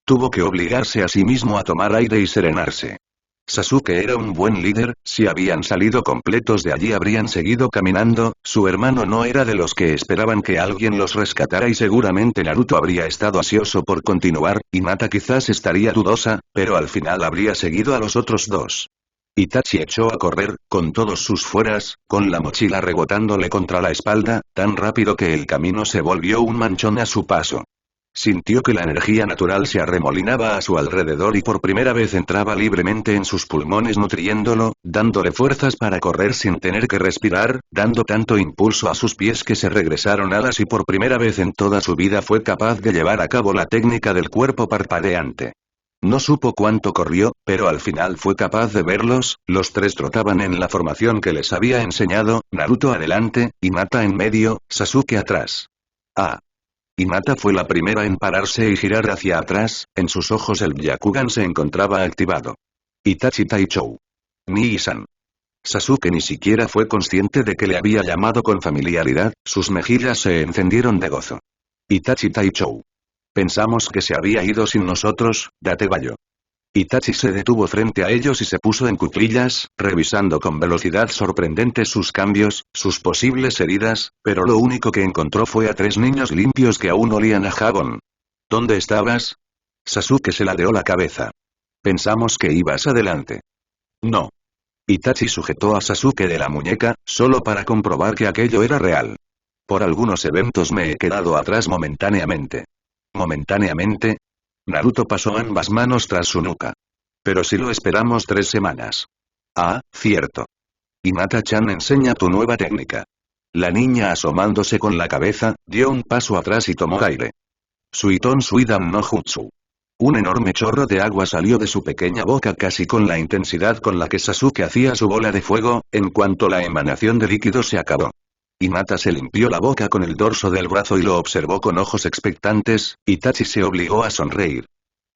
Tuvo que obligarse a sí mismo a tomar aire y serenarse. Sasuke era un buen líder, si habían salido completos de allí habrían seguido caminando, su hermano no era de los que esperaban que alguien los rescatara y seguramente Naruto habría estado ansioso por continuar, Hinata quizás estaría dudosa, pero al final habría seguido a los otros 2. Itachi echó a correr, con todos sus fueras, con la mochila rebotándole contra la espalda, tan rápido que el camino se volvió un manchón a su paso. Sintió que la energía natural se arremolinaba a su alrededor y por primera vez entraba libremente en sus pulmones nutriéndolo, dándole fuerzas para correr sin tener que respirar, dando tanto impulso a sus pies que se regresaron alas y por primera vez en toda su vida fue capaz de llevar a cabo la técnica del cuerpo parpadeante. No supo cuánto corrió, pero al final fue capaz de verlos, los tres trotaban en la formación que les había enseñado, Naruto adelante, Hinata en medio, Sasuke atrás. Ah. Hinata fue la primera en pararse y girar hacia atrás, en sus ojos el Byakugan se encontraba activado. Itachi Taichou. Nii-san. Sasuke ni siquiera fue consciente de que le había llamado con familiaridad, sus mejillas se encendieron de gozo. Itachi Taichou. Pensamos que se había ido sin nosotros, Datebayo. Itachi se detuvo frente a ellos y se puso en cuclillas, revisando con velocidad sorprendente sus cambios, sus posibles heridas, pero lo único que encontró fue a tres niños limpios que aún olían a jabón. ¿Dónde estabas? Sasuke se ladeó la cabeza. Pensamos que ibas adelante. No. Itachi sujetó a Sasuke de la muñeca, solo para comprobar que aquello era real. Por algunos eventos me he quedado atrás momentáneamente. ¿Momentáneamente? Naruto pasó ambas manos tras su nuca. Pero si lo esperamos 3 semanas. Ah, cierto. Hinata-chan enseña tu nueva técnica. La niña asomándose con la cabeza, dio un paso atrás y tomó aire. Suiton Suidan no Jutsu. Un enorme chorro de agua salió de su pequeña boca casi con la intensidad con la que Sasuke hacía su bola de fuego, en cuanto la emanación de líquido se acabó. Hinata se limpió la boca con el dorso del brazo y lo observó con ojos expectantes, Itachi se obligó a sonreír.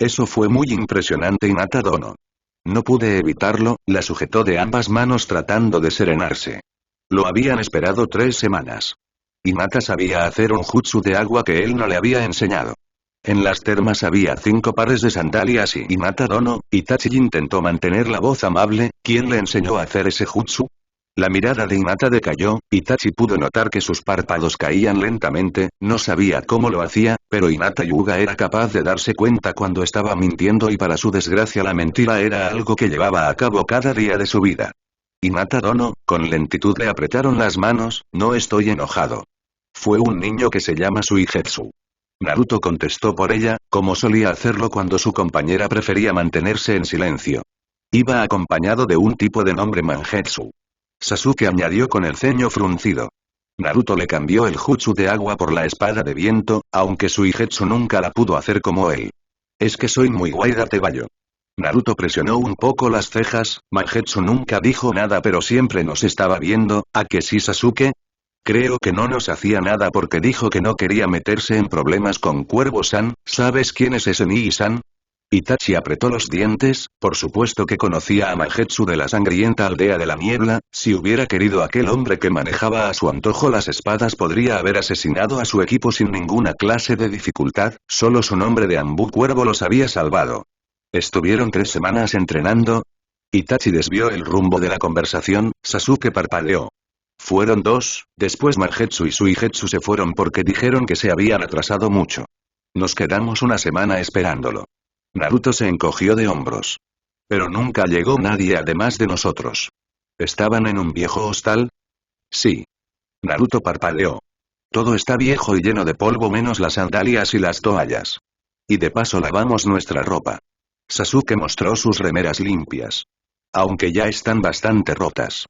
Eso fue muy impresionante Hinata Dono. No pude evitarlo, la sujetó de ambas manos tratando de serenarse. Lo habían esperado 3 semanas. Hinata sabía hacer un jutsu de agua que él no le había enseñado. En las termas había 5 pares de sandalias y Hinata Dono, Itachi intentó mantener la voz amable, ¿quién le enseñó a hacer ese jutsu? La mirada de Hinata decayó, Itachi pudo notar que sus párpados caían lentamente, no sabía cómo lo hacía, pero Hinata Hyuga era capaz de darse cuenta cuando estaba mintiendo y para su desgracia la mentira era algo que llevaba a cabo cada día de su vida. Hinata Dono, con lentitud le apretaron las manos, no estoy enojado. Fue un niño que se llama Suigetsu. Naruto contestó por ella, como solía hacerlo cuando su compañera prefería mantenerse en silencio. Iba acompañado de un tipo de nombre Mangetsu. Sasuke añadió con el ceño fruncido. Naruto le cambió el jutsu de agua por la espada de viento, aunque Suigetsu nunca la pudo hacer como él. Es que soy muy guay Datebayo. Naruto presionó un poco las cejas, Mangetsu nunca dijo nada pero siempre nos estaba viendo, ¿a que sí Sasuke? Creo que no nos hacía nada porque dijo que no quería meterse en problemas con Cuervo-san, ¿sabes quién es ese Nii-san? Itachi apretó los dientes, por supuesto que conocía a Mangetsu de la sangrienta aldea de la niebla, si hubiera querido aquel hombre que manejaba a su antojo las espadas podría haber asesinado a su equipo sin ninguna clase de dificultad, solo su nombre de Ambu Cuervo los había salvado. ¿Estuvieron 3 semanas entrenando? Itachi desvió el rumbo de la conversación, Sasuke parpadeó. Fueron 2, después Mangetsu y Suigetsu se fueron porque dijeron que se habían atrasado mucho. Nos quedamos una semana esperándolo. Naruto se encogió de hombros. Pero nunca llegó nadie además de nosotros. ¿Estaban en un viejo hostal? Sí. Naruto parpadeó. Todo está viejo y lleno de polvo menos las sandalias y las toallas. Y de paso lavamos nuestra ropa. Sasuke mostró sus remeras limpias. Aunque ya están bastante rotas.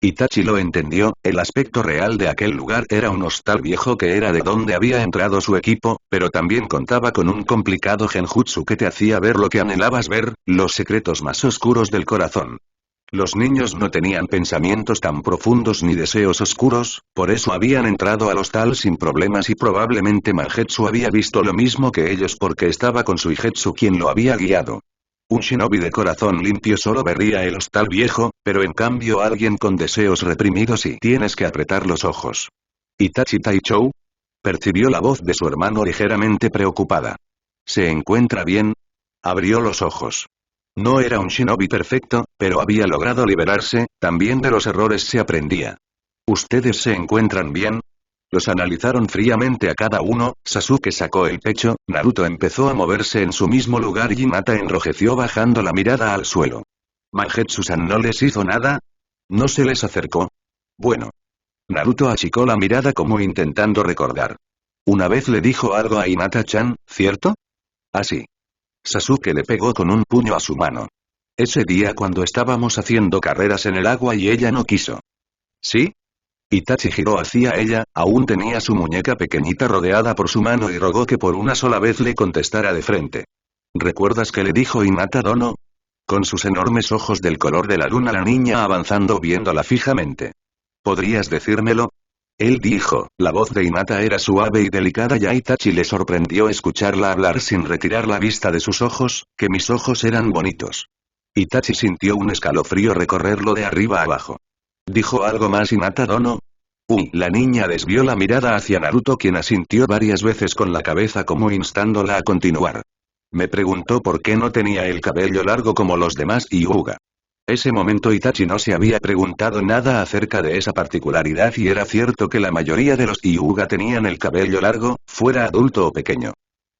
Itachi lo entendió, el aspecto real de aquel lugar era un hostal viejo que era de donde había entrado su equipo, pero también contaba con un complicado genjutsu que te hacía ver lo que anhelabas ver, los secretos más oscuros del corazón. Los niños no tenían pensamientos tan profundos ni deseos oscuros, por eso habían entrado al hostal sin problemas y probablemente Mangetsu había visto lo mismo que ellos porque estaba con Suigetsu quien lo había guiado. Un shinobi de corazón limpio solo vería el hostal viejo, pero en cambio alguien con deseos reprimidos y tienes que apretar los ojos. ¿Itachi Taichou? Percibió la voz de su hermano ligeramente preocupada. ¿Se encuentra bien? Abrió los ojos. No era un shinobi perfecto, pero había logrado liberarse, también de los errores se aprendía. ¿Ustedes se encuentran bien? Los analizaron fríamente a cada uno, Sasuke sacó el pecho, Naruto empezó a moverse en su mismo lugar y Hinata enrojeció bajando la mirada al suelo. ¿Mangetsu-san no les hizo nada? ¿No se les acercó? Bueno. Naruto achicó la mirada como intentando recordar. Una vez le dijo algo a Hinata-chan, ¿cierto? Así. Sasuke le pegó con un puño a su mano. Ese día cuando estábamos haciendo carreras en el agua y ella no quiso. ¿Sí? Itachi giró hacia ella, aún tenía su muñeca pequeñita rodeada por su mano y rogó que por una sola vez le contestara de frente. ¿Recuerdas que le dijo Hinata Dono? Con sus enormes ojos del color de la luna, la niña avanzando viéndola fijamente. ¿Podrías decírmelo? Él dijo, la voz de Hinata era suave y delicada y a Itachi le sorprendió escucharla hablar sin retirar la vista de sus ojos, que mis ojos eran bonitos. Itachi sintió un escalofrío recorrerlo de arriba a abajo. ¿Dijo algo más Hinata Dono? La niña desvió la mirada hacia Naruto, quien asintió varias veces con la cabeza como instándola a continuar. Me preguntó por qué no tenía el cabello largo como los demás Hyuga. Ese momento Itachi no se había preguntado nada acerca de esa particularidad y era cierto que la mayoría de los Hyuga tenían el cabello largo, fuera adulto o pequeño.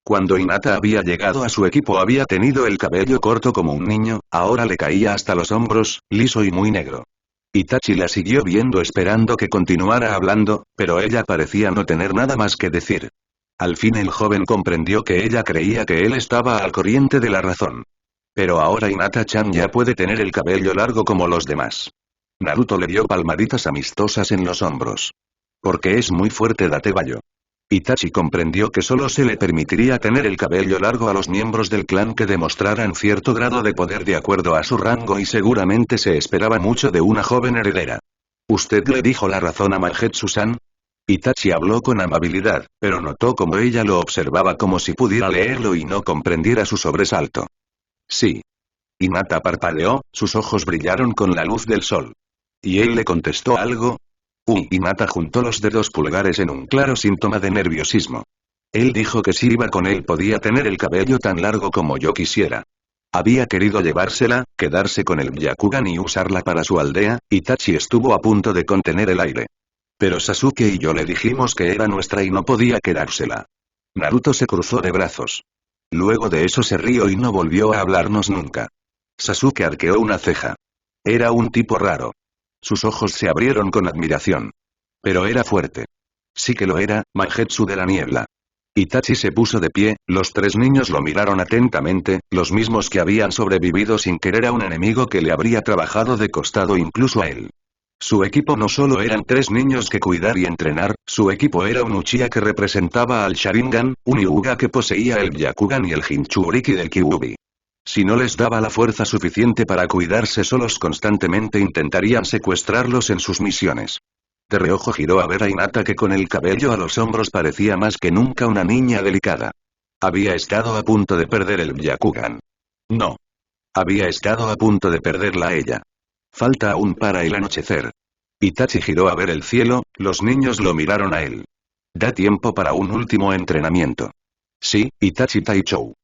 Cuando Hinata había llegado a su equipo había tenido el cabello corto como un niño, ahora le caía hasta los hombros, liso y muy negro. Itachi la siguió viendo esperando que continuara hablando, pero ella parecía no tener nada más que decir. Al fin el joven comprendió que ella creía que él estaba al corriente de la razón. Pero ahora Hinata-chan ya puede tener el cabello largo como los demás. Naruto le dio palmaditas amistosas en los hombros. Porque es muy fuerte, date vallo. Itachi comprendió que solo se le permitiría tener el cabello largo a los miembros del clan que demostraran cierto grado de poder de acuerdo a su rango y seguramente se esperaba mucho de una joven heredera. ¿Usted le dijo la razón a Mangetsu-san? Itachi habló con amabilidad, pero notó como ella lo observaba como si pudiera leerlo y no comprendiera su sobresalto. Sí. Hinata parpadeó, sus ojos brillaron con la luz del sol. ¿Y él le contestó algo? Hinata juntó los dedos pulgares en un claro síntoma de nerviosismo. Él dijo que si iba con él podía tener el cabello tan largo como yo quisiera. Había querido llevársela, quedarse con el Byakugan y usarla para su aldea. Itachi estuvo a punto de contener el aire. Pero Sasuke y yo le dijimos que era nuestra y no podía quedársela. Naruto se cruzó de brazos. Luego de eso se rió y no volvió a hablarnos nunca. Sasuke arqueó una ceja. Era un tipo raro. Sus ojos se abrieron con admiración. Pero era fuerte. Sí que lo era, Mangetsu de la niebla. Itachi se puso de pie, los tres niños lo miraron atentamente, los mismos que habían sobrevivido sin querer a un enemigo que le habría trabajado de costado incluso a él. Su equipo no solo eran tres niños que cuidar y entrenar, su equipo era un Uchiha que representaba al Sharingan, un Hyuga que poseía el Byakugan y el Jinchuriki del Kyuubi. Si no les daba la fuerza suficiente para cuidarse solos constantemente intentarían secuestrarlos en sus misiones. De reojo giró a ver a Hinata que con el cabello a los hombros parecía más que nunca una niña delicada. Había estado a punto de perder el Byakugan. No. Había estado a punto de perderla a ella. Falta aún para el anochecer. Itachi giró a ver el cielo, los niños lo miraron a él. Da tiempo para un último entrenamiento. Sí, Itachi Taichou.